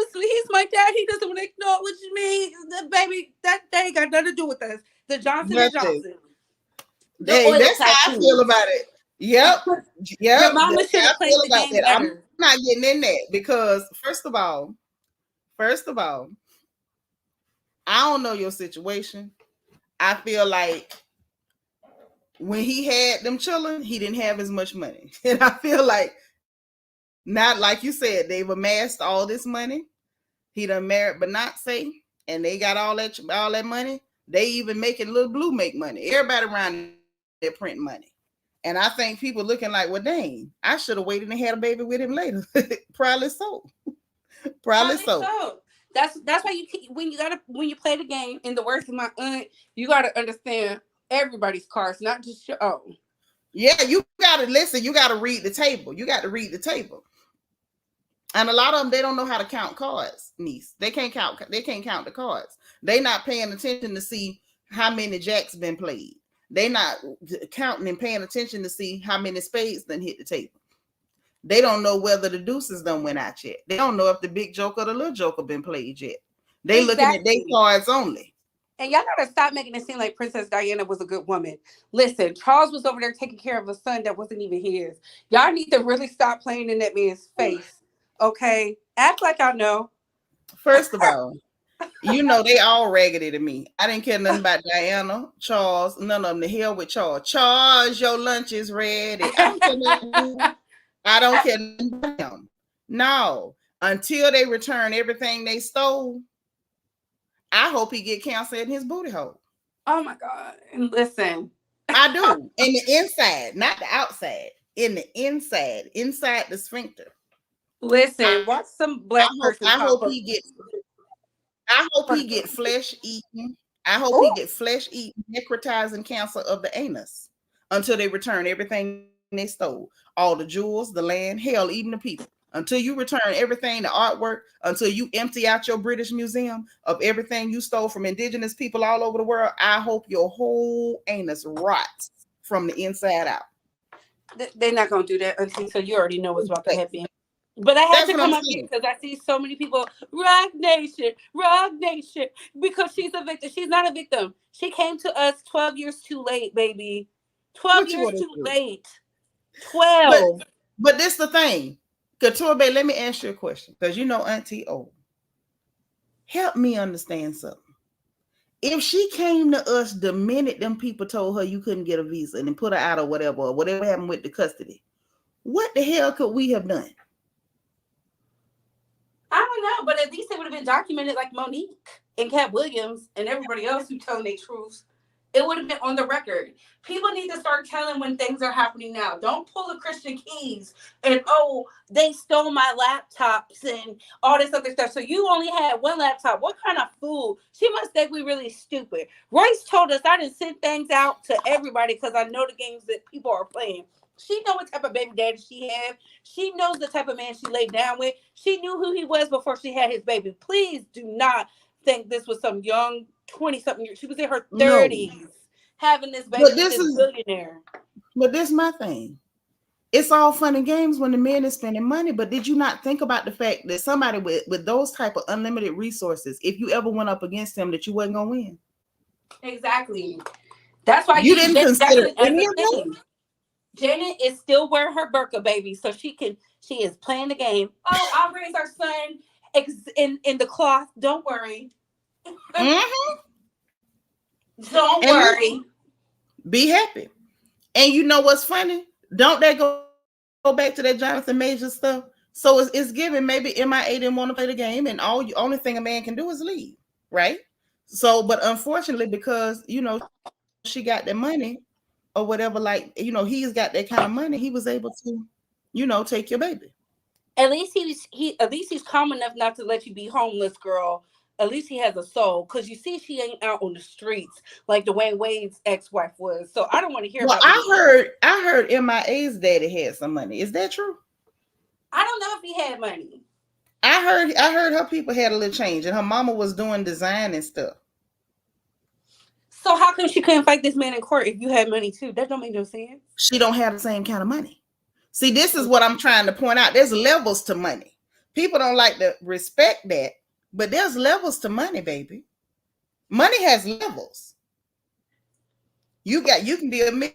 my dad. He doesn't want to acknowledge me. The baby, that ain't got nothing to do with us. The Johnson & Johnson. That's how I feel about it. Yep. Your mama should have played the game better. I'm not getting in that because first of all, I don't know your situation. I feel like when he had them children, he didn't have as much money. And I feel like, not like you said, they've amassed all this money. He done married Beyonce, and they got all that money. They even making Lil Blue make money. Everybody around there print money. And I think people looking like, well, dang, I should have waited and had a baby with him later. Probably so. Probably so. That's why when you play the game, in the words of my aunt, you gotta understand everybody's cards, not just your own. Yeah, you gotta listen. You gotta read the table. You got to read the table. And a lot of them, they don't know how to count cards, niece. They can't count the cards. They not paying attention to see how many jacks been played. They not counting and paying attention to see how many spades done hit the table. They don't know whether the deuces done went out yet. They don't know if the big joker or the little joker been played yet. They looking at their cards only. And y'all gotta stop making it seem like Princess Diana was a good woman. Listen, Charles was over there taking care of a son that wasn't even his. Y'all need to really stop playing in that man's face. Okay? Act like I know. First of all, you know they all raggedy to me. I didn't care nothing about Diana, Charles, none of them. The hell with Charles. Charles, your lunch is ready. I don't care nothing about him. No. Until they return everything they stole, I hope he get cancer in his booty hole. Oh my God. And listen. I do. In the inside, not the outside. In the inside the sphincter. Listen, watch some black person. I hope he get flesh eating. I hope he get flesh eating, necrotizing cancer of the anus until they return everything they stole. All the jewels, the land, hell, even the people. Until you return everything, the artwork, until you empty out your British Museum of everything you stole from indigenous people all over the world, I hope your whole anus rots from the inside out. They're not going to do that until so you already know what's about to happen. But I had to come up here because I see so many people, Rock Nation, because she's a victim. She's not a victim. She came to us 12 years too late, baby. 12 years too late. 12. But this the thing. Couture Bay, let me ask you a question. Because you know Auntie O. Help me understand something. If she came to us the minute them people told her you couldn't get a visa and then put her out or whatever happened with the custody, what the hell could we have done? I don't know, but at least it would have been documented like Monique and Cat Williams and everybody else who telling their truths. It would have been on the record. People need to start telling when things are happening now. Don't pull the Christian Keys and, they stole my laptops and all this other stuff. So you only had one laptop. What kind of fool? She must think we really stupid. Royce told us I didn't send things out to everybody because I know the games that people are playing. She know what type of baby daddy she had. She knows the type of man she laid down with. She knew who he was before she had his baby. Please do not think this was some young 20-something years. She was in her 30s having this baby with this billionaire. But this is my thing. It's all fun and games when the man is spending money, but did you not think about the fact that somebody with those type of unlimited resources, if you ever went up against him, that you wasn't going to win? Exactly. That's why you didn't consider any of them. Janet is still wearing her burqa, baby, so she is playing the game. Oh, I'll raise our son in the cloth. Don't worry. Mm-hmm. Don't And worry. Be happy. And you know what's funny? Don't that go back to that Jonathan Major stuff? So it's given maybe MIA didn't want to play the game, and only thing a man can do is leave, right? So, but unfortunately, because she got that money or whatever, like he's got that kind of money, he was able to, take your baby. At least he's calm enough not to let you be homeless, girl. At least he has a soul, because you see, she ain't out on the streets like Dwayne Wade's ex-wife was. So I don't want to hear about. I heard MIA's daddy had some money. Is that true? I don't know if he had money. I heard her people had a little change, and her mama was doing design and stuff. So how come she couldn't fight this man in court if you had money too? That don't make no sense. She don't have the same kind of money. See, this is what I'm trying to point out. There's levels to money. People don't like to respect that, but there's levels to money, baby. Money has levels. You can be a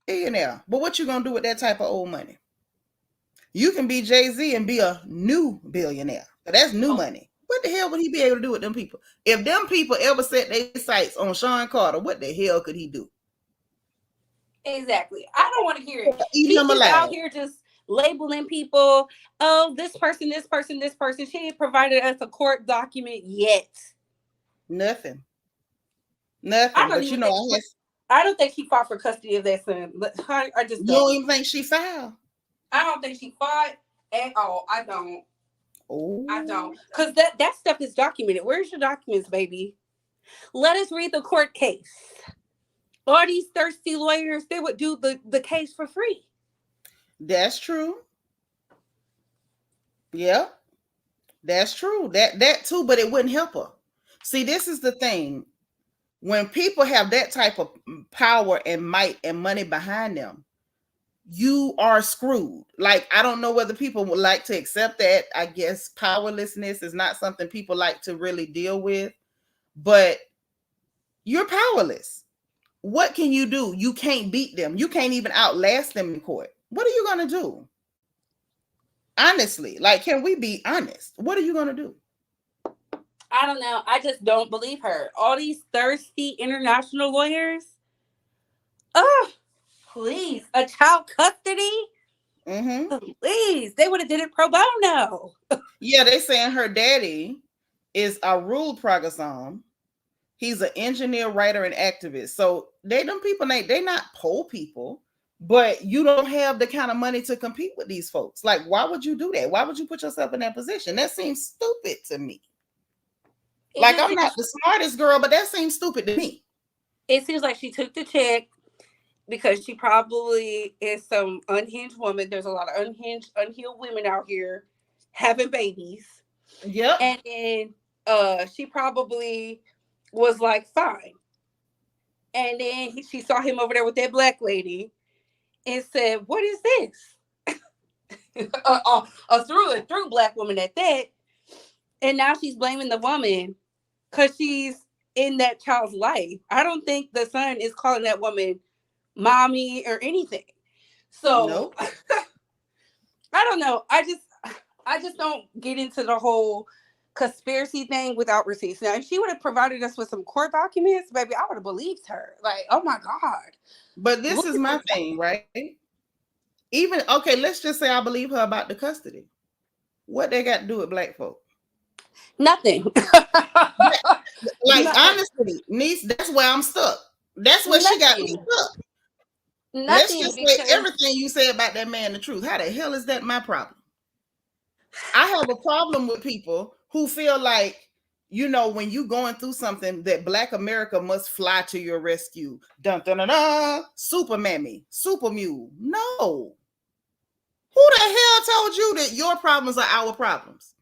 millionaire, but what you gonna do with that type of old money? You can be Jaz-Z and be a new billionaire. That's new money. What the hell would he be able to do with them people? If them people ever set their sights on Sean Carter, what the hell could he do? Exactly. I don't want to hear it. He's out here just labeling people. Oh, this person, this person, this person. She ain't provided us a court document yet. Nothing. But I don't think she fought for custody of that son. I just don't. You don't even think she filed? I don't think she fought at all. I don't. Oh. I don't. Because that stuff is documented. Where's your documents, baby? Let us read the court case. All these thirsty lawyers, they would do the case for free. That's true. Yeah. That's true. That too, but it wouldn't help her. See, this is the thing. When people have that type of power and might and money behind them, you are screwed. Like, I don't know whether people would like to accept that. I guess powerlessness is not something people like to really deal with, but you're powerless. What can you do? You can't beat them. You can't even outlast them in court. What are you going to do? Honestly, like, can we be honest? What are you going to do? I don't know. I just don't believe her. All these thirsty international lawyers. Oh, please. A child custody? Mm-hmm. Please. They would have did it pro bono. Yeah, they saying her daddy is Arul Pragasam. He's an engineer, writer, and activist. So they're not poor people, but you don't have the kind of money to compete with these folks. Like, why would you do that? Why would you put yourself in that position? That seems stupid to me. Like, I'm not the smartest girl, but that seems stupid to me. It seems like she took the check because she probably is some unhinged woman. There's a lot of unhealed women out here having babies. Yep. And then she probably was like, fine. And then she saw him over there with that black lady and said, what is this? A through black woman at that. And now she's blaming the woman because she's in that child's life. I don't think the son is calling that woman mommy or anything. So nope. I don't know. I just don't get into the whole conspiracy thing without receipts. Now, if she would have provided us with some court documents, baby, I would have believed her. Like, oh my God. But this is my thing, right? Even, okay, let's just say I believe her about the custody. What they got to do with black folk? Nothing. Like, honestly, niece, that's where I'm stuck. That's where she got me stuck. Let's just say everything you say about that man the truth. How the hell is that my problem? I have a problem with people who feel like, when you're going through something, that Black America must fly to your rescue. Dun dun dun dun. Super mammy, super mule. No. Who the hell told you that your problems are our problems?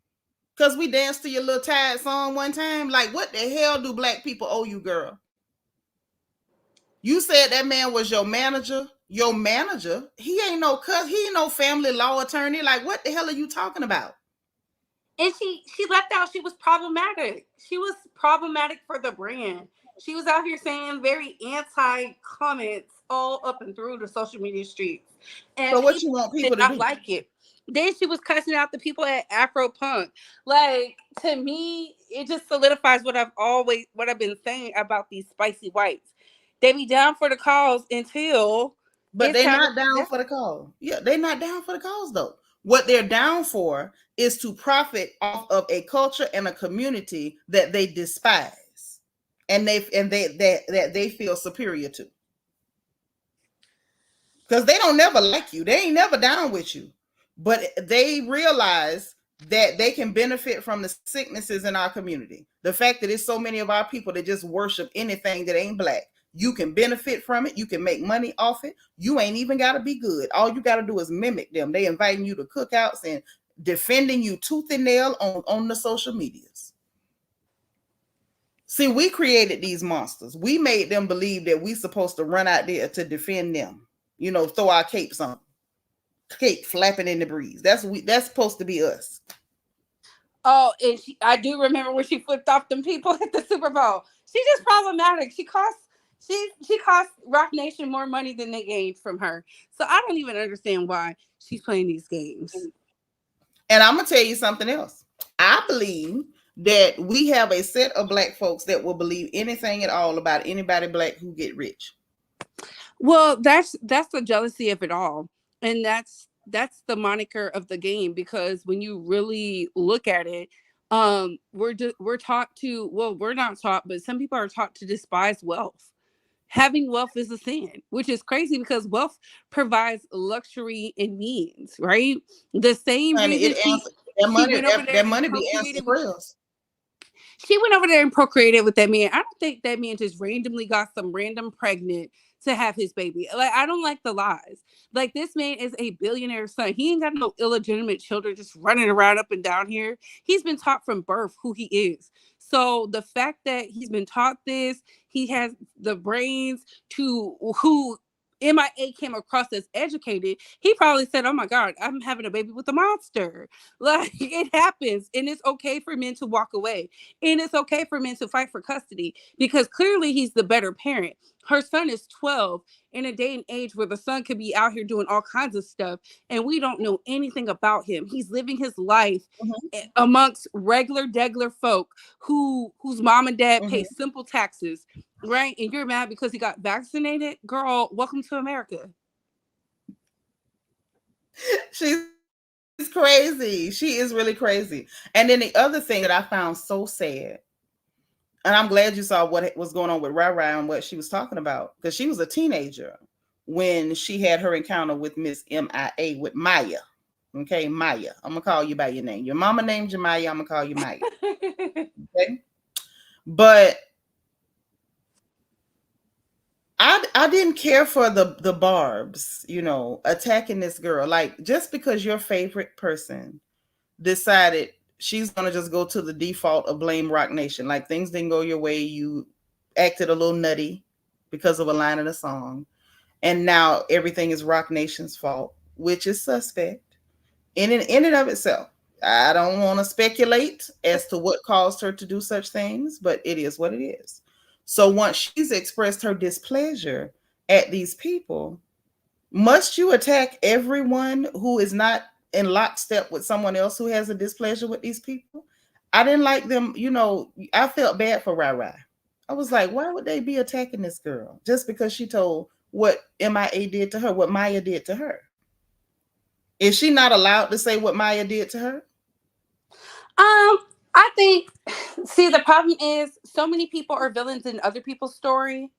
Because we danced to your little Tide song one time. Like, what the hell do black people owe you, girl? You said that man was your manager. Your manager? He ain't no family law attorney. Like, what the hell are you talking about? And she left out, she was problematic. She was problematic for the brand. She was out here saying very anti comments all up and through the social media streets. And so what you want people to do? Like it. Then she was cussing out the people at Afro Punk. Like, to me, it just solidifies what I've been saying about these spicy whites. They be down for the cause until But it's they're time not to down for the cause. Yeah, they're not down for the cause though. What they're down for is to profit off of a culture and a community that they despise, and they feel superior to. Because they don't never like you. They ain't never down with you. But they realize that they can benefit from the sicknesses in our community. The fact that it's so many of our people that just worship anything that ain't black. You can benefit from it. You can make money off it. You ain't even got to be good. All you got to do is mimic them. They inviting you to cookouts and defending you tooth and nail on the social medias. See, we created these monsters. We made them believe that we supposed to run out there to defend them. You know, throw our capes on. Cape flapping in the breeze. That's supposed to be us. Oh, and I do remember when she flipped off them people at the Super Bowl. She's just problematic. She cost Rock Nation more money than they gained from her. So I don't even understand why she's playing these games. And I'm gonna tell you something else. I believe that we have a set of black folks that will believe anything at all about anybody black who get rich. Well, that's the jealousy of it all. And that's the moniker of the game, because when you really look at it, we're taught to, well, we're not taught, but some people are taught to despise wealth. Having wealth is a sin, which is crazy because wealth provides luxury and means, right? The same reason that money be answering prayers. She went over there and procreated with that man. I don't think that man just randomly got some random pregnant to have his baby. Like, I don't like the lies. Like, this man is a billionaire son. He ain't got no illegitimate children just running around up and down here. He's been taught from birth who he is. So the fact that he's been taught this, he has the brains to who MIA came across as educated, he probably said, oh my God, I'm having a baby with a monster. Like, it happens. And it's okay for men to walk away. And it's okay for men to fight for custody, because clearly he's the better parent. Her son is 12 in a day and age where the son could be out here doing all kinds of stuff, and we don't know anything about him. He's living his life amongst regular degular folk whose mom and dad pay simple taxes, right? And you're mad because he got vaccinated? Girl, welcome to America. She's crazy. She is really crazy. And then the other thing that I found so sad, and I'm glad you saw what was going on with Rara and what she was talking about, because she was a teenager when she had her encounter with Miss MIA, with Maya. Okay, Maya. I'm going to call you by your name. Your mama named you Maya. I'm going to call you Maya. Okay? But I didn't care for the barbs, you know, attacking this girl. Like, just because your favorite person decided she's going to just go to the default of blame Rock Nation. Like, things didn't go your way. You acted a little nutty because of a line in a song. And now everything is Rock Nation's fault, which is suspect in and of itself. I don't want to speculate as to what caused her to do such things, but it is what it is. So once she's expressed her displeasure at these people, must you attack everyone who is not in lockstep with someone else who has a displeasure with these people? I didn't like them. You know, I felt bad for Rara. I was like, why would they be attacking this girl just because she told what MIA did to her, what Maya did to her? Is she not allowed to say what Maya did to her? I think, see, the problem is so many people are villains in other people's story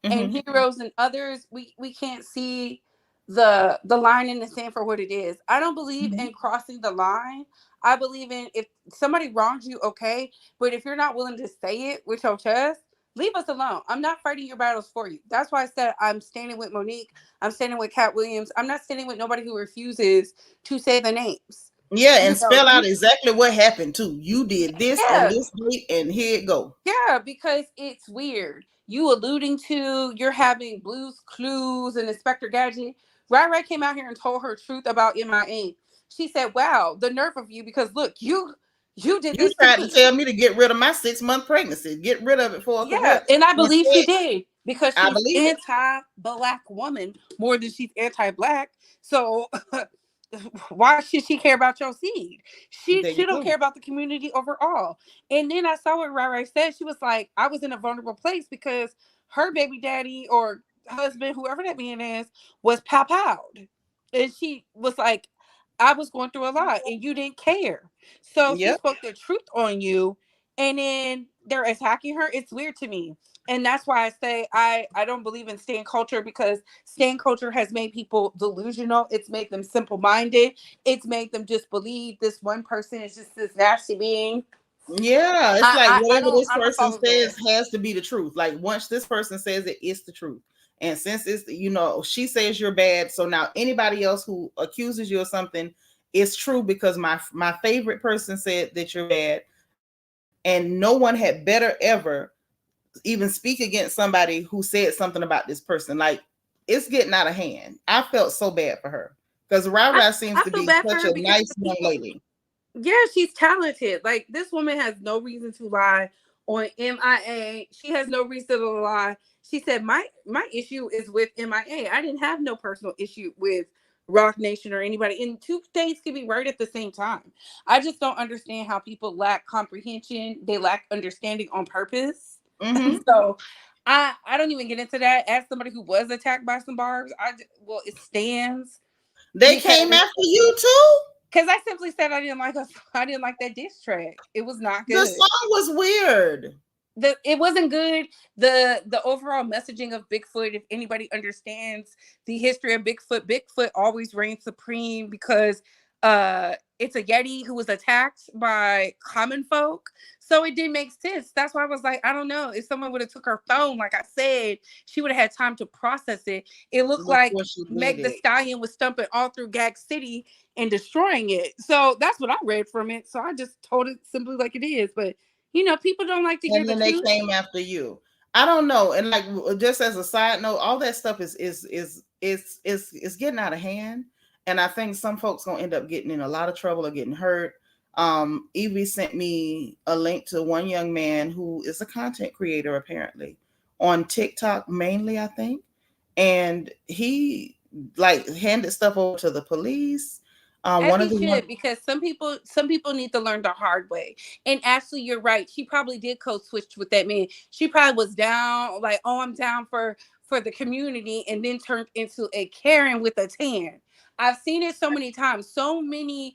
and heroes in others. We can't see the line in the sand for what it is. I don't believe in crossing the line. I believe in, if somebody wrongs you, okay, but if you're not willing to say it with your chest, leave us alone. I'm not fighting your battles for you. That's why I said I'm standing with Monique. I'm standing with Cat Williams. I'm not standing with nobody who refuses to say the names. Yeah, and spell out exactly what happened too. You did this on this date, and here it go. Yeah, because it's weird. You alluding to you're having Blue's Clues and Inspector Gadget. Rai came out here and told her truth about MIA. She said, "Wow, the nerve of you! Because look, you did this. You tried to tell me to get rid of my 6-month pregnancy. Get rid of it for us." Yeah, and I believe she did, because she's anti-black woman more than she's anti-black. So why should she care about your seed? She There you don't go. care about the community overall. And then I saw what Rai said. She was like, I was in a vulnerable place because her baby daddy or husband, whoever that man is, was powed. And she was like, I was going through a lot and you didn't care. So she Yep. spoke the truth on you, and then they're attacking her. It's weird to me. And that's why I say I don't believe in stan culture, because stan culture has made people delusional. It's made them simple minded. It's made them just believe this one person is just this nasty being. Yeah, it's like whatever this I don't person follow says that. has to be the truth. Like once this person says it, it's the truth. And since it's, you know, she says you're bad, so now anybody else who accuses you of something is true because my favorite person said that you're bad, and no one had better ever even speak against somebody who said something about this person. Like it's getting out of hand. I felt so bad for her because Rara seems I to feel be bad for such her a because nice young lady. yeah, she's talented. Like this woman has no reason to lie on MIA. She has no reason to lie. She said my issue is with MIA. I didn't have no personal issue with Rock Nation or anybody. And two things can be right at the same time. I just don't understand how people lack comprehension. They lack understanding on purpose. Mm-hmm. So I don't even get into that. As somebody who was attacked by some barbs, well, it stands They because came after you too. I simply said I didn't like us. I didn't like that diss track. It was not The good. song was weird. It wasn't good. The overall messaging of Bigfoot, if anybody understands the history of Bigfoot always reigns supreme because it's a Yeti who was attacked by common folk. So it didn't make sense. That's why I was like, I don't know. If someone would have took her phone, like I said, she would have had time to process it. It looked like Before she did Meg the it. Stallion was stumping all through Gag City and destroying it. So that's what I read from it. So I just told it simply like it is. But you know, people don't like to hear And the then they truth. came after you. I don't know. And like just as a side note, all that stuff is getting out of hand. And I think some folks gonna end up getting in a lot of trouble or getting hurt. Evie sent me a link to one young man who is a content creator apparently on TikTok mainly, I think. And he like handed stuff over to the police. As One of he the young should, because some people need to learn the hard way. And Ashley, you're right. She probably did code switch with that man. She probably was down, like, oh, I'm down for the community, and then turned into a Karen with a tan. I've seen it so many times. So many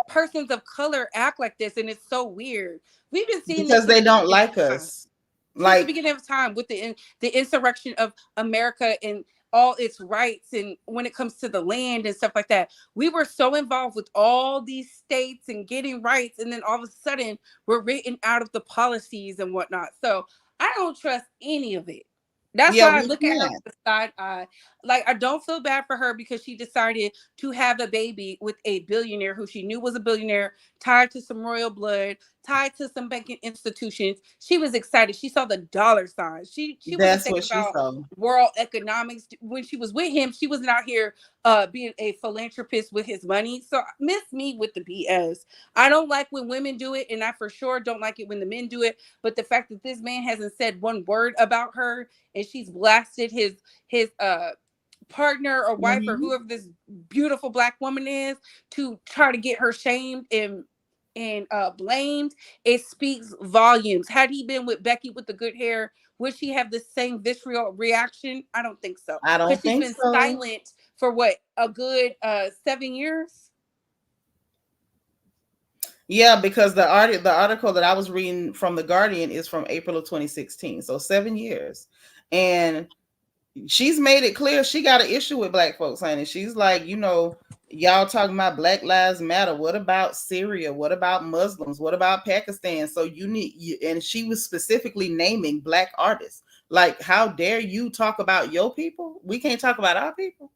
persons of color act like this, and it's so weird. We've been seeing this because since they the don't beginning like of time. us. Since the Like beginning of time, with the insurrection of America and all its rights, and when it comes to the land and stuff like that, we were so involved with all these states and getting rights, and then all of a sudden we're written out of the policies and whatnot. So I don't trust any of it. That's yeah, why I we look at her can't. with a side eye. Like, I don't feel bad for her because she decided to have a baby with a billionaire who she knew was a billionaire, tied to some royal blood, tied to some banking institutions. She was excited. She saw the dollar signs. She wasn't That's thinking what she about saw. world economics. When she was with him, she wasn't out here being a philanthropist with his money. So miss me with the BS. I don't like when women do it, and I for sure don't like it when the men do it. But the fact that this man hasn't said one word about her, and she's blasted his partner or wife or Mhm. whoever this beautiful black woman is, to try to get her shamed and blamed, it speaks volumes. Had he been with Becky with the good hair, would she have the same visceral reaction? I don't think so, I because don't she's think been so. silent for what, a good 7 years. Yeah, because the article that I was reading from the Guardian is from April of 2016, so 7 years, and she's made it clear she got an issue with black folks, honey. She's like, you know, y'all talking about Black Lives Matter. What about Syria? What about Muslims? What about Pakistan? So you need, and she was specifically naming black artists. Like, how dare you talk about your people? We can't talk about our people,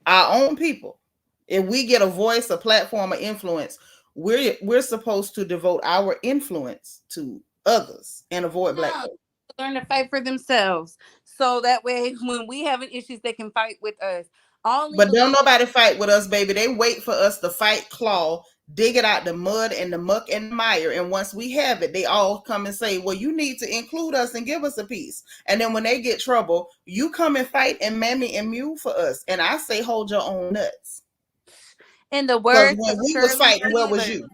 our own people. If we get a voice, a platform, of influence, we're supposed to devote our influence to others and avoid black No, folks. learn to fight for themselves, so that way when we having issues, they can fight with us. I only But don't believe in nobody fight with us, baby. They wait for us to fight, claw, dig it out the mud and the muck and the mire. And once we have it, they all come and say, well, you need to include us and give us a piece. And then when they get trouble, you come and fight and mammy and mew for us. And I say, hold your own nuts. In the Because words when of we was Shirley fighting, where was Caesar, you?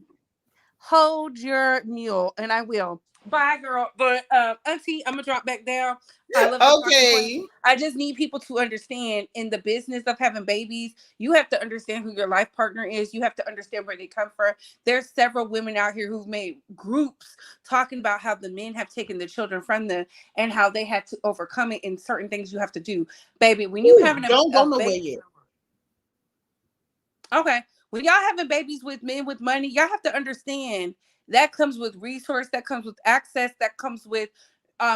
hold your mule, and I will. Bye, girl. But Auntie, I'm gonna drop back down. I love the talking point. Okay. I just need people to understand in the business of having babies, you have to understand who your life partner is. You have to understand where they come from. There's several women out here who've made groups talking about how the men have taken the children from them and how they had to overcome it and certain things you have to do. Baby, when you Ooh, having don't a go nowhere baby, yet. okay. When y'all having babies with men with money, y'all have to understand that comes with resource, that comes with access, that comes with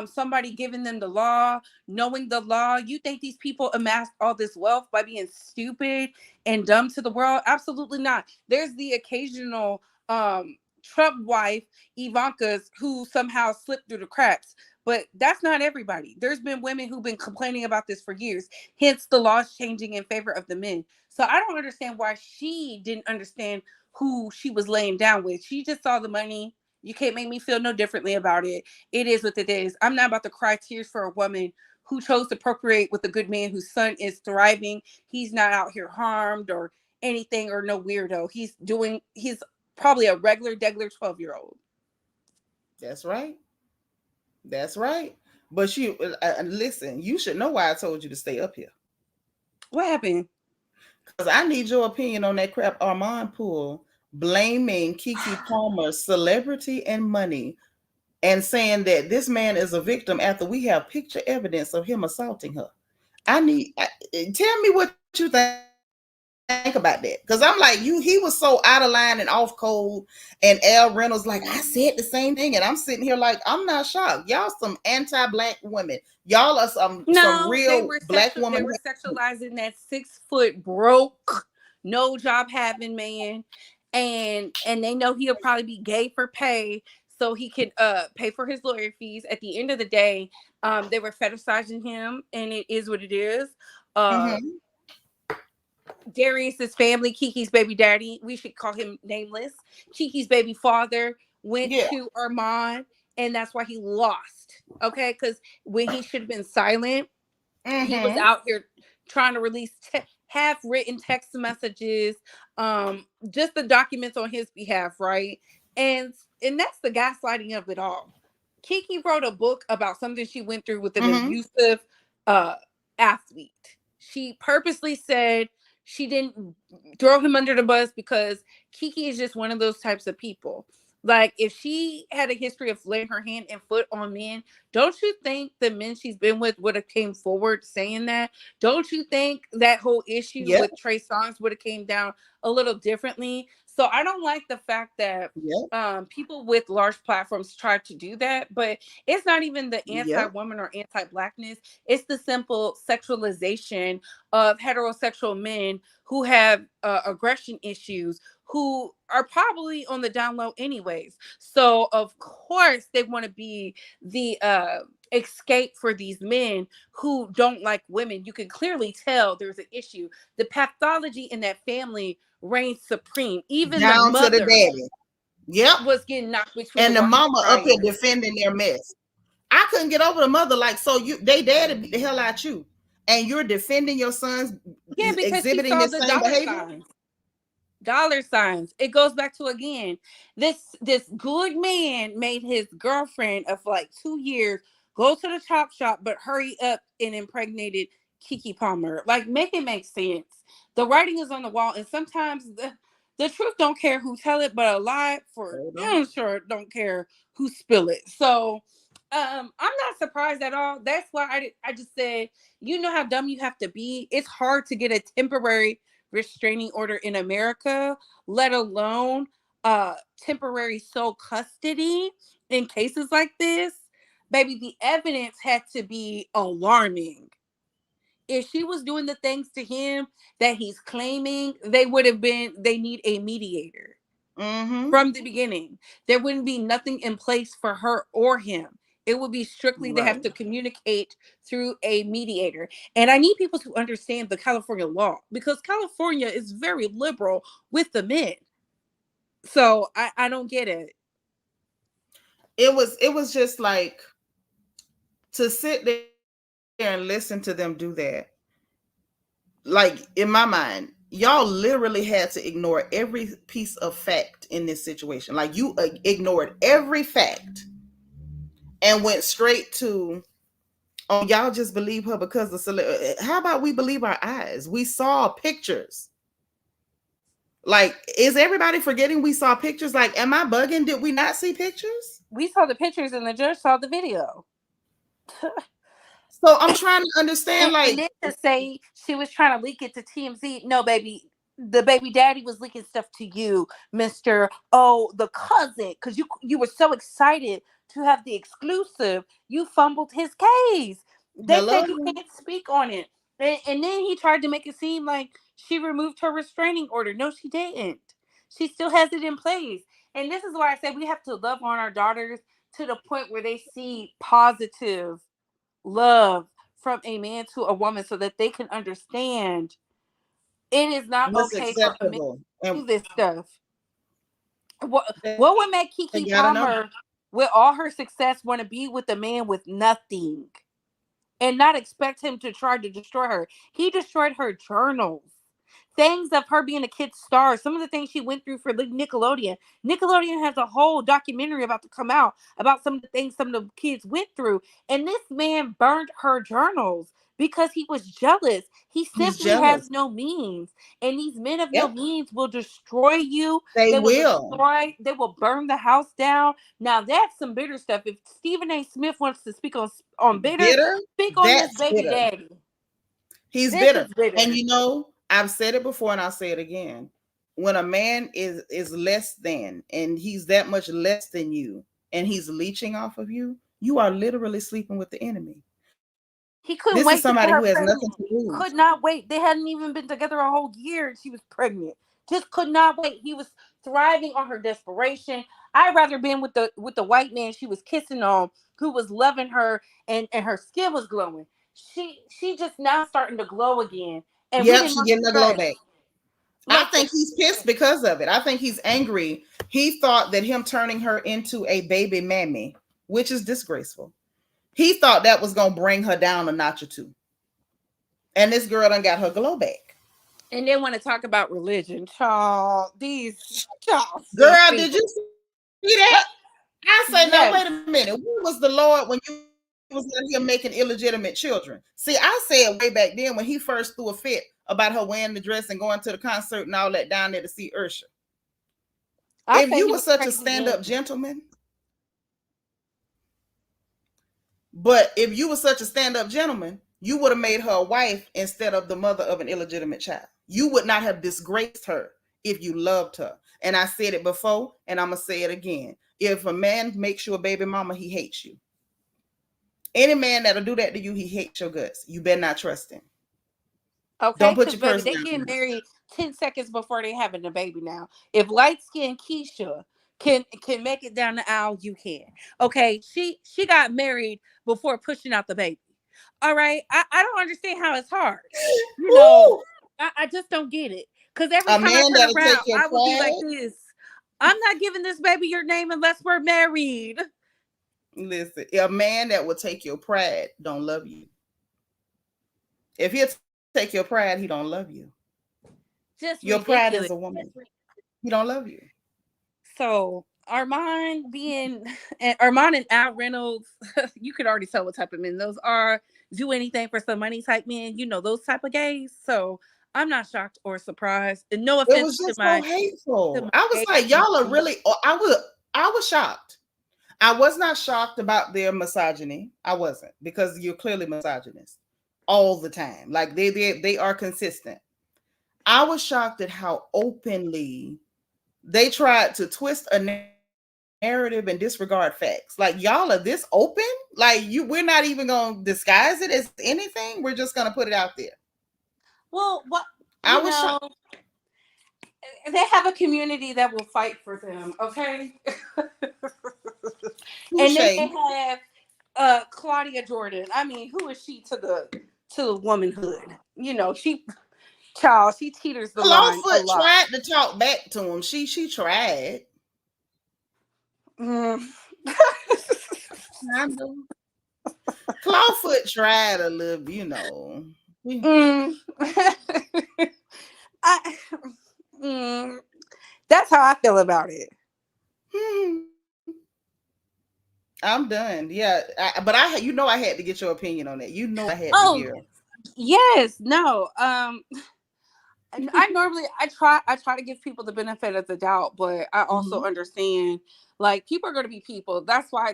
somebody giving them the law, knowing the law. You think these people amassed all this wealth by being stupid and dumb to the world? Absolutely not. There's the occasional Trump wife, Ivanka's, who somehow slipped through the cracks. But that's not everybody. There's been women who've been complaining about this for years. Hence the laws changing in favor of the men. So I don't understand why she didn't understand who she was laying down with. She just saw the money. You can't make me feel no differently about it. It is what it is. I'm not about to cry tears for a woman who chose to procreate with a good man whose son is thriving. He's not out here harmed or anything or no weirdo. He's probably a regular, degular 12-year-old. That's right. That's right. But you listen, you should know why I told you to stay up here. What happened? Because I need your opinion on that crap Armon pull blaming Kiki Palmer celebrity and money and saying that this man is a victim after we have picture evidence of him assaulting her. Tell me what you think about that, because I'm like he was so out of line and off code, and Al Reynolds like I said the same thing, and I'm sitting here like I'm not shocked. Y'all some anti-black women. Y'all are some real black woman. They were sexualizing that 6-foot broke, no job having man, and they know he'll probably be gay for pay, so he could pay for his lawyer fees. At the end of the day, they were fetishizing him, and it is what it is. Darius's family, Kiki's baby daddy, we should call him nameless. Kiki's baby father went to Armon, and that's why he lost. Okay, because when he should have been silent, he was out here trying to release half-written text messages, just the documents on his behalf, right? And that's the gaslighting of it all. Kiki wrote a book about something she went through with an abusive athlete. She purposely said she didn't throw him under the bus because Kiki is just one of those types of people. Like, if she had a history of laying her hand and foot on men, don't you think the men she's been with would have came forward saying that? Don't you think that whole issue with Trey Songz would have came down a little differently? So I don't like the fact that people with large platforms try to do that, but it's not even the anti-woman or anti-blackness. It's the simple sexualization of heterosexual men who have aggression issues, who are probably on the down low anyways. So of course they want to be the escape for these men who don't like women. You can clearly tell there's an issue. The pathology in that family reigns supreme. Even down the mother to the daddy. was getting knocked between and the mama up here defending their mess. I couldn't get over the mother. Like, so they daddy beat the hell out you, and you're defending your sons, because exhibiting this same behavior. Dollar signs. It goes back to, again, this good man made his girlfriend of like 2 years go to the chop shop, but hurry up and impregnated Kiki Palmer. Like, make it make sense. The writing is on the wall, and sometimes the truth don't care who tell it, but a lie for damn sure don't care who spill it. So I'm not surprised at all. That's why I just said, you know how dumb you have to be. It's hard to get a temporary restraining order in America, let alone temporary sole custody in cases like this. Baby, the evidence had to be alarming. If she was doing the things to him that he's claiming, they need a mediator. From the beginning. There wouldn't be nothing in place for her or him. It would be strictly they have to communicate through a mediator. And I need people to understand the California law, because California is very liberal with the men. So I don't get it. It was just like, to sit there and listen to them do that. Like, in my mind, y'all literally had to ignore every piece of fact in this situation. Like you ignored every fact and went straight to, oh, y'all just believe her because the how about we believe our eyes? We saw pictures. Like, is everybody forgetting we saw pictures? Like, am I bugging? Did we not see pictures? We saw the pictures and the judge saw the video. So I'm trying to understand, And then to say she was trying to leak it to TMZ. No, baby. The baby daddy was leaking stuff to you, Mr. Oh, the cousin. Because you were so excited to have the exclusive. You fumbled his case. They said you can't speak on it. And then he tried to make it seem like she removed her restraining order. No, she didn't. She still has it in place. And this is why I said we have to love on our daughters to the point where they see positive love from a man to a woman so that they can understand it is not okay for a man to do this stuff. What would make Kiki Palmer, with all her success, want to be with a man with nothing and not expect him to try to destroy her? He destroyed her journals. Things of her being a kid star, some of the things she went through for Nickelodeon. Nickelodeon has a whole documentary about to come out about some of the things some of the kids went through. And this man burned her journals because he was jealous. He simply has no means. And these men of no means will destroy you. They will destroy. They will burn the house down. Now that's some bitter stuff. If Stephen A. Smith wants to speak on bitter, speak on this baby daddy. He's bitter. And you know, I've said it before and I'll say it again. When a man is less than, and he's that much less than you, and he's leeching off of you, you are literally sleeping with the enemy. He couldn't wait to get her pregnant. Could not wait. They hadn't even been together a whole year and she was pregnant. Just could not wait. He was thriving on her desperation. I'd rather been with the white man she was kissing on, who was loving her and her skin was glowing. She just now starting to glow again. And yep, she getting the glow back. I think he's pissed because of it. I think he's angry. He thought that him turning her into a baby mammy, which is disgraceful, he thought that was going to bring her down a notch or two. And this girl done got her glow back. And they want to talk about religion. Child, these girl, did you see that? I say, no, wait a minute. Who was the Lord when you was here making illegitimate children? See, I said way back then when he first threw a fit about her wearing the dress and going to the concert and all that down there to see Ursha. If you were such a stand-up gentleman, but if you were such a stand-up gentleman, you would have made her a wife instead of the mother of an illegitimate child. You would not have disgraced her if you loved her. And I said it before, and I'm going to say it again. If a man makes you a baby mama, he hates you. Any man that'll do that to you, he hates your guts. You better not trust him. Okay, don't put your person. They get married 10 seconds before they having a baby now. If light-skinned Keisha can make it down the aisle, you can. Okay, she got married before pushing out the baby. All right, I don't understand how it's hard. You know, I just don't get it. Because every time I turn around, I will be like this. I'm not giving this baby your name unless we're married. Listen, a man that will take your pride don't love you. If he'll take your pride, he don't love you. Just your pride is a woman. He don't love you. So Armon and Al Reynolds, you could already tell what type of men those are. Do anything for some money type men, you know, those type of gays. So I'm not shocked or surprised. And no offense, it was just so hateful. I was like, y'all are really. I was shocked. I was not shocked about their misogyny. I wasn't, because you're clearly misogynist all the time. Like they are consistent. I was shocked at how openly they tried to twist a narrative and disregard facts. Like, y'all are this open? Like, we're not even going to disguise it as anything. We're just going to put it out there. Well, what I was shocked. They have a community that will fight for them, okay? And then they have Claudia Jordan. I mean, who is she to the womanhood? You know, she teeters the line a lot. Tried to talk back to him. She tried. Clawfoot tried a little, you know. That's how I feel about it. I'm done. Yeah, but I had to get your opinion on that. I had to Oh, hear. yes, no. And I try to give people the benefit of the doubt, but I also understand like people are going to be people. That's why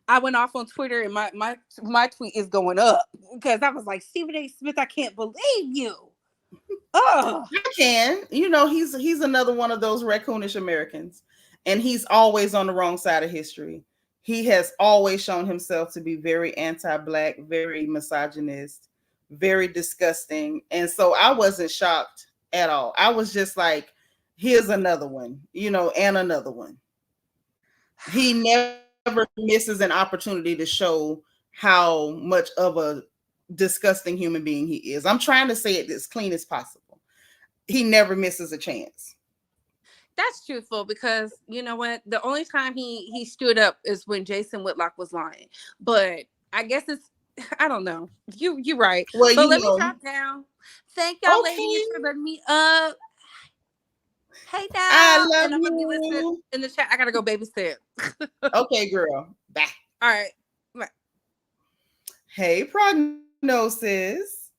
I went off on Twitter and my tweet is going up because I was like, Stephen A. Smith, I can't believe you. Oh, I can. He's another one of those raccoonish Americans, and he's always on the wrong side of history. He has always shown himself to be very anti-Black, very misogynist, very disgusting. And so I wasn't shocked at all. I was just like, here's another one, and another one. He never misses an opportunity to show how much of a disgusting human being he is. I'm trying to say it as clean as possible. He never misses a chance. that's truthful because you know what? The only time he stood up is when Jason Whitlock was lying. But I guess I don't know. You're right. Well, But let me drop down. Thank y'all ladies for letting me up. Hey now. I love and I'm gonna be listening you. in the chat. I gotta go babysit. Okay, girl. Bye. All right. Bye. Hey, Prognosis.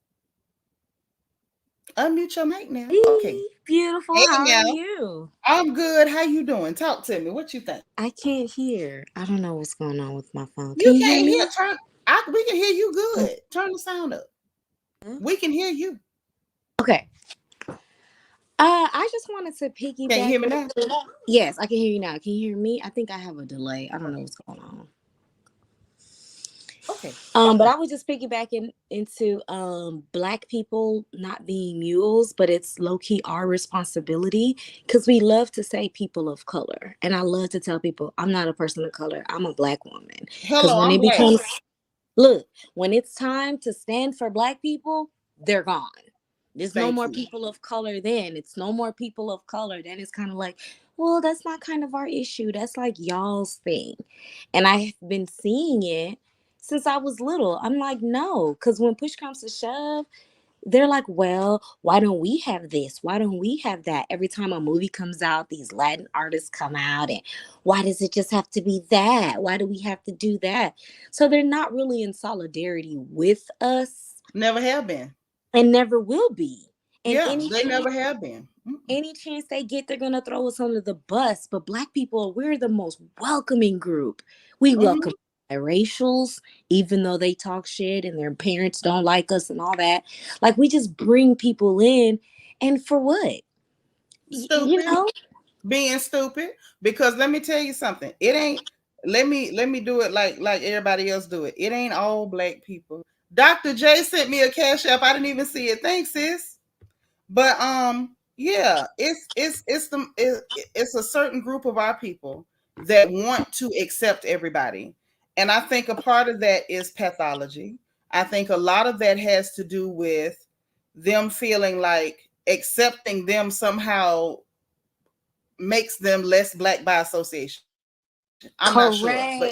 Unmute your mic now. Okay. Beautiful. Hey, How now. are you? I'm good. How you doing? Talk to me. What you think? I can't hear. I don't know what's going on with my phone. You Can you can't hear me? we can hear you good. Turn the sound up. We can hear you. Okay. I just wanted to piggyback. Can you hear me now? Yes, I can hear you now. Can you hear me? I think I have a delay. I don't know what's going on. Okay. But I was just piggybacking into Black people not being mules, but it's low-key our responsibility because we love to say people of color. And I love to tell people I'm not a person of color. I'm a Black woman. Hello, when I'm Black. When it's time to stand for Black people, they're gone. There's no more people of color then. It's no more people of color. Then it's kind of like, well, that's not kind of our issue. That's like y'all's thing. And I've been seeing it since I was little. I'm like, no, because when push comes to shove, they're like, well, why don't we have this? Why don't we have that? Every time a movie comes out, these Latin artists come out, and why does it just have to be that? Why do we have to do that? So they're not really in solidarity with us. Never have been. And never will be. And they never have been. Any chance they get, they're going to throw us under the bus. But Black people, we're the most welcoming group. We welcome biracials, even though they talk shit and their parents don't like us and all that. Like, we just bring people in. And for what? Stupid. Being stupid. Because let me tell you something. It ain't, let me do it like everybody else do it. It ain't all Black people. Dr. J sent me a cash app. I didn't even see it. Thanks, sis. But yeah, it's a certain group of our people that want to accept everybody. And I think a part of that is pathology. I think a lot of that has to do with them feeling like accepting them somehow makes them less Black by association. I'm not sure, but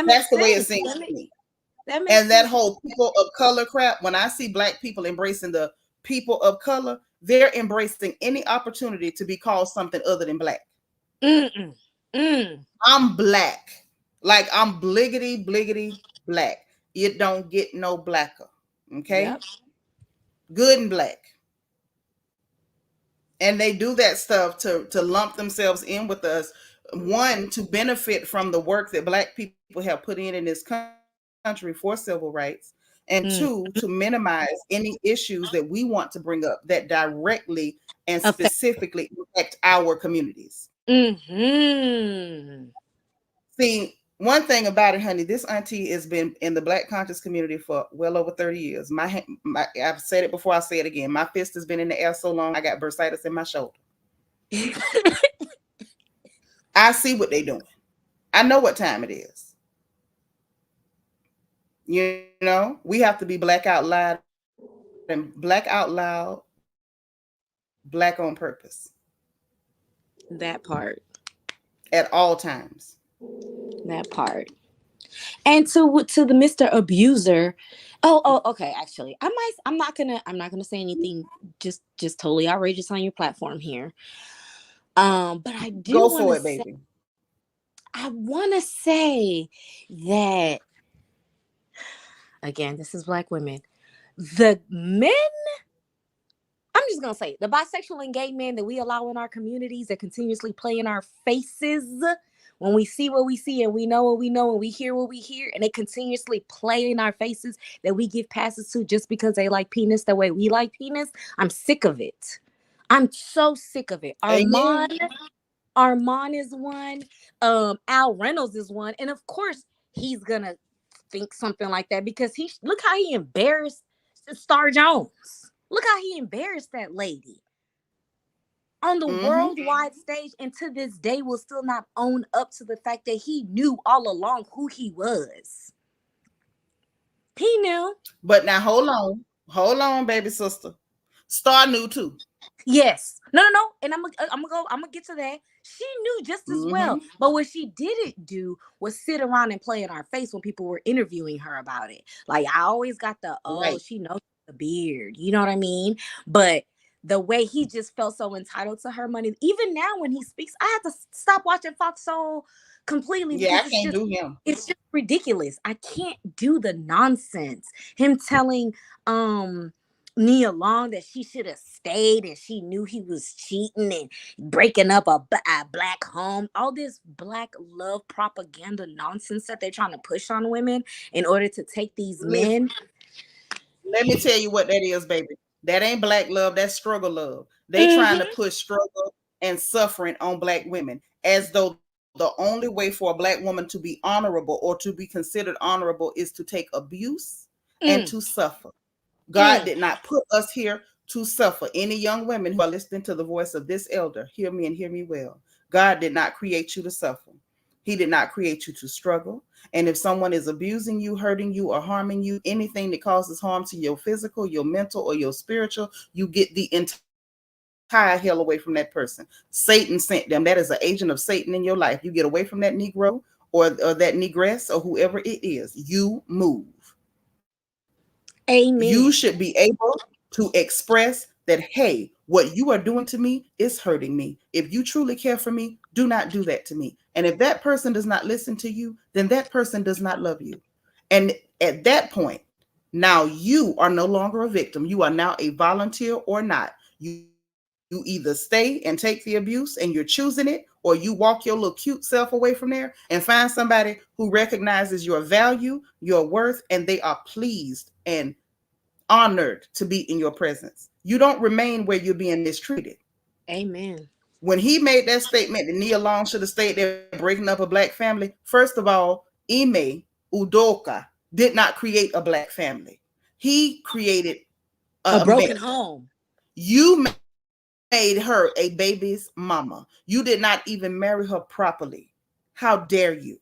that's the way it seems to me. And that whole people of color crap, when I see Black people embracing the people of color, they're embracing any opportunity to be called something other than Black. I'm Black. Like I'm bliggity Black. It don't get no blacker. Okay? Yep. Good and Black. And they do that stuff to lump themselves in with us. One, to benefit from the work that Black people have put in this country for civil rights. And two, to minimize any issues that we want to bring up that directly and specifically impact our communities. See, one thing about it, honey, this auntie has been in the Black conscious community for well over 30 years. I've said it before, I'll say it again. My fist has been in the air so long, I got bursitis in my shoulder. I see what they're doing. I know what time it is. You know, we have to be Black out loud and Black out loud, Black on purpose. That part. At all times. That part. And to the Mr. Abuser, okay. Actually, I'm not gonna say anything just totally outrageous on your platform here. But I do Go want for to it, say, baby. I want to say that again. This is Black women. The men, I'm just gonna say, the bisexual and gay men that we allow in our communities that continuously play in our faces. When we see what we see and we know what we know and we hear what we hear, and they continuously play in our faces that we give passes to just because they like penis the way we like penis, I'm sick of it. I'm so sick of it. Amen. Armon is one. Al Reynolds is one. And of course, he's gonna think something like that because look how he embarrassed Star Jones. Look how he embarrassed that lady on the worldwide stage, and to this day will still not own up to the fact that he knew all along who he was. He knew. But now hold on, baby sister. Star knew too. Yes. No. And I'm gonna get to that. She knew just as well. But what she didn't do was sit around and play in our face when people were interviewing her about it. Like, I always got Right. she knows the beard. You know what I mean? But the way he just felt so entitled to her money. Even now when he speaks, I have to stop watching Fox Soul completely Yeah, because I can't do him. it's just ridiculous. I can't do the nonsense. Him telling Nia Long that she should have stayed and she knew he was cheating and breaking up a black home. All this black love propaganda nonsense that they're trying to push on women in order to take these men. Let me tell you what that is, baby. That ain't black love. That's struggle love. They trying to push struggle and suffering on black women as though the only way for a black woman to be honorable or to be considered honorable is to take abuse and to suffer. God did not put us here to suffer. Any young women who are listening to the voice of this elder, hear me and hear me well. God did not create you to suffer. He did not create you to struggle. And if someone is abusing you, hurting you, or harming you, anything that causes harm to your physical, your mental, or your spiritual, you get the entire hell away from that person. Satan sent them. That is an agent of Satan in your life. You get away from that Negro or that Negress or whoever it is. You move. Amen. You should be able to express that, hey, what you are doing to me is hurting me. If you truly care for me, do not do that to me. And if that person does not listen to you, then that person does not love you. And at that point, now you are no longer a victim. You are now a volunteer or not. You either stay and take the abuse and you're choosing it, or you walk your little cute self away from there and find somebody who recognizes your value, your worth, and they are pleased and honored to be in your presence. You don't remain where you're being mistreated. Amen. When he made that statement that Nia Long should have stayed there breaking up a black family, first of all, Ime Udoka did not create a black family. He created a broken home. You made her a baby's mama. You did not even marry her properly. How dare you?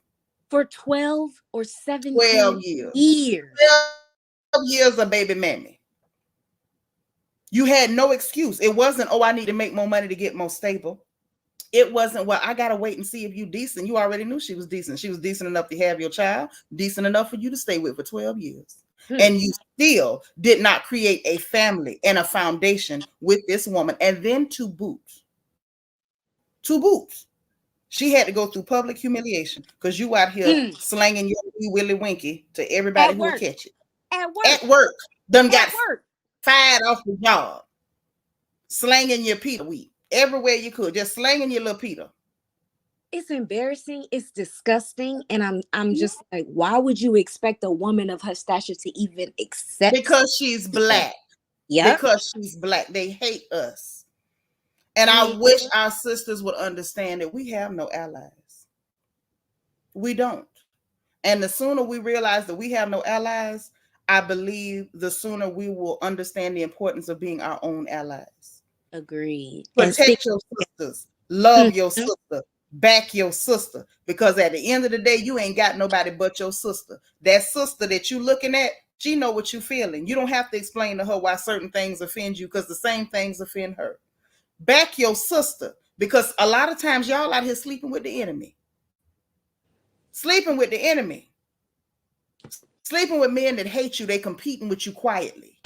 For 12 or 17 years. 12 years of baby mammy. You had no excuse. It wasn't, oh, I need to make more money to get more stable. It wasn't, well, I got to wait and see if you decent. You already knew she was decent. She was decent enough to have your child, decent enough for you to stay with for 12 years. And you still did not create a family and a foundation with this woman. And then to boot, she had to go through public humiliation because you out here slanging your willy winky to everybody who will catch it. At work. Done got fired off the job. Slanging your Peter wheat everywhere you could, just slanging your little Peter. It's embarrassing. It's disgusting. And I'm just like, why would you expect a woman of her stature to even accept? Because she's black. Yeah. Because she's black. They hate us. And I wish our sisters would understand that we have no allies. We don't. And the sooner we realize that we have no allies, I believe the sooner we will understand the importance of being our own allies. Agreed. Protect your sisters. Love your sister. Back your sister. Because at the end of the day, you ain't got nobody but your sister. That sister that you looking at, she know what you feeling. You don't have to explain to her why certain things offend you because the same things offend her. Back your sister. Because a lot of times y'all out here sleeping with the enemy. Sleeping with the enemy. Sleeping with men that hate you, they competing with you quietly.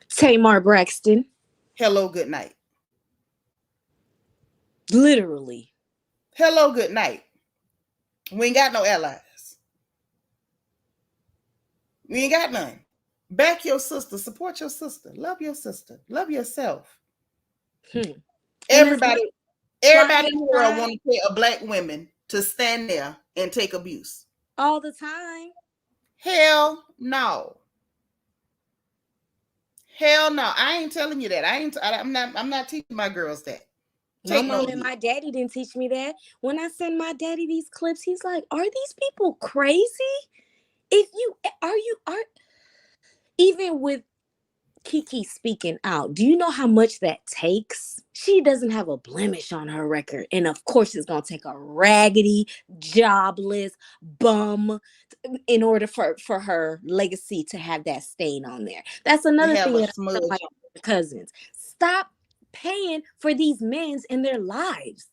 Tamar Braxton. Hello, good night. Literally. Hello, good night. We ain't got no allies. We ain't got none. Back your sister. Support your sister. Love your sister. Love yourself. Everybody in the world want to pay a black woman to stand there and take abuse. All the time. Hell no. Hell no. I ain't telling you that. I'm not teaching my girls that. My mom and my daddy didn't teach me that. When I send my daddy these clips, he's like, "Are these people crazy? Even with Kiki speaking out, do you know how much that takes? She doesn't have a blemish on her record. And of course, it's going to take a raggedy, jobless bum in order for her legacy to have that stain on there. That's another thing that I tell my cousins. Stop paying for these men in their lives.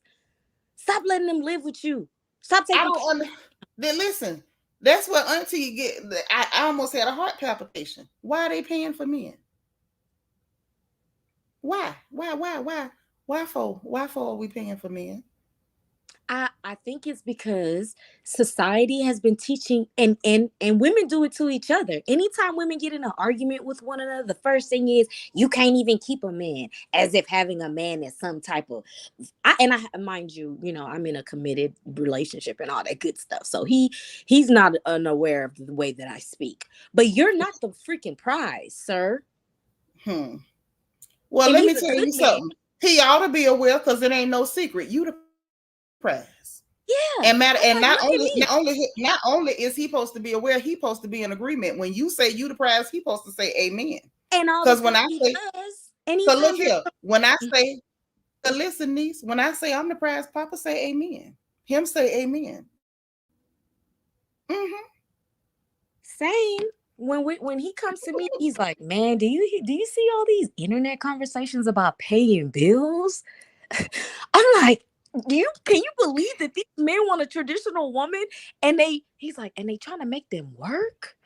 Stop letting them live with you. Stop taking Then listen, that's what auntie get. I almost had a heart palpitation. Why are they paying for men? Why for are we paying for men? I think it's because society has been teaching, and women do it to each other. Anytime women get in an argument with one another, the first thing is, you can't even keep a man, as if having a man is some type of, mind you, I'm in a committed relationship and all that good stuff. So he's not unaware of the way that I speak, but you're not the freaking prize, sir. Well, and let me tell you something. He ought to be aware, because it ain't no secret. You the prize. Yeah. And not only is he supposed to be aware, he's supposed to be in agreement. When you say you the prize, he's supposed to say amen. And all because when I say, so look here, when I say, listen, niece, when I say I'm the prize, Papa say amen. Him say amen. Same. When he comes to me, he's like, "Man, do you see all these internet conversations about paying bills?" I'm like, can you believe that these men want a traditional woman, and he's like, and they trying to make them work?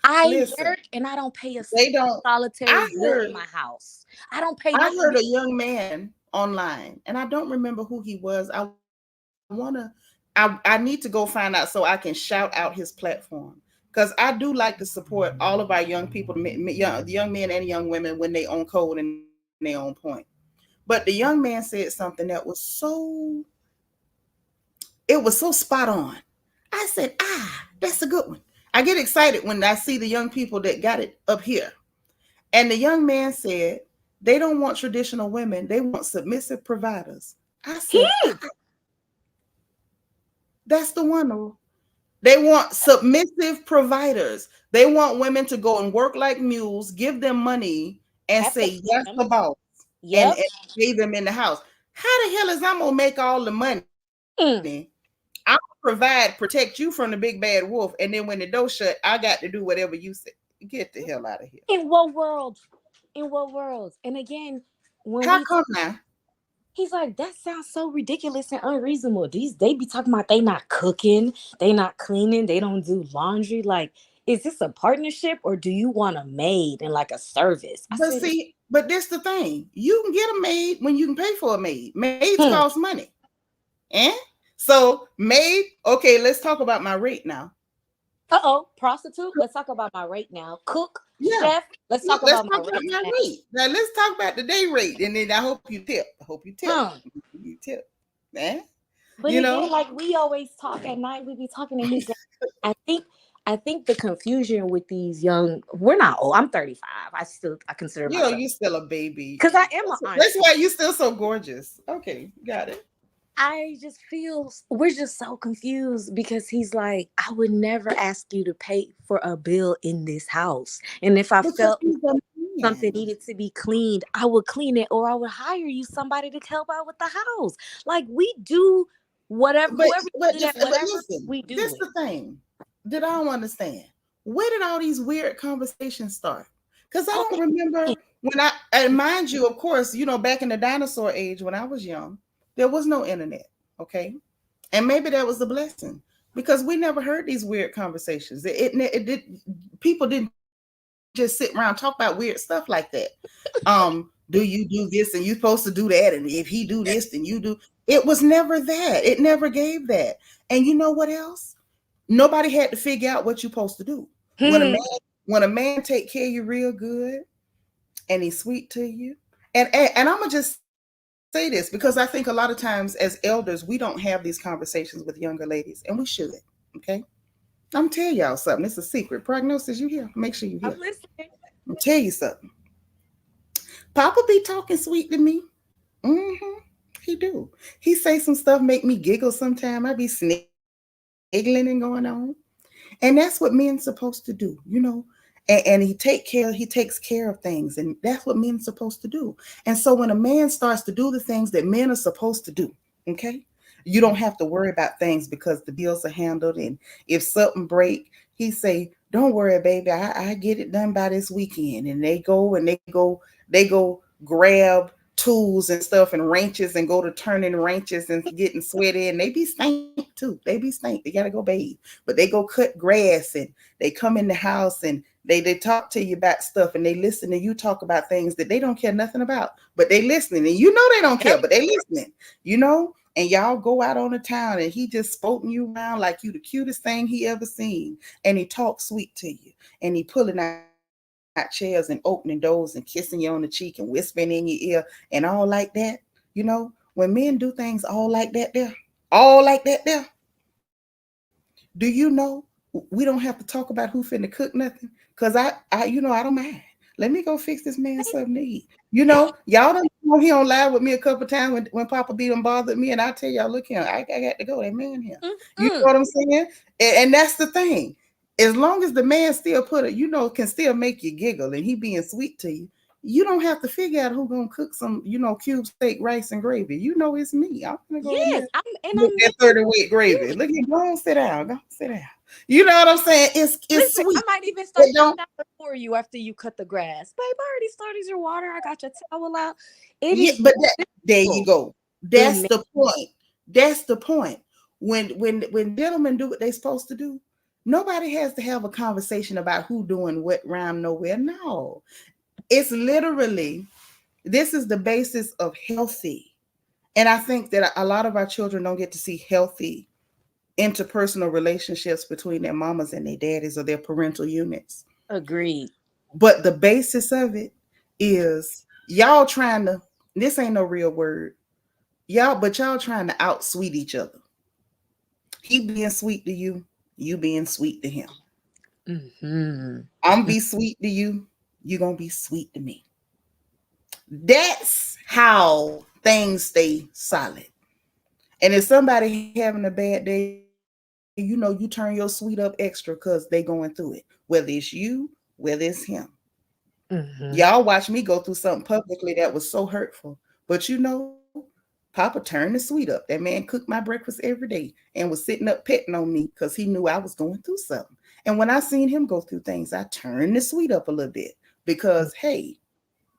I work and I don't pay a solitary bill in my house. I don't pay. I heard a young man online, and I don't remember who he was. I need to go find out so I can shout out his platform, because I do like to support all of our young people, young men and young women, when they own code and they own point. But the young man said something that was so spot on. I said, that's a good one. I get excited when I see the young people that got it up here. And the young man said, they don't want traditional women. They want submissive providers. I said, that's the one. They want submissive providers. They want women to go and work like mules, give them money, and say, yes, the boss. And leave them in the house. How the hell is I'm gonna make all the money? I'll provide, protect you from the big bad wolf, and then when the door shut, I got to do whatever you say. Get the hell out of here. In what world? And again, come now? He's like, that sounds so ridiculous and unreasonable. They be talking about they not cooking, they not cleaning, they don't do laundry. Like, is this a partnership, or do you want a maid and like a service? But this the thing. You can get a maid when you can pay for a maid. Maids cost money. So maid, okay, let's talk about my rate now. Prostitute, let's talk about my rate now. Cook, chef, let's talk about my rate. Now let's talk about the day rate, and then I hope you tip. You tip. But again, like we always talk at night, we be talking, and he's like, I think the confusion with these young, we're not old. I'm 35. I consider myself. You're still a baby. Because I am an That's why you're still so gorgeous. Okay, got it. I just feel we're just so confused, because he's like, I would never ask you to pay for a bill in this house. And if I felt something needed to be cleaned, I would clean it, or I would hire you somebody to help out with the house. Like, we do whatever, we do. This is the thing that I don't understand. Where did all these weird conversations start? Because I don't remember and mind you, of course, back in the dinosaur age when I was young, there was no internet, okay? And maybe that was a blessing. because we never heard these weird conversations. It did. People didn't just sit around and talk about weird stuff like that. Do you do this and you supposed to do that, and if he do this, then you do. It was never that. It never gave that. And you know what else? Nobody had to figure out what you're supposed to do. When a man take care of you real good, and he's sweet to you, and I'm gonna just say this because I think a lot of times as elders we don't have these conversations with younger ladies, and we should. Okay, I'm gonna tell y'all something. It's a secret. Prognosis, you hear? Make sure you hear. I'm listening. I'll tell you something. Papa be talking sweet to me. Mm-hmm. He do. He say some stuff make me giggle sometime. I be sniggling and going on. And that's what men's supposed to do, you know. And he takes care of things. And that's what men's supposed to do. And so when a man starts to do the things that men are supposed to do, okay, you don't have to worry about things because the bills are handled. And if something break, he say, don't worry, baby, I get it done by this weekend. And they go grab tools and stuff and wrenches and go to turning wrenches and getting sweaty, and they be stank too. They be stank. They gotta go bathe, but they go cut grass and they come in the house and they talk to you about stuff and they listen to you talk about things that they don't care nothing about, but they listening, and you know they don't care, but they listening, you know. And y'all go out on the town and he just spoken you around like you the cutest thing he ever seen, and he talks sweet to you, and he pulling out chairs and opening doors and kissing you on the cheek and whispering in your ear and all like that. You know, when men do things all like that there, do you know we don't have to talk about who finna cook nothing? Because I I don't mind. Let me go fix this man something to eat. You know, y'all don't know he on live with me a couple times when Papa B done bothered me, and I tell y'all, look here, I got to go. That man here. You know what I'm saying? And that's the thing. As long as the man still can still make you giggle and he being sweet to you, you don't have to figure out who's gonna cook some, cube steak, rice, and gravy. You know it's me. I'm gonna go Yes, I'm that 30-weight gravy. Look at, go on, sit down. Go sit down. You know what I'm saying? It's listen, sweet. I might even start coming out before you after you cut the grass. Babe, I already started your water. I got your towel out. But there you go. That's the point. That's the point. When gentlemen do what they're supposed to do, nobody has to have a conversation about who doing what round nowhere. No. It's literally, this is the basis of healthy. And I think that a lot of our children don't get to see healthy interpersonal relationships between their mamas and their daddies or their parental units. Agreed. But the basis of it is y'all trying to, this ain't no real word, y'all trying to out-sweet each other. He being sweet to you, you being sweet to him. Mm-hmm. I'm be sweet to you, you gonna be sweet to me. That's how things stay solid. And if somebody having a bad day, you turn your sweet up extra because they going through it. Whether it's you, whether it's him. Mm-hmm. Y'all watch me go through something publicly that was so hurtful. But Papa turned the sweet up. That man cooked my breakfast every day and was sitting up petting on me because he knew I was going through something. And when I seen him go through things, I turned the sweet up a little bit because, hey,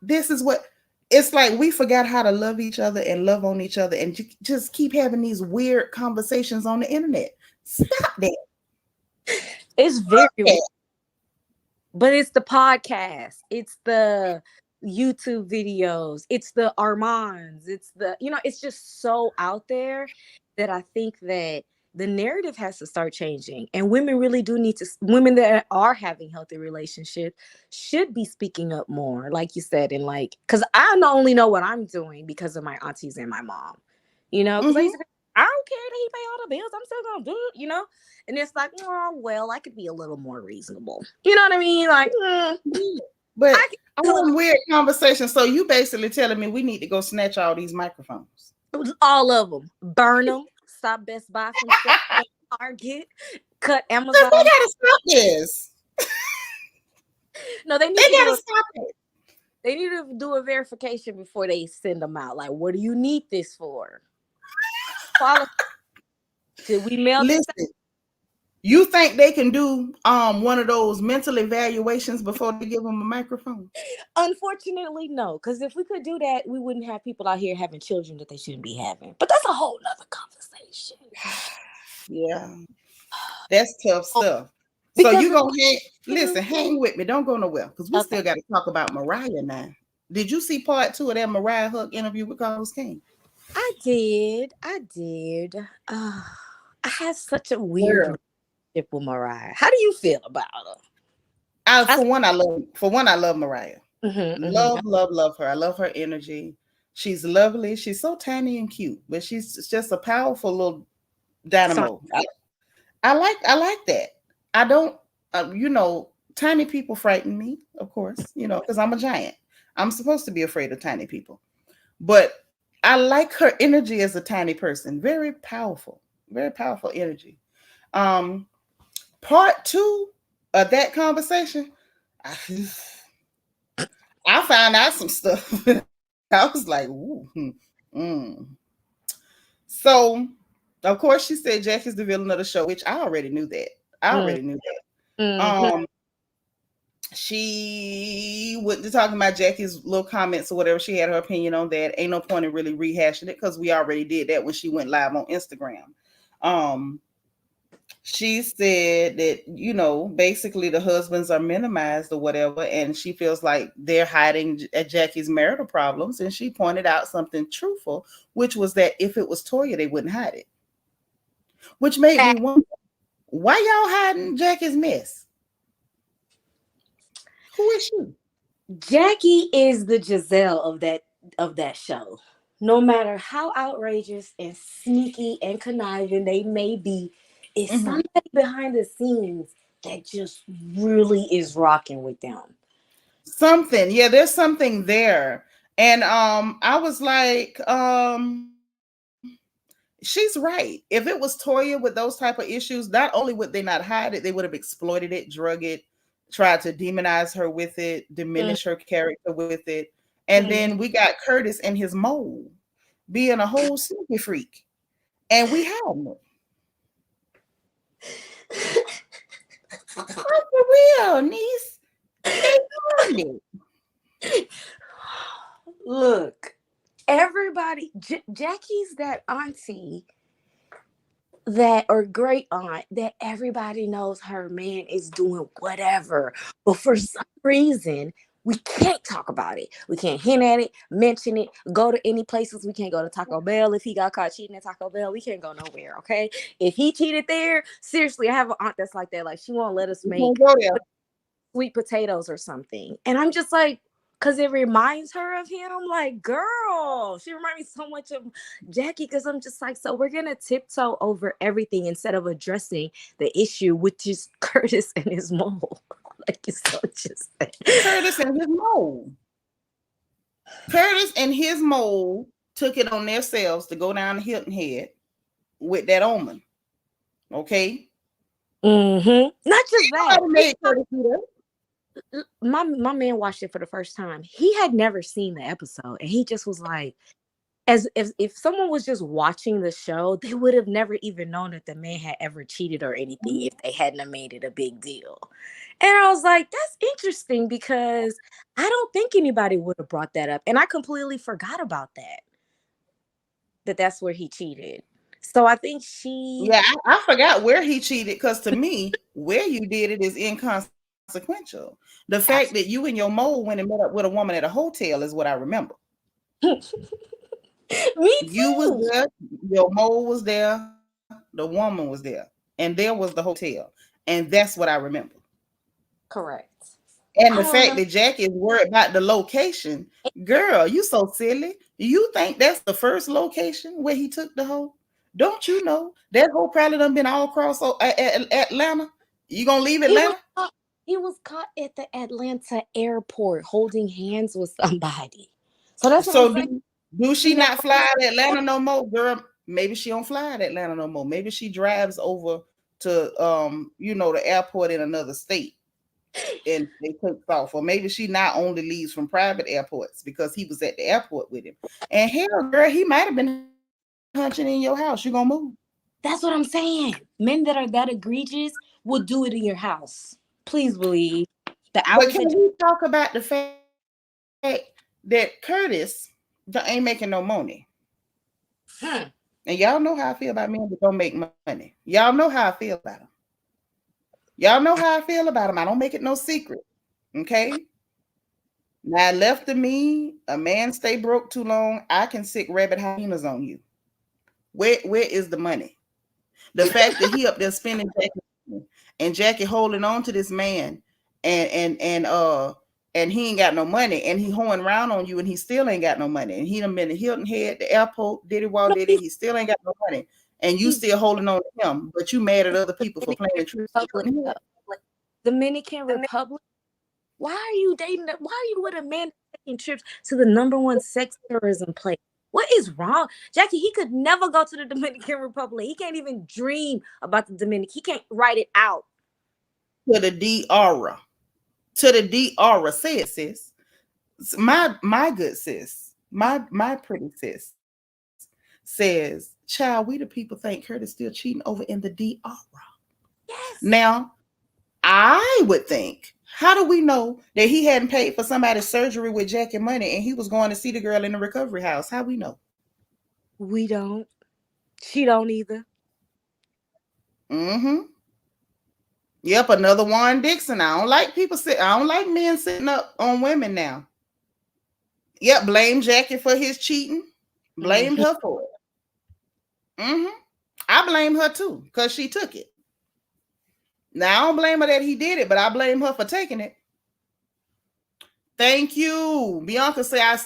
this is what it's like. We forgot how to love each other and love on each other and just keep having these weird conversations on the internet. Stop that. It's very weird. But it's the podcast. It's the YouTube videos. It's the Armons. It's the, it's just so out there that I think that the narrative has to start changing. And women really do need to, women that are having healthy relationships should be speaking up more, like you said. And because I only know what I'm doing because of my aunties and my mom, because I don't care that he pay all the bills. I'm still going to do it, And it's like, oh, well, I could be a little more reasonable. You know what I mean? But I want weird conversation. So you basically telling me we need to go snatch all these microphones. All of them. Burn them. Stop Best Buy from Target. Cut Amazon. They gotta stop this. No, they gotta stop it. They need to do a verification before they send them out. Like, what do you need this for? Did we mail this? You think they can do one of those mental evaluations before they give them a microphone? Unfortunately, no. Because if we could do that, we wouldn't have people out here having children that they shouldn't be having. But that's a whole nother conversation. Yeah. That's tough stuff. So you gonna hang with me. Don't go nowhere because we still got to talk about Mariah now. Did you see part 2 of that Mariah Huq interview with Carlos King? I did. I have such a weird relationship with Mariah. How do you feel about her? For one, I love Mariah. Love her. I love her energy. She's lovely. She's so tiny and cute, but she's just a powerful little dynamo. I like that. I don't, tiny people frighten me, of course, because I'm a giant. I'm supposed to be afraid of tiny people, but I like her energy as a tiny person. Very powerful energy. Part 2 of that conversation, I found out some stuff. I was like, ooh. So, of course, she said Jackie's the villain of the show, which I already knew that. She went to talking about Jackie's little comments or whatever. She had her opinion on that. Ain't no point in really rehashing it because we already did that when she went live on Instagram. She said that, basically the husbands are minimized or whatever, and she feels like they're hiding Jackie's marital problems. And she pointed out something truthful, which was that if it was Toya, they wouldn't hide it. Which made me wonder, why y'all hiding Jackie's mess? Who is she? Jackie is the Giselle of that show. No matter how outrageous and sneaky and conniving they may be, it's somebody behind the scenes that just really is rocking with them. Something, yeah, there's something there. And I was like, she's right. If it was Toya with those type of issues, not only would they not hide it, they would have exploited it, drug it, tried to demonize her with it, diminish her character with it. And then we got Curtis and his mole being a whole sneaky freak. And we had him. For real, niece. Look, everybody, Jackie's that auntie or great aunt that everybody knows her man is doing whatever. But for some reason, we can't talk about it. We can't hint at it, mention it, go to any places. We can't go to Taco Bell if he got caught cheating at Taco Bell. We can't go nowhere, okay? If he cheated there, seriously, I have an aunt that's like that. Like, she won't let us make sweet potatoes or something. And I'm just like, because it reminds her of him. Like, girl, she reminds me so much of Jackie, because I'm just like, so we're going to tiptoe over everything instead of addressing the issue, which is Curtis and his mole. Like, it's so just Curtis and his mole. Curtis and his mole took it on themselves to go down to Hilton Head with that omen. Okay? Not just that. Made Curtis do that. My man watched it for the first time. He had never seen the episode, and he just was like, as if someone was just watching the show, they would have never even known that the man had ever cheated or anything if they hadn't have made it a big deal. And I was like, that's interesting, because I don't think anybody would have brought that up, and I completely forgot about that's where he cheated. So I think I forgot where he cheated, because to me, where you did it is inconsequential. The fact that you and your mole went and met up with a woman at a hotel is what I remember. Me too. You was there, your mole was there, the woman was there, and there was the hotel. And that's what I remember. Correct. And the fact that Jackie is worried about the location, girl, you so silly. You think that's the first location where he took the hoe? Don't you know that hoe probably done been all across Atlanta? You gonna leave Atlanta? He was caught at the Atlanta airport holding hands with somebody. So that's what I'm saying. Do she not fly to Atlanta no more, girl? Maybe she don't fly to Atlanta no more. Maybe she drives over to the airport in another state and they took off. Or maybe she not only leaves from private airports because he was at the airport with him. And hell, girl, he might have been hunching in your house. You gonna move? That's what I'm saying. Men that are that egregious will do it in your house. Please believe. But can we talk about the fact that Curtis ain't making no money? And y'all know how I feel about men that don't make money. Y'all know how I feel about him. Y'all know how I feel about him. I don't make it no secret. Okay. Now, left to me, a man stay broke too long, I can sick rabbit hyenas on you. Where is the money? The fact that he up there spending Jackie and Jackie holding on to this man and he ain't got no money and he hoeing around on you and he still ain't got no money. And he done been to Hilton Head, the airport, did it, he still ain't got no money. And you still holding on to him, but you mad at other people for playing trips. Dominican Republic. Why are you dating? Why are you with a man taking trips to the #1 sex tourism place? What is wrong? Jackie, he could never go to the Dominican Republic. He can't even dream about the Dominican. He can't write it out. To the DR. To the DR. Say it, sis. My good sis, my pretty sis says, child, we the people think Curtis still cheating over in the DR. Yes. Now, I would think, how do we know that he hadn't paid for somebody's surgery with Jackie money and he was going to see the girl in the recovery house? How we know? We don't. She don't either. Mm-hmm. Yep, another Warren Dixon. I don't like men sitting up on women now. Yep, blame Jackie for his cheating. Blamed her for it. Mm-hmm. I blame her too, because she took it. Now, I don't blame her that he did it, but I blame her for taking it. Thank you. Bianca say, I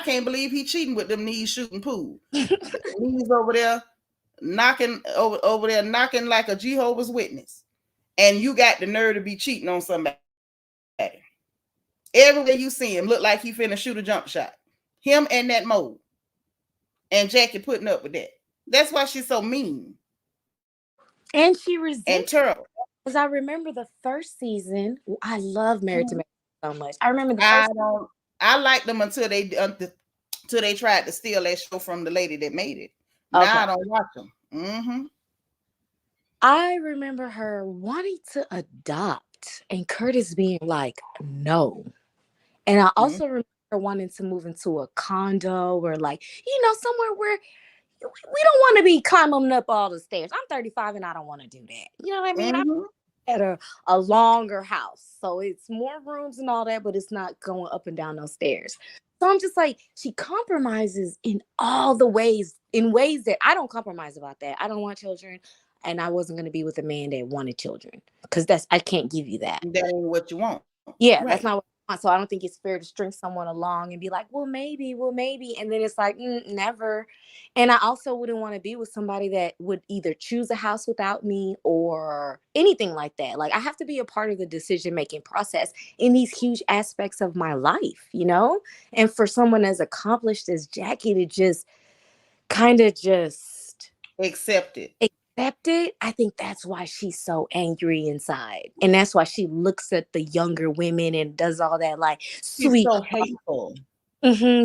can't believe he cheating with them knees shooting pool. Knees over there knocking like a Jehovah's Witness. And you got the nerve to be cheating on somebody. Everywhere you see him, look like he finna shoot a jump shot. Him and that mole. And Jackie putting up with that. That's why she's so mean. And she resents and terrible. Because I remember the first season. I love Married to Married so much. I remember the first season. I liked them until they tried to steal that show from the lady that made it. Okay. Now I don't watch them. Mm-hmm. I remember her wanting to adopt and Curtis being like, no. And I also remember wanting to move into a condo or somewhere where we don't want to be climbing up all the stairs. I'm 35 and I don't want to do that. You know what I mean? I'm at a longer house. So it's more rooms and all that, but it's not going up and down those stairs. So I'm just like, she compromises in all the ways, in ways that I don't compromise about that. I don't want children. And I wasn't going to be with a man that wanted children because I can't give you that. That ain't what you want. Yeah, right. That's not what I want. So I don't think it's fair to string someone along and be like, well, maybe. And then it's like, never. And I also wouldn't want to be with somebody that would either choose a house without me or anything like that. Like I have to be a part of the decision-making process in these huge aspects of my life, And for someone as accomplished as Jackie to just kind of just accept it. I think that's why she's so angry inside. And that's why she looks at the younger women and does all that sweet. She's so hateful.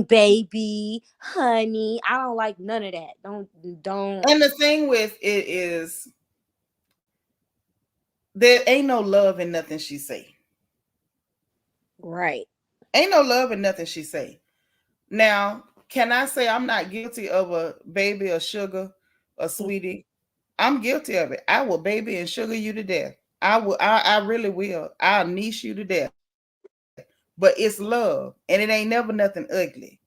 Baby, honey. I don't like none of that. Don't. And the thing with it is there ain't no love in nothing she say. Right. Ain't no love in nothing she say. Now, can I say I'm not guilty of a baby, a sugar, a sweetie? I'm guilty of it. I will baby and sugar you to death. I really will. I'll niche you to death. But it's love. And it ain't never nothing ugly.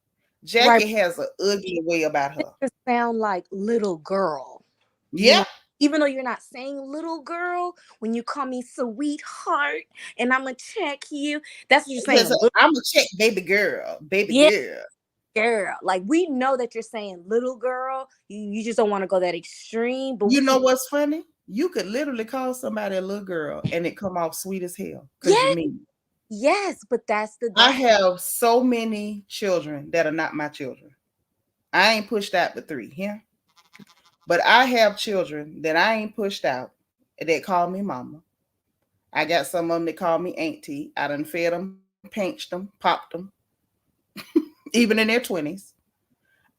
Jackie has an ugly way about her. It sound like little girl. Yeah. Even though you're not saying little girl, when you call me sweetheart and I'm going to check you, that's what you're saying. I'm going to check baby girl. Girl, we know that you're saying little girl. You just don't want to go that extreme. But you know what's funny? You could literally call somebody a little girl and it come off sweet as hell because you mean it. Yes, but that's I have so many children that are not my children. I ain't pushed out but 3 here. But I have children that I ain't pushed out that call me mama. I got some of them that call me auntie. I done fed them, pinched them, popped them. Even in their 20s.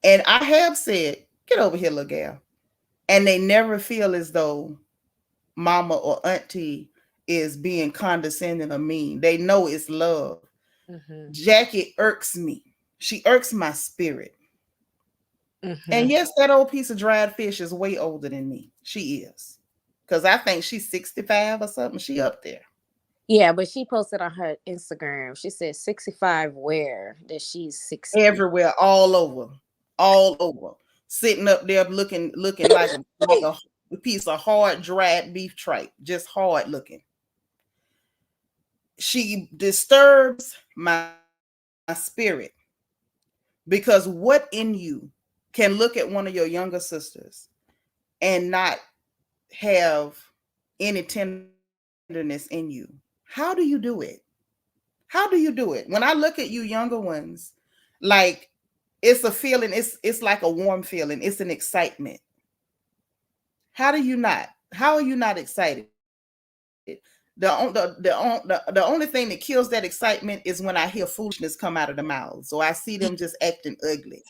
And I have said, get over here, little gal. And they never feel as though mama or auntie is being condescending or mean. They know it's love. Jackie irks me. She irks my spirit. And yes, that old piece of dried fish is way older than me. She is. because I think she's 65 or something. She up there. Yeah, but she posted on her Instagram. She said 65 where that she's 60. Everywhere, all over, sitting up there looking like a piece of hard dried beef tripe, just hard looking. She disturbs my spirit, because what in you can look at one of your younger sisters and not have any tenderness in you? How do you do it? How do you do it? When I look at you younger ones, like, it's a feeling, it's like a warm feeling, it's an excitement. How are you not excited? The only thing that kills that excitement is when I hear foolishness come out of the mouth. So I see them just acting ugly.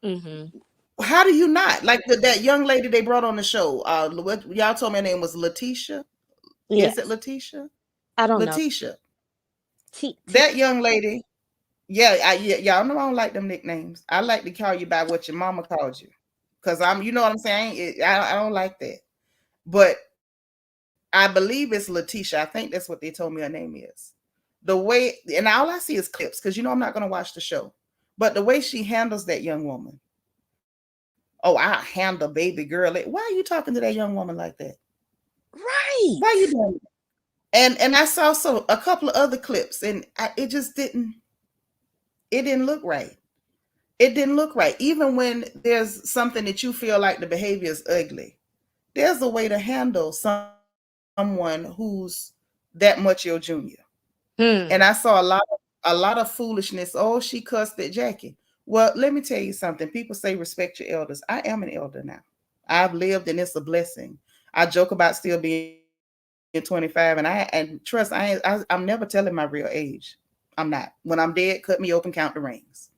Mm-hmm. How do you not? Like that young lady they brought on the show. Y'all told me her name was Letitia. Yeah. Is it Letitia? I don't know. Letitia. That young lady. Yeah, y'all know I don't like them nicknames. I like to call you by what your mama called you, because you know what I'm saying. I don't like that, but I believe it's Letitia. I think that's what they told me her name is. The way, and all I see is clips, because I'm not going to watch the show, but the way she handles that young woman. Oh, I handle baby girl. Why are you talking to that young woman like that? Right. Why are you doing that? And I saw a couple of other clips, and it just didn't. It didn't look right. It didn't look right. Even when there's something that you feel like the behavior is ugly, there's a way to handle someone who's that much your junior. And I saw a lot of foolishness. Oh, she cussed at Jackie. Well, let me tell you something. People say respect your elders. I am an elder now. I've lived, and it's a blessing. I joke about still being 25, and trust, I'm never telling my real age. I'm not. When I'm dead, cut me open, count the rings.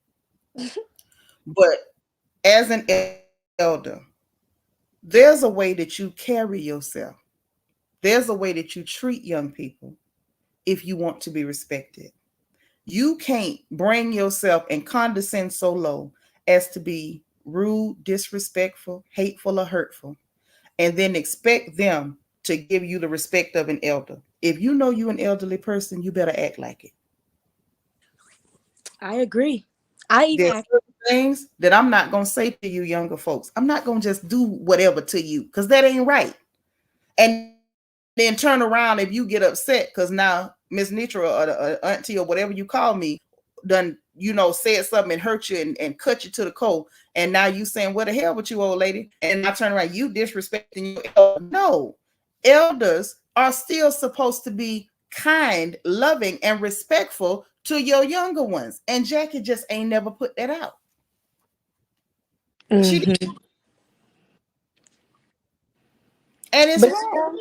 But as an elder, there's a way that you carry yourself. There's a way that you treat young people if you want to be respected. You can't bring yourself and condescend so low as to be rude, disrespectful, hateful, or hurtful, and then expect them to give you the respect of an elder. If you know you're an elderly person, you better act like it. I agree. There's certain things that I'm not going to say to you younger folks. I'm not going to just do whatever to you, because that ain't right. And then turn around if you get upset because now Miss Nitra or auntie or whatever you call me done, said something and hurt you and cut you to the core. And now you saying, what the hell with you, old lady? And I turn around, you disrespecting your elder. No, elders are still supposed to be kind, loving, and respectful to your younger ones. And Jackie just ain't never put that out. Mm-hmm. She did. And it's wrong.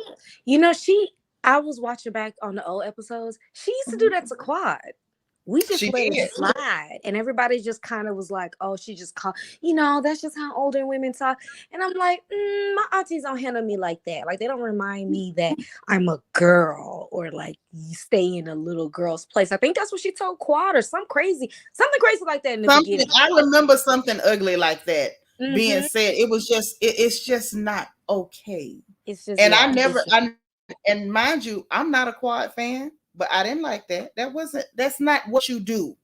I was watching back on the old episodes. She used to do that to Quad. We just let it slide. And everybody just kind of was like, oh, she just called, that's just how older women talk. And I'm like, my aunties don't handle me like that. Like, they don't remind me that I'm a girl or like you stay in a little girl's place. I think that's what she told Quad or something crazy like that in the beginning. I remember something ugly like that being said. It was just, it's just not okay. It's just, and and mind you, I'm not a Quad fan, but I didn't like that. That's not what you do.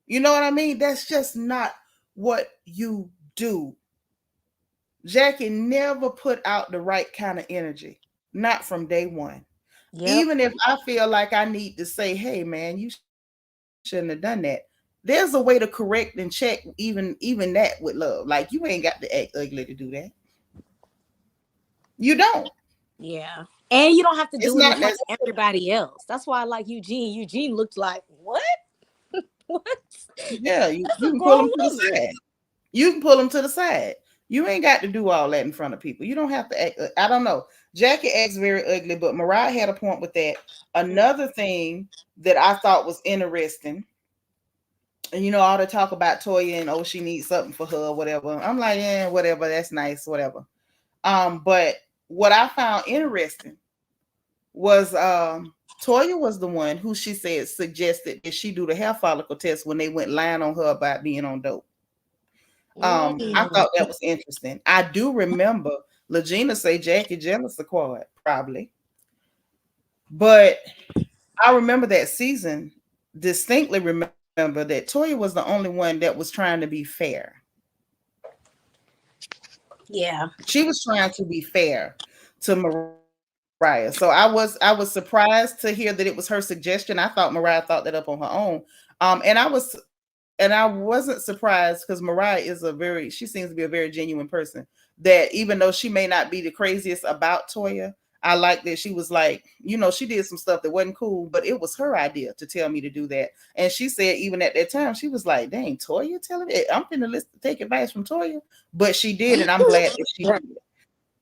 You know what I mean? That's just not what you do. Jackie never put out the right kind of energy. Not from day one. Yep. Even if I feel like I need to say, hey man, you shouldn't have done that. There's a way to correct and check even that with love. Like, you ain't got to act ugly to do that. You don't. Yeah. And you don't have to do it in front of everybody else. That's why I like Eugene. Eugene looked like, what? What? Yeah, you can pull him to the side. You can pull him to the side. You ain't got to do all that in front of people. You don't have to act. I don't know. Jackie acts very ugly, but Mariah had a point with that. Another thing that I thought was interesting, and all the talk about Toya and she needs something for her or whatever. I'm like, yeah, whatever. That's nice, whatever. But what I found interesting was Toya was the one who she said suggested that she do the hair follicle test when they went lying on her about being on dope. I thought that was interesting. I do remember LaGina say Jackie jealous of Quad, probably. But I remember that season, distinctly remember that Toya was the only one that was trying to be fair. Yeah. She was trying to be fair to Mariah. So I was surprised to hear that it was her suggestion. I thought Mariah thought that up on her own. And I wasn't surprised because Mariah she seems to be a very genuine person. That even though she may not be the craziest about Toya, I like that she was like, she did some stuff that wasn't cool, but it was her idea to tell me to do that. And she said, even at that time, she was like, dang, Toya telling me I'm finna take advice from Toya. But she did, and I'm glad that she did.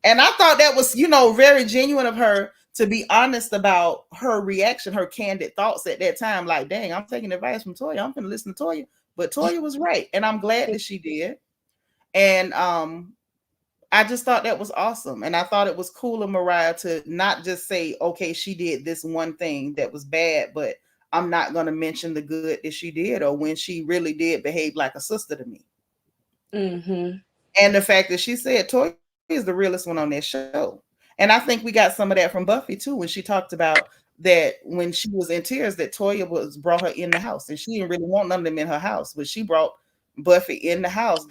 And I thought that was, very genuine of her to be honest about her reaction, her candid thoughts at that time. Like, dang, I'm taking advice from Toya. I'm gonna listen to Toya. But Toya was right, and I'm glad that she did. And I just thought that was awesome. And I thought it was cool of Mariah to not just say, okay, she did this one thing that was bad, but I'm not going to mention the good that she did or when she really did behave like a sister to me. Mm-hmm. And the fact that she said Toya is the realest one on that show. And I think we got some of that from Buffy too, when she talked about that when she was in tears, that Toya brought her in the house, and she didn't really want none of them in her house, but she brought Buffy in the house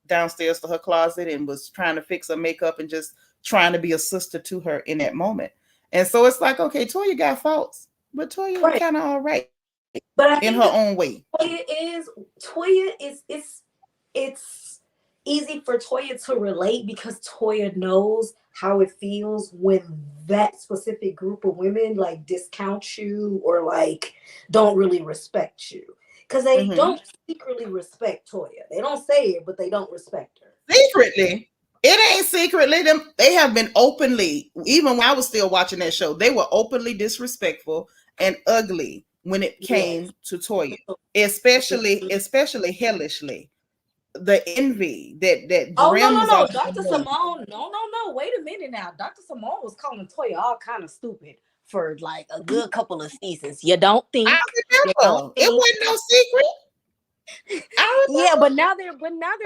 downstairs to her closet and was trying to fix her makeup and just trying to be a sister to her in that moment. And so it's like, okay, Toya got faults, but Toya was kind of all right, but in her own way. Toya is it's easy for Toya to relate because Toya knows how it feels when that specific group of women like discount you or like don't really respect you. Because they don't secretly respect Toya. They don't say it, but they don't respect her. Secretly. It ain't secretly. They have been openly, even when I was still watching that show, they were openly disrespectful and ugly when it came to Toya. Especially hellishly. The envy that brims no. off Dr. Simone, no. Wait a minute now. Dr. Simone was calling Toya all kind of stupid for like a good couple of seasons. You don't think? I remember. It wasn't no secret. Yeah, but now they're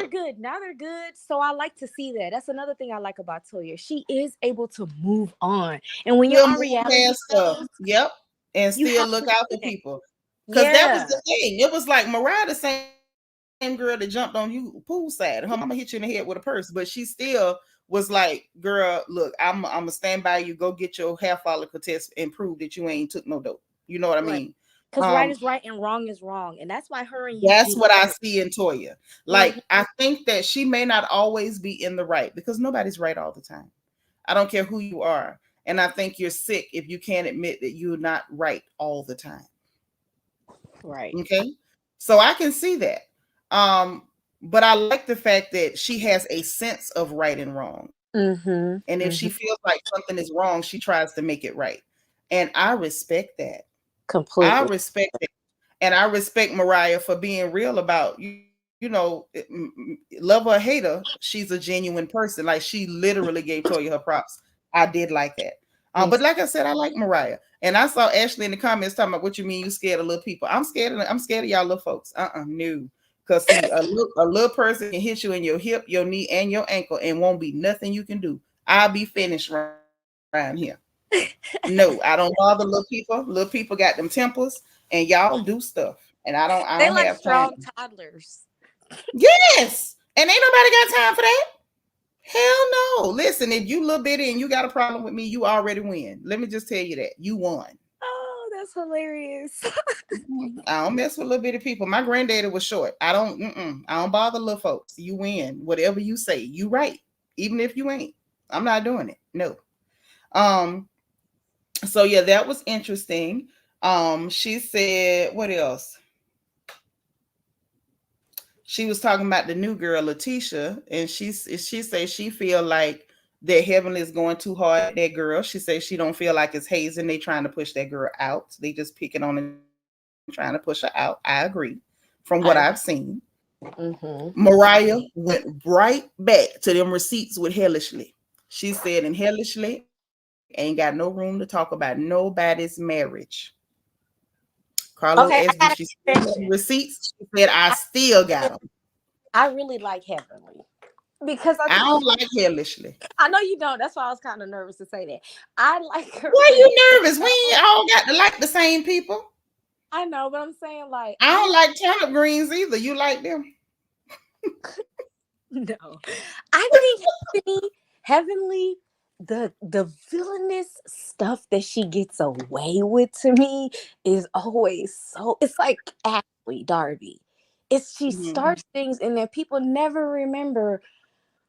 good. Now they're good. So I like to see that. That's another thing I like about Toya. She is able to move on. And when you're on reality shows, yep, and still look out for people. Because that was the thing. It was like Mariah, the same girl that jumped on you poolside. Her mama hit you in the head with a purse, but she still was like, girl, look, I'm gonna stand by you. Go get your hair follicle test and prove that you ain't took no dope. You know what I mean? Because right is right and wrong is wrong. And that's why her and you. That's what I see in Toya. Like, I think that she may not always be in the right because nobody's right all the time. I don't care who you are. And I think you're sick if you can't admit that you're not right all the time. Right. Okay. So I can see that. But I like the fact that she has a sense of right and wrong. And if she feels like something is wrong, she tries to make it right. And I respect that. Completely. I respect it. And I respect Mariah for being real about, love or hate her, she's a genuine person. Like, she literally gave Toya her props. I did like that. But like I said, I like Mariah. And I saw Ashley in the comments talking about, what you mean you scared of little people? I'm scared of y'all little folks. No. Because see, a little person can hit you in your hip, your knee, and your ankle, and won't be nothing you can do. I'll be finished around here. No, I don't bother little people. Little people got them tempers, and y'all do stuff. And I don't they like have strong time. toddlers. Yes. And ain't nobody got time for that. Hell no. Listen, if you little bitty and you got a problem with me, you already win. Let me just tell you that. You won. Oh, that's hilarious. I don't mess with little bitty people. My granddaddy was short. I don't bother little folks. You win. Whatever you say, you right. Even if you ain't. I'm not doing it. No. So yeah, that was interesting. She said, what else? She was talking about the new girl, Letitia, and she says she feel like that Heavenly is going too hard at that girl. She says she don't feel like it's hazing. They trying to push that girl out. They just picking on and trying to push her out. I agree. From what I've seen. Mariah went right back to them receipts with Hellishly. She said, in Hellishly ain't got no room to talk about nobody's marriage. Carlo asked she receipts. She said, I still got them. I really like Heavenly. Because I don't like Hellishly. I know you don't. That's why I was kind of nervous to say that. I like her. Why are you nervous? We ain't all got to like the same people. I know, but I'm saying like I don't like turnip greens either. You like them? No. I think Heavenly, the villainous stuff that she gets away with to me is always so. It's like Ashley Darby. She starts things and then people never remember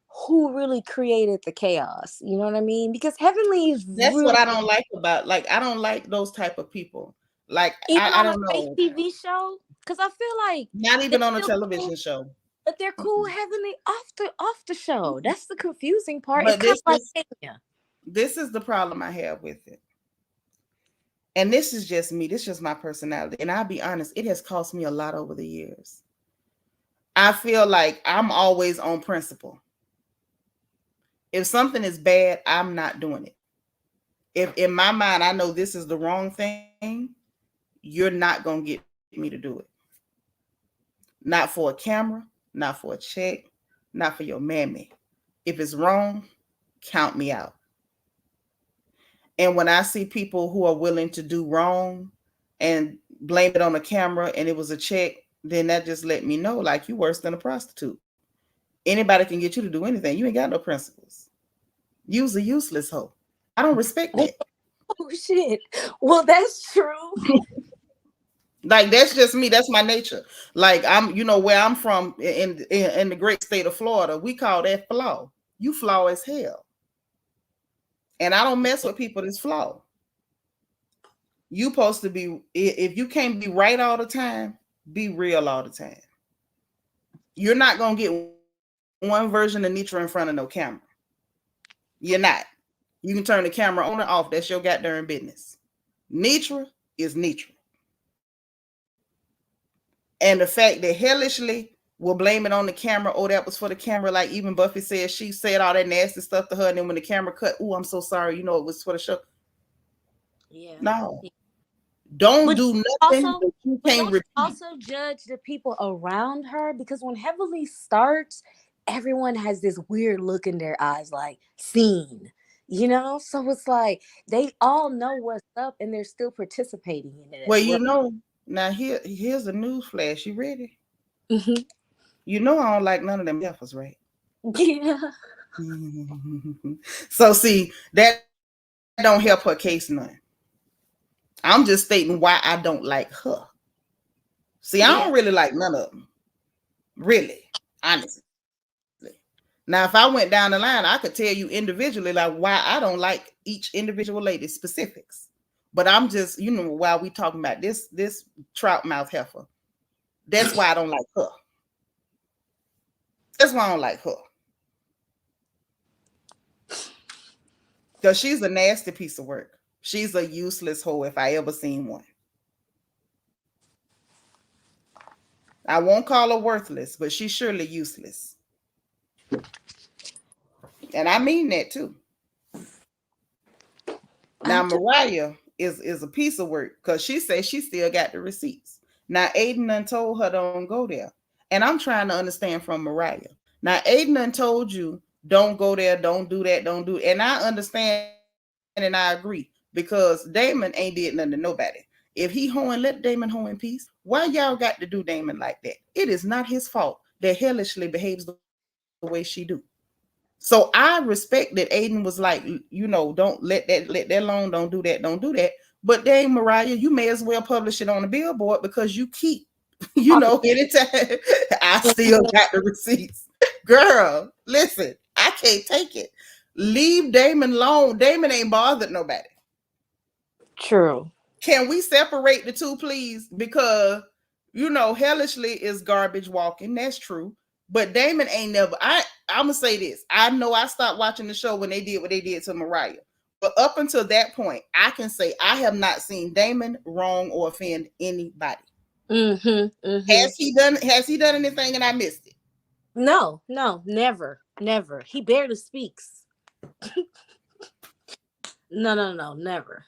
who really created the chaos. You know what I mean? Because Heavenly is That's really, what I don't like about, like, I don't like those type of people. Like, even I on don't a fake know. TV show. Because I feel like Not even on a still television cool, show. but they're cool Heavenly off the show. That's the confusing part. But It's kind of like Kenya. this is the problem I have with it. And this is just me. This is just my personality. And I'll be honest, it has cost me a lot over the years. I feel like I'm always on principle. If something is bad, I'm not doing it. If in my mind I know this is the wrong thing, you're not going to get me to do it. Not for a camera, not for a check, not for your mammy. If it's wrong, count me out. And when I see people who are willing to do wrong and blame it on the camera and it was a check, then that just let me know, like, you worse than a prostitute. Anybody can get you to do anything. You ain't got no principles. You's a useless hoe. I don't respect that. Oh shit. Well, that's true. Like, that's just me. That's my nature. Like, I'm, where I'm from in the great state of Florida, we call that flaw. You flaw as hell. And I don't mess with people that's flawed. You supposed to be, if you can't be right all the time, be real all the time. You're not going to get one version of Nitra in front of no camera. You're not. You can turn the camera on and off. That's your goddamn business. Nitra is Nitra. And the fact that Hellishly will blame it on the camera. Oh, that was for the camera. Like even Buffy said, she said all that nasty stuff to her. And then when the camera cut, oh, I'm so sorry. It was for the show. Yeah. No. Don't do nothing also, that you can't repeat. Also judge the people around her, because when Heavenly starts, everyone has this weird look in their eyes, like seen, so it's like they all know what's up and they're still participating in it. Well, now here's a news flash. You ready? I don't like none of them heifers, right? Yeah. So see, that don't help her case none. I'm just stating why I don't like her. See, I don't really like none of them. Really, honestly. Now, if I went down the line, I could tell you individually like why I don't like each individual lady specifics. But I'm just, while we talking about this trout mouth heifer, that's why I don't like her. That's why I don't like her. Because she's a nasty piece of work. She's a useless hoe if I ever seen one. I won't call her worthless, but she's surely useless. And I mean that too. Now, Mariah is a piece of work because she says she still got the receipts. Now, Aiden done told her don't go there. And I'm trying to understand from Mariah. Now, Aiden done told you don't go there, don't do that, don't do it. And I understand and I agree because Damon ain't did nothing to nobody. If he hoeing, let Damon hoe in peace. Why y'all got to do Damon like that? It is not his fault that Hellishly behaves the way she do. So I respect that Aiden was like, don't let that alone. Don't do that. But dang, Mariah, you may as well publish it on the billboard because you keep, anytime I still got the receipts. Girl, listen, I can't take it. Leave Damon alone. Damon ain't bothered nobody. True. Can we separate the two, please? Because, Hellishly is garbage walking. That's true. But Damon ain't never, I'm going to say this. I know I stopped watching the show when they did what they did to Mariah. But up until that point, I can say I have not seen Damon wrong or offend anybody. Has he done anything and I missed it? No, never. He barely speaks. No, never.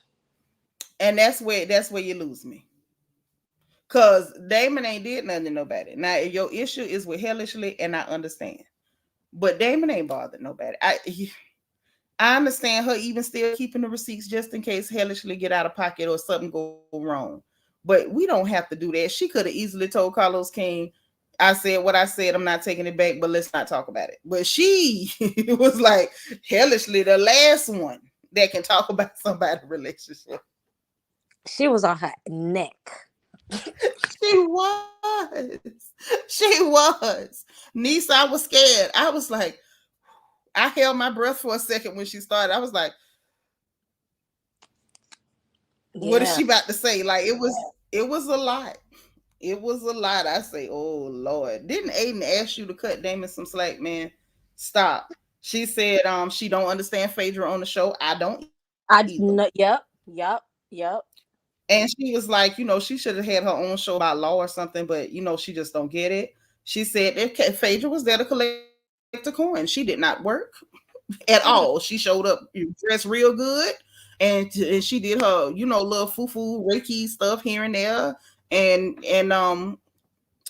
And that's where you lose me. Because Damon ain't did nothing to nobody. Now, if your issue is with Hellishly, and I understand. But Damon ain't bothered nobody. I understand her even still keeping the receipts just in case hellishly get out of pocket or something go wrong. But we don't have to do that. She could have easily told Carlos King, I said what I said, I'm not taking it back, but let's not talk about it. But she was like hellishly the last one that can talk about somebody's relationship. She was on her neck. She was. She was. Niece, I was scared. I was like, I held my breath for a second when she started. I was like, what is she about to say? Like it was a lot. It was a lot. I say, oh Lord. Didn't Aiden ask you to cut Damon some slack, man? Stop. She said she don't understand Phaedra on the show. I don't either. Yep. And she was like, she should have had her own show about law or something, but she just don't get it. She said if Phaedra was there to collect the coin, she did not work at all. She showed up dressed real good, and she did her, little foo-foo Reiki stuff here and there, and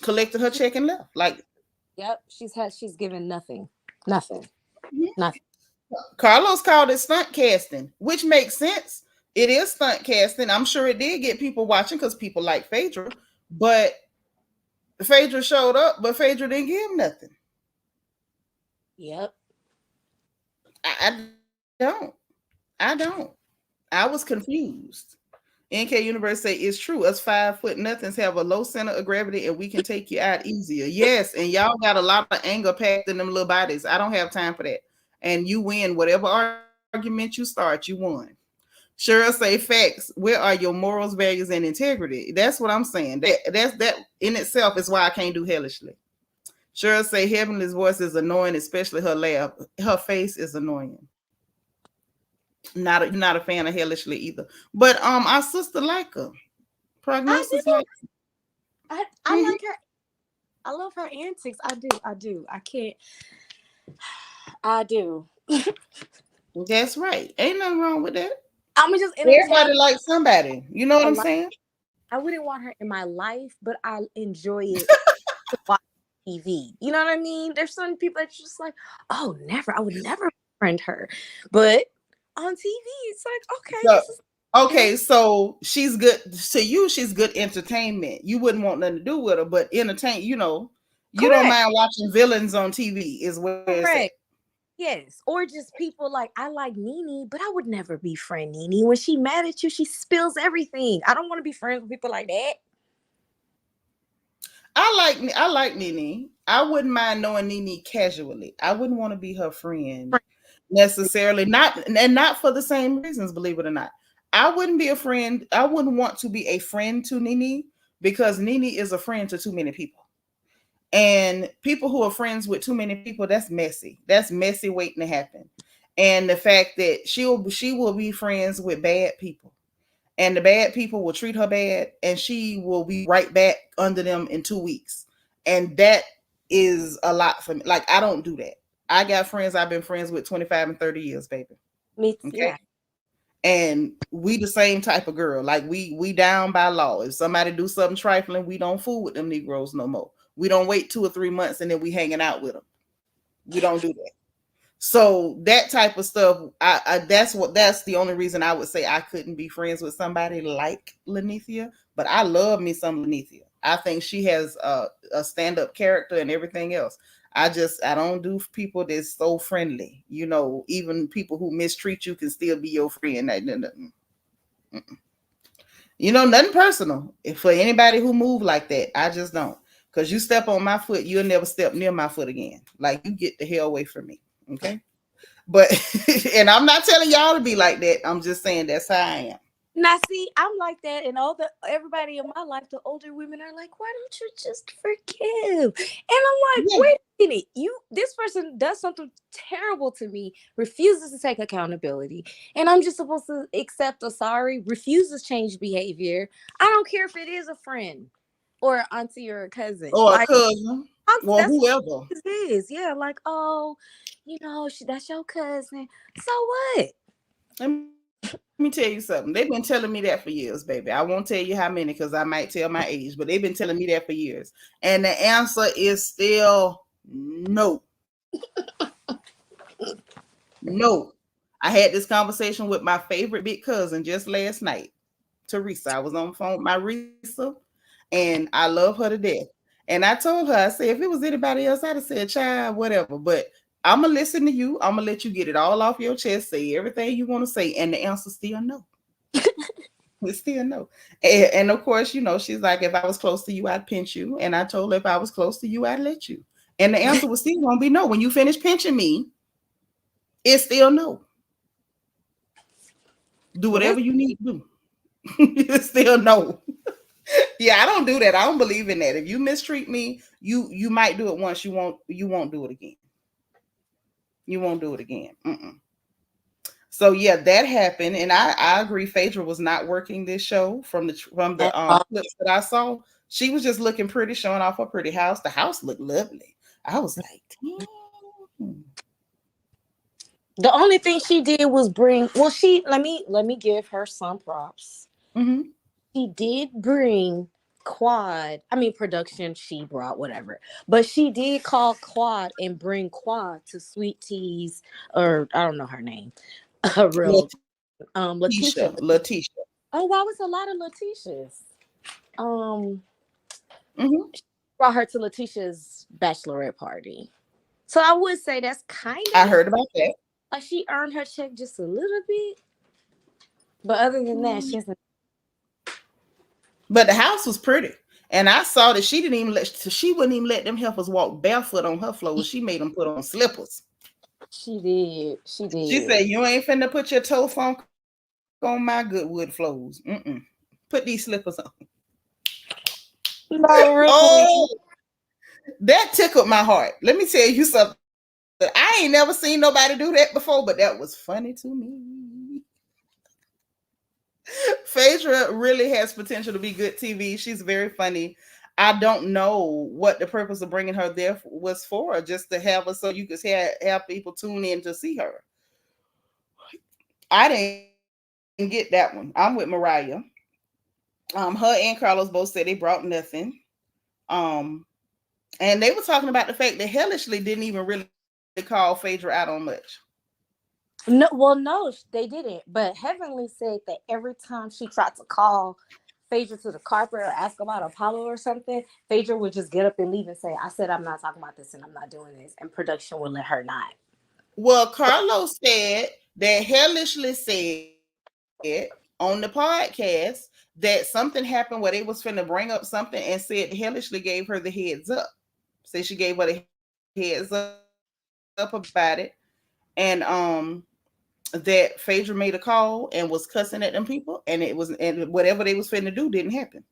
collected her check and left. Like, yep, she's given nothing. Carlos called it stunt casting, which makes sense. It is stunt casting. I'm sure it did get people watching because people like Phaedra, but Phaedra showed up, but Phaedra didn't give him nothing. Yep. I don't. I was confused. NK Universe say it's true. Us 5 foot nothings have a low center of gravity and we can take you out easier. Yes, and y'all got a lot of anger packed in them little bodies. I don't have time for that. And you win whatever argument you start, you won. Cheryl say facts. Where are your morals, values, and integrity? That's what I'm saying. That in itself is why I can't do hellishly. Cheryl say Heavenly's voice is annoying, especially her laugh. Her face is annoying. Not a fan of hellishly either. But our sister like her. Prognosis like I like her. I love her antics. I do. I can't. I do. That's right. Ain't nothing wrong with that. I'm just everybody likes somebody. You know what I'm saying? I wouldn't want her in my life, but I enjoy it to watch TV. You know what I mean? There's some people that's just like, oh, never. I would never befriend her. But on TV, it's like, okay. So she's good to you. She's good entertainment. You wouldn't want nothing to do with her, but entertain. You don't mind watching villains on TV. Is where it's at. Yes, or just people like, I like Nene, but I would never befriend Nene. When she mad at you, she spills everything. I don't want to be friends with people like that. I like Nene. I wouldn't mind knowing Nene casually. I wouldn't want to be her friend necessarily. Not for the same reasons, believe it or not. I wouldn't be a friend. I wouldn't want to be a friend to Nene because Nene is a friend to too many people. And people who are friends with too many people, that's messy. That's messy waiting to happen. And the fact that she will be friends with bad people. And the bad people will treat her bad. And she will be right back under them in 2 weeks. And that is a lot for me. Like, I don't do that. I got friends I've been friends with 25 and 30 years, baby. Me too. Okay? Yeah. And we the same type of girl. Like, we down by law. If somebody do something trifling, we don't fool with them Negroes no more. We don't wait 2 or 3 months and then we hanging out with them. We don't do that. So that type of stuff, that's the only reason I would say I couldn't be friends with somebody like Lanithia. But I love me some Lanithia. I think she has a stand-up character and everything else. I don't do people that's so friendly. Even people who mistreat you can still be your friend. Nothing personal. For anybody who move like that, I just don't. Because you step on my foot, you'll never step near my foot again. Like, you get the hell away from me. Okay? But, and I'm not telling y'all to be like that. I'm just saying that's how I am. Now, see, I'm like that, and everybody in my life, the older women are like, why don't you just forgive? And I'm like, wait a minute. This person does something terrible to me, refuses to take accountability, and I'm just supposed to accept a sorry, refuses change behavior. I don't care if it is a friend. Or auntie or a cousin. Or a cousin. Or whoever. It is. Yeah, like, oh, that's your cousin. So what? Let me tell you something. They've been telling me that for years, baby. I won't tell you how many because I might tell my age, but they've been telling me that for years. And the answer is still no. No. I had this conversation with my favorite big cousin just last night, Teresa. I was on the phone with my Risa, and I love her to death. And I told her, I said, if it was anybody else, I'd have said, child, whatever. But I'm going to listen to you. I'm going to let you get it all off your chest, say everything you want to say. And the answer still no. It's still no. And of course, you know, she's like, if I was close to you, I'd pinch you. And I told her, if I was close to you, I'd let you. And the answer was still going to be no. When you finish pinching me, it's still no. Do whatever you need to do. It's still no. Yeah, I don't do that. I don't believe in that. If you mistreat me, you might do it once. You won't do it again. You won't do it again. So yeah, that happened, and I agree. Phaedra was not working this show from the clips that I saw. She was just looking pretty, showing off her pretty house. The house looked lovely. I was like, damn. The only thing she did was bring. Well, let me give her some props. Mm-hmm. She did bring Quad. I mean, production. She brought whatever, but she did call Quad and bring Quad to Sweet Tea's, or I don't know her name. Real Letitia. Oh, wow, it's a lot of Letitias. Brought her to Letitia's bachelorette party. So I would say that's kind of. I heard about that. Like she earned her check just a little bit, but other than that, she hasn't. But the house was pretty, and I saw that she wouldn't even let them heifers walk barefoot on her floors. She made them put on slippers. She did. She said, "You ain't finna put your toe funk on my good wood floors. Put these slippers on." No, really. Oh, that tickled my heart. Let me tell you something. I ain't never seen nobody do that before, but that was funny to me. Phaedra really has potential to be good TV. She's very funny. I don't know what the purpose of bringing her there was for, just to have her so you could have people tune in to see her. I didn't get that one. I'm with Mariah. Her and Carlos both said they brought nothing. And they were talking about the fact that Hellishly didn't even really call Phaedra out on much. No, they didn't. But Heavenly said that every time she tried to call Phaedra to the carpet or ask about Apollo or something, Phaedra would just get up and leave and say, I said I'm not talking about this and I'm not doing this. And production would let her not. Well, Carlos said that Hellishly said on the podcast that something happened where they was finna bring up something and said Hellishly gave her the heads up. Said she gave her the heads up about it. And that Phaedra made a call and was cussing at them people, and whatever they was finna do didn't happen.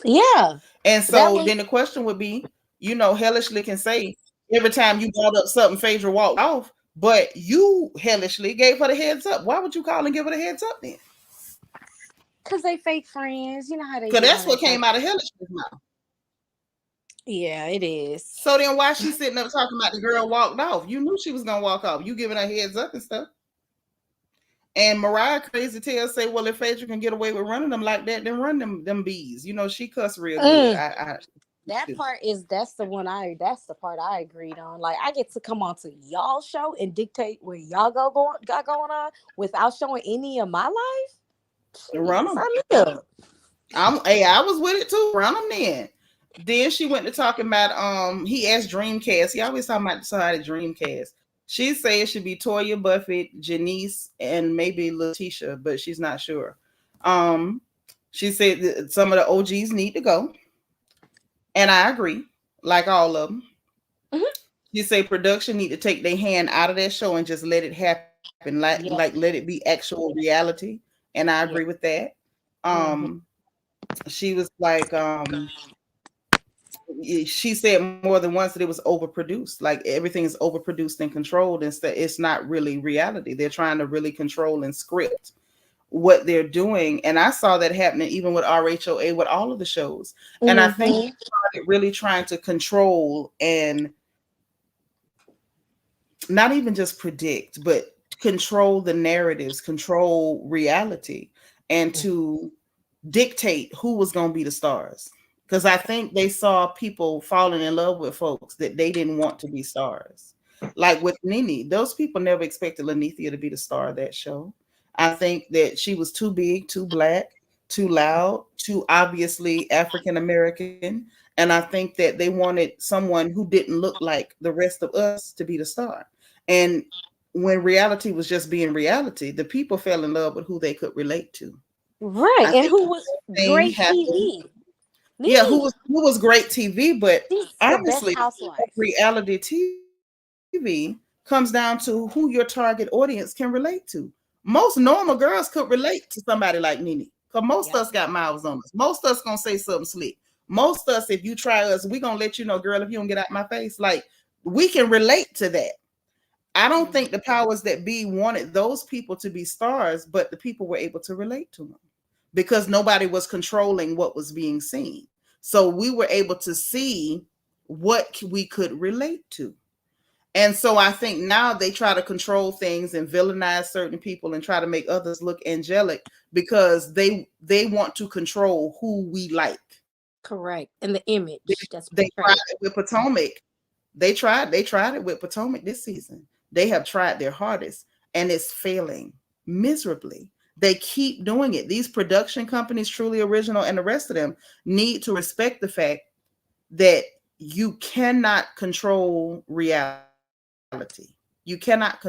Yeah. And so then the question would be, you know, Hellishly can say every time you brought up something, Phaedra walked off, but you Hellishly gave her the heads up. Why would you call and give her the heads up then? Because they fake friends. You know how they. Because that's what came out of Hellishly's mouth. Yeah, it is. So then why she sitting up talking about the girl walked off? You knew she was gonna walk off. You giving her heads up and stuff. And Mariah Crazy Tail say, well, if Phaedra can get away with running them like that, then run them bees. You know, she cuss real good. That's the part I agreed on. Like, I get to come on to y'all show and dictate what y'all got going on without showing any of my life. Run them. I was with it too. Run them then. Then she went to talking about he asked Dreamcast. He always talking about somebody Dreamcast. She said it should be Toya, Buffett, Janice, and maybe Letitia, but she's not sure. She said that some of the OGs need to go. And I agree, like all of them. She said production need to take their hand out of that show and just let it happen. Like let it be actual reality. And I agree with that. She was like, she said more than once that it was overproduced. Like everything is overproduced and controlled. Instead, it's not really reality. They're trying to really control and script what they're doing. And I saw that happening even with RHOA, with all of the shows. And I think they started really trying to control and not even just predict, but control the narratives, control reality, and to dictate who was going to be the stars. because I think they saw people falling in love with folks that they didn't want to be stars. Like with Nene, those people never expected Lanithia to be the star of that show. I think that she was too big, too black, too loud, too obviously African American. And I think that they wanted someone who didn't look like the rest of us to be the star. And when reality was just being reality, the people fell in love with who they could relate to. Right. I And think who the was same great happened. TV. Yeah, Nene, who was great TV, but she's the best honestly, housewife. reality TV comes down to who your target audience can relate to. Most normal girls could relate to somebody like Nene. Because most of us got mouths on us. Most of us gonna say something slick. Most of us, if you try us, we gonna let you know, girl, if you don't get out my face. Like, we can relate to that. I don't think the powers that be wanted those people to be stars, but the people were able to relate to them because nobody was controlling what was being seen. So we were able to see what we could relate to. And so I think now they try to control things and villainize certain people and try to make others look angelic because they want to control who we like. Correct. And the image that's They portrayed. tried it with Potomac. They tried it with Potomac this season. They have tried their hardest and it's failing miserably. They keep doing it. These production companies, Truly Original and the rest of them, need to respect the fact that you cannot control reality. You cannot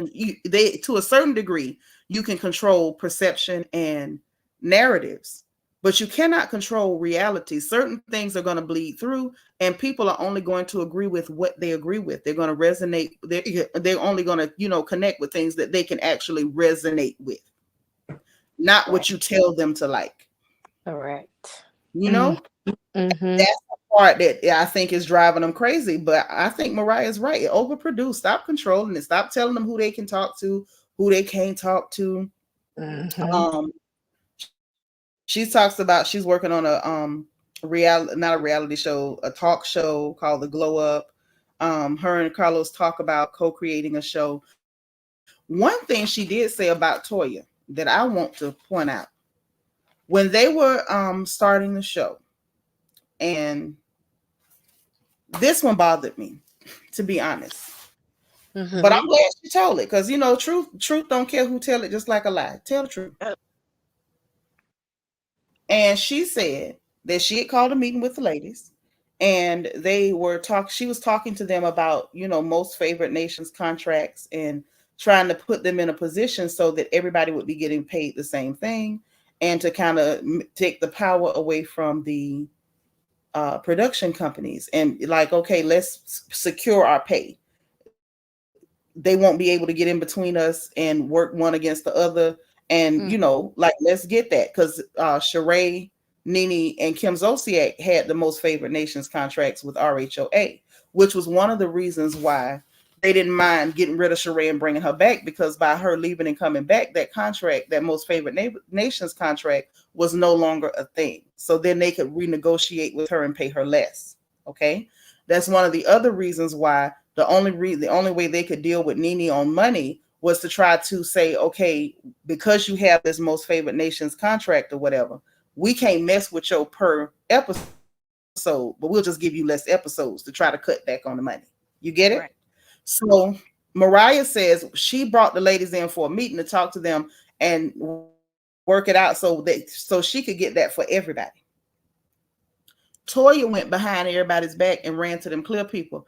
they to a certain degree you can control perception and narratives, but you cannot control reality. Certain things are going to bleed through and people are only going to agree with what they agree with. They're going to resonate. They're only going to, connect with things that they can actually resonate with, not what you tell them to like. Correct. That's the part that I think is driving them crazy. But I think Mariah's right. It overproduced. Stop controlling it. Stop telling them who they can talk to, who they can't talk to. She talks about she's working on a not a reality show, a talk show called The Glow Up. Her and Carlos talk about co-creating a show. One thing she did say about Toya that I want to point out, when they were starting the show, and this one bothered me, to be honest. But I'm glad she told it because truth don't care who tell it, just like a lie. Tell the truth. And she said that she had called a meeting with the ladies and they were she was talking to them about, most favored nations contracts and trying to put them in a position so that everybody would be getting paid the same thing and to kind of take the power away from the production companies and like, okay, let's secure our pay. They won't be able to get in between us and work one against the other. And, let's get that because Sheree, Nene, and Kim Zolciak had the most favored nations contracts with RHOA, which was one of the reasons why they didn't mind getting rid of Sheree and bringing her back, because by her leaving and coming back, that contract, that most favored nations contract, was no longer a thing. So then they could renegotiate with her and pay her less. Okay. That's one of the other reasons why the only way they could deal with Nene on money was to try to say, okay, because you have this most favored nations contract or whatever, we can't mess with your per episode, but we'll just give you less episodes to try to cut back on the money. You get it? Right. So Mariah says she brought the ladies in for a meeting to talk to them and work it out so she could get that for everybody. Toya went behind everybody's back and ran to them clear people.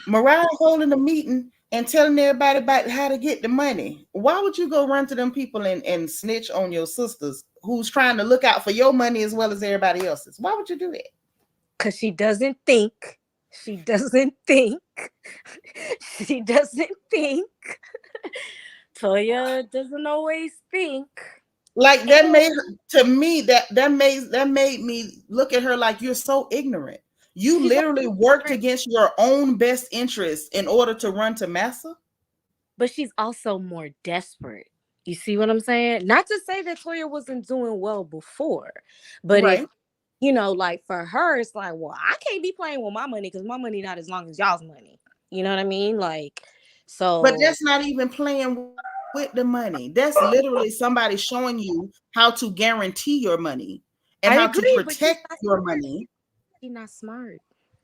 Mariah holding the meeting and telling everybody about how to get the money. Why would you go run to them people and snitch on your sisters who's trying to look out for your money as well as everybody else's? Why would you do that? Because she doesn't think. She doesn't think. She doesn't think. Toya doesn't always think. Like that made to me that made me look at her like, you're so ignorant. You literally worked against your own best interest in order to run to Massa. But she's also more desperate. You see what I'm saying? Not to say that Toya wasn't doing well before, but right. Like for her, it's like, well, I can't be playing with my money because my money not as long as y'all's money. You know what I mean? Like, so. But that's not even playing with the money. That's literally somebody showing you how to guarantee your money and how to protect your money. She's not smart.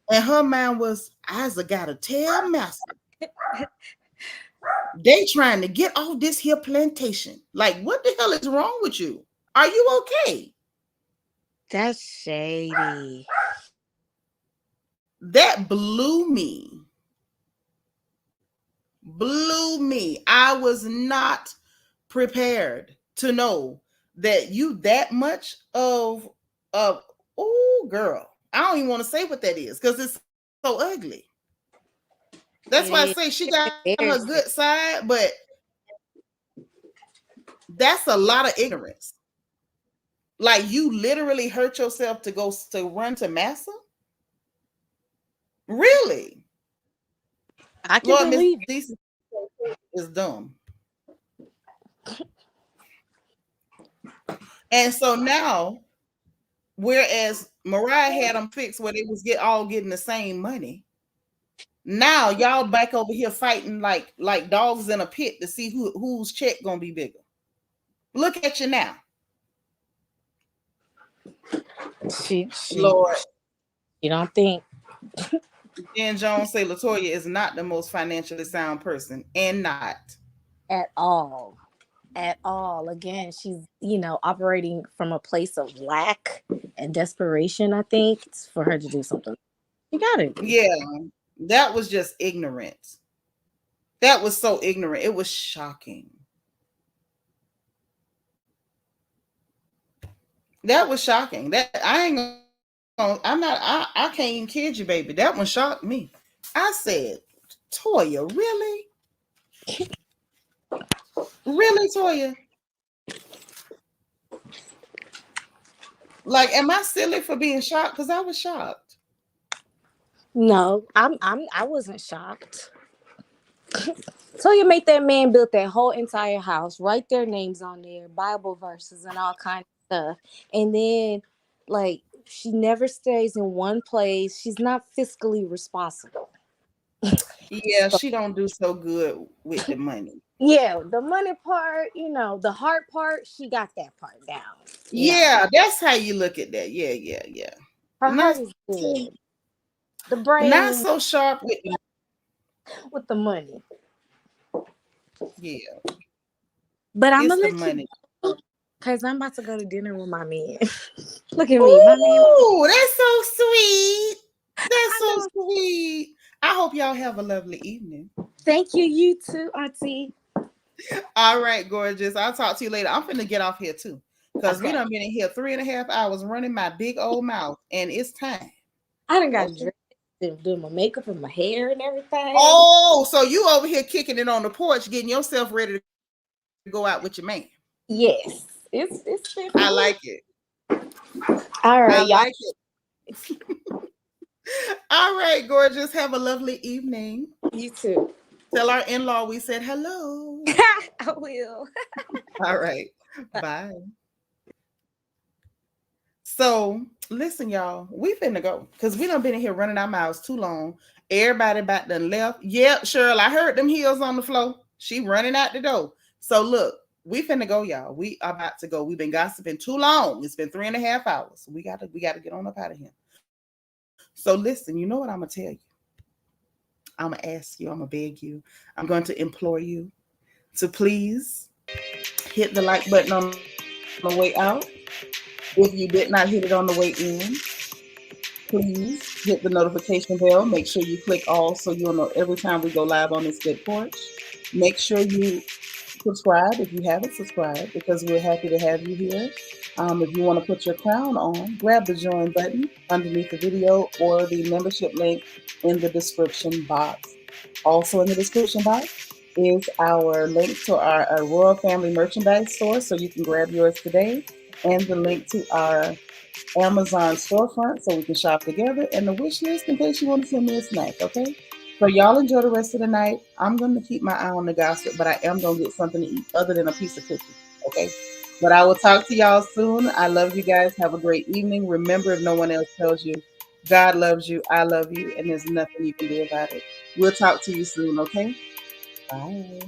And her mind was, I just gotta tell master. They trying to get off this here plantation. Like, what the hell is wrong with you? Are you okay? That's shady. That blew me. Blew me. I was not prepared to know that you that much of oh girl. I don't even want to say what that is because it's so ugly. That's why I say she got her good side, but that's a lot of ignorance. Like you literally hurt yourself to go to run to massa? Really? I can Lord, believe Miss is dumb. And so now, whereas Mariah had them fixed where they was all getting the same money, now y'all back over here fighting like dogs in a pit to see whose check gonna be bigger. Look at you now. Lord. You don't think Jen Jones say Latoya is not the most financially sound person, and not at all. At all. Again, she's, operating from a place of lack and desperation, I think, for her to do something. You got it. Yeah, that was just ignorant. That was so ignorant. It was shocking. That was shocking. That I ain't gonna, I can't even kid you, baby. That one shocked me. I said, Toya, really? Really, Toya? Like, am I silly for being shocked? Because I was shocked. No, I wasn't shocked. Toya made that man build that whole entire house, write their names on there, Bible verses and all kinds of stuff. And then she never stays in one place. She's not fiscally responsible. Yeah, she don't do so good with the money. Yeah, the money part, the heart part, she got that part down. Yeah, that's how you look at that. Yeah. Her heart is good. The brain not so sharp with the money. Yeah. But I'm gonna let money. You because I'm about to go to dinner with my man. Look at me. My man. Oh, that's so sweet. That's so sweet. I hope y'all have a lovely evening. Thank you. You too, Auntie. All right, gorgeous. I'll talk to you later. I'm finna get off here too. Because we done been in here 3.5 hours running my big old mouth. And it's time. I done got dressed, doing my makeup and my hair and everything. Oh, so you over here kicking it on the porch, getting yourself ready to go out with your man. Yes. It's I like it. All right. I like it. All right, gorgeous. Have a lovely evening. You too. Tell our in-law we said hello. I will. All right. Bye. So listen, y'all, we finna go because we done been in here running our mouths too long. Everybody about done left. Yep, Cheryl, I heard them heels on the floor. She running out the door. So look, we finna go, y'all. We are about to go. We've been gossiping too long. It's been 3.5 hours. We gotta get on up out of here. So listen, you know what I'm gonna tell you? I'm gonna ask you, I'm gonna beg you, I'm going to implore you to please hit the like button on the way out. If you did not hit it on the way in, please hit the notification bell. Make sure you click all so you'll know every time we go live on this good porch. Make sure you subscribe if you haven't subscribed, because we're happy to have you here. If you want to put your crown on, grab the join button underneath the video or the membership link in the description box. Also in the description box is our link to our Royal Family merchandise store, so you can grab yours today, and the link to our Amazon storefront so we can shop together, and the wish list in case you want to send me a snack, okay? So y'all enjoy the rest of the night. I'm going to keep my eye on the gossip, but I am going to get something to eat other than a piece of cookie, okay? But I will talk to y'all soon. I love you guys. Have a great evening. Remember, if no one else tells you, God loves you, I love you, and there's nothing you can do about it. We'll talk to you soon, okay? Bye.